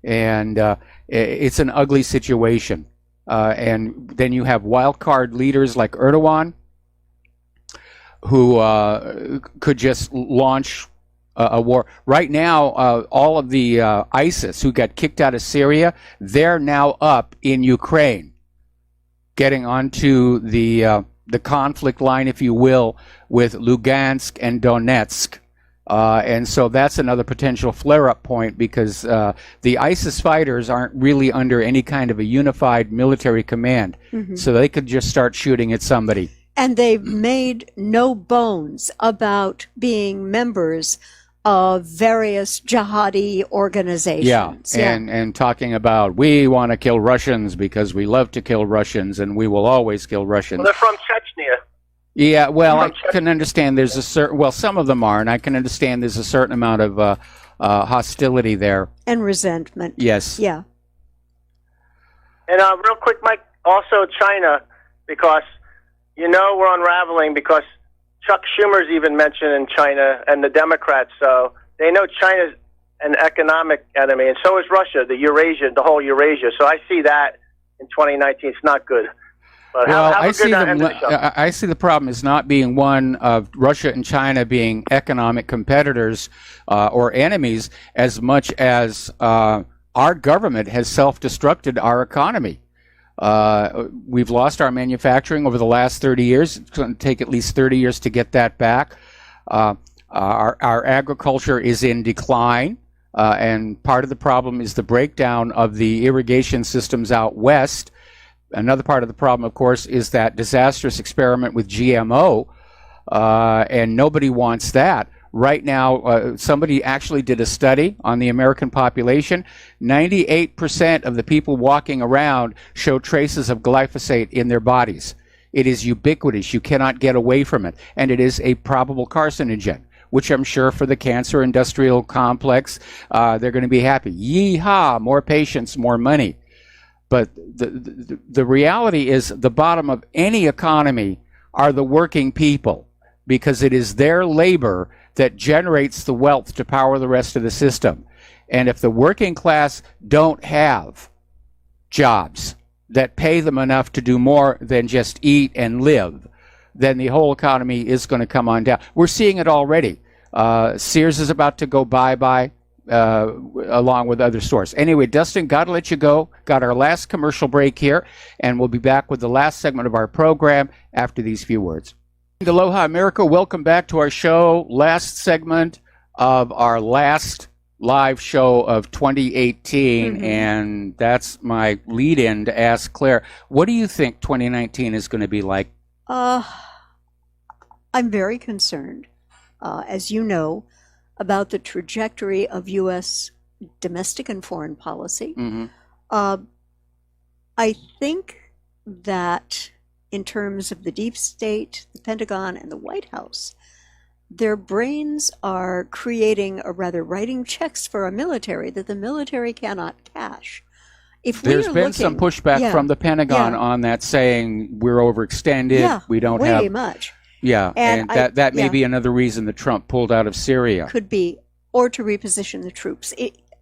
And it's an ugly situation. And then you have wild card leaders like Erdogan, who could just launch a war. Right now, all of the ISIS who got kicked out of Syria, they're now up in Ukraine, getting onto the conflict line, if you will, with Lugansk and Donetsk. And so that's another potential flare-up point, because the ISIS fighters aren't really under any kind of a unified military command. So they could just start shooting at somebody. And they've made no bones about being members of various jihadi organizations. And talking about, we want to kill Russians because we love to kill Russians and we will always kill Russians. Well, they're from Chechnya. Yeah, well, I can understand there's a certain, well, some of them are, and I can understand there's a certain amount of hostility there. And resentment. Yes. Yeah. And real quick, Mike, also China, because we're unraveling because Chuck Schumer's even mentioned in China and the Democrats, so they know China's an economic enemy, and so is Russia, the whole Eurasia. So I see that in 2019. It's not good. But well, I see the problem as not being one of Russia and China being economic competitors or enemies, as much as our government has self-destructed our economy. We've lost our manufacturing over the last 30 years. It's going to take at least 30 years to get that back. Our agriculture is in decline, and part of the problem is the breakdown of the irrigation systems out west. Another part of the problem, of course, is that disastrous experiment with GMO, and nobody wants that. Right now, somebody actually did a study on the American population. 98% of the people walking around show traces of glyphosate in their bodies. It is ubiquitous. You cannot get away from it. And it is a probable carcinogen, which I'm sure for the cancer industrial complex, they're going to be happy. Yee-haw, more patients, more money. But the reality is the bottom of any economy are the working people, because it is their labor that generates the wealth to power the rest of the system. And if the working class don't have jobs that pay them enough to do more than just eat and live, then the whole economy is going to come on down. We're seeing it already. Sears is about to go bye-bye, along with other stores. Anyway, Dustin, got to let you go. Got our last commercial break here, and we'll be back with the last segment of our program after these few words. Aloha, America. Welcome back to our show. Last segment of our last live show of 2018, and that's my lead-in to ask Claire, what do you think 2019 is going to be like? I'm very concerned, as you know, about the trajectory of U.S. domestic and foreign policy. I think that in terms of the deep state, the Pentagon, and the White House, their brains are creating, or rather writing checks for a military that the military cannot cash. There's been some pushback from the Pentagon on that, saying we're overextended, we don't have... way much. Yeah, and that may be another reason that Trump pulled out of Syria. Could be, or to reposition the troops.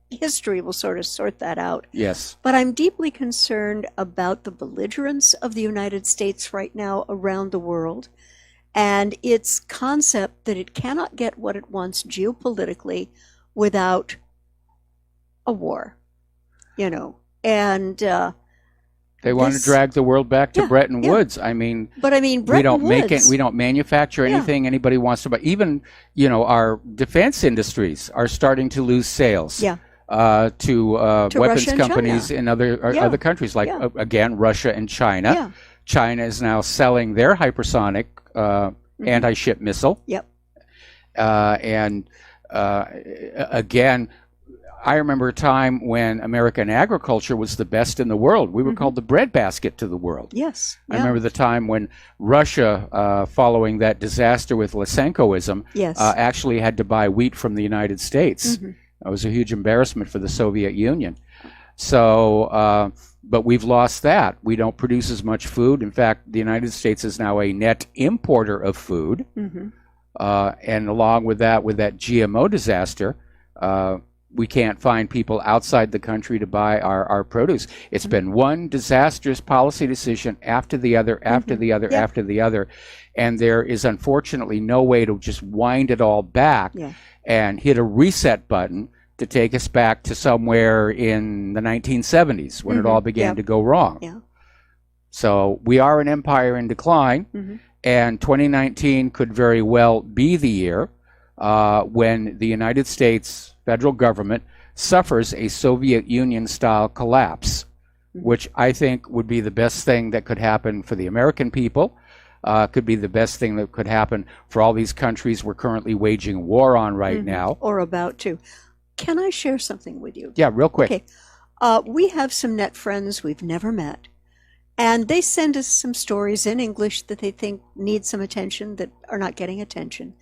History will sort of sort that out. Yes. But I'm deeply concerned about the belligerence of the United States right now around the world, and its concept that it cannot get what it wants geopolitically without a war, and they want to drag the world back to Bretton Woods. I mean, we don't manufacture anything anybody wants to buy. Even, our defense industries are starting to lose sales to weapons companies in other countries, like again, Russia and China. China is now selling their hypersonic anti-ship missile. And again, I remember a time when American agriculture was the best in the world. We were called the breadbasket to the world. Yes. I remember the time when Russia, following that disaster with Lysenkoism, actually had to buy wheat from the United States. That was a huge embarrassment for the Soviet Union. So, but we've lost that. We don't produce as much food. In fact, the United States is now a net importer of food. And along with that GMO disaster, we can't find people outside the country to buy our produce. It's been one disastrous policy decision after the other, after the other, after the other. And there is unfortunately no way to just wind it all back and hit a reset button to take us back to somewhere in the 1970s when it all began to go wrong. So we are an empire in decline, and 2019 could very well be the year when the United States federal government suffers a Soviet Union-style collapse, which I think would be the best thing that could happen for the American people, could be the best thing that could happen for all these countries we're currently waging war on right now. Or about to. Can I share something with you? Yeah, real quick. Okay. We have some net friends we've never met, and they send us some stories in English that they think need some attention that are not getting attention.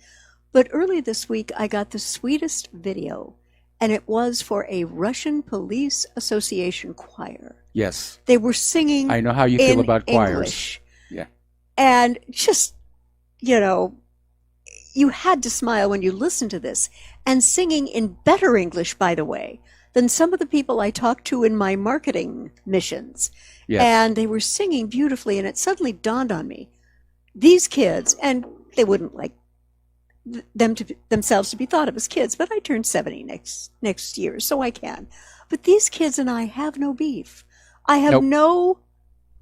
But early this week, I got the sweetest video, and it was for a Russian Police Association choir. Yes. They were singing I know how you feel about choirs. English. Yeah. And just, you know, you had to smile when you listened to this. And singing in better English, by the way, than some of the people I talked to in my marketing missions. Yes. And they were singing beautifully, and it suddenly dawned on me, these kids, and they wouldn't like themselves to be thought of as kids, but I turned 70 next year, so I can. But these kids and I have no beef. I have no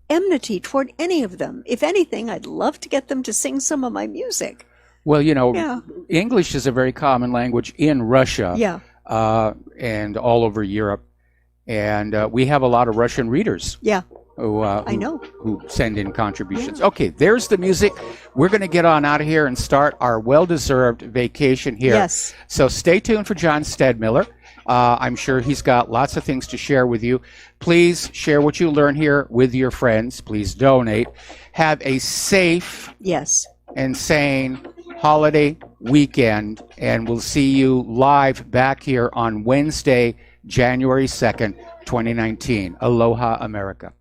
enmity toward any of them. If anything, I'd love to get them to sing some of my music. Well, you know, English is a very common language in Russia. Yeah. And all over Europe. And we have a lot of Russian readers. Yeah. I know. Who send in contributions. Yeah. Okay, there's the music. We're going to get on out of here and start our well-deserved vacation here. Yes. So stay tuned for John Stedmiller. I'm sure he's got lots of things to share with you. Please share what you learn here with your friends. Please donate. Have a safe and sane holiday weekend, and we'll see you live back here on Wednesday, January 2nd, 2019. Aloha, America.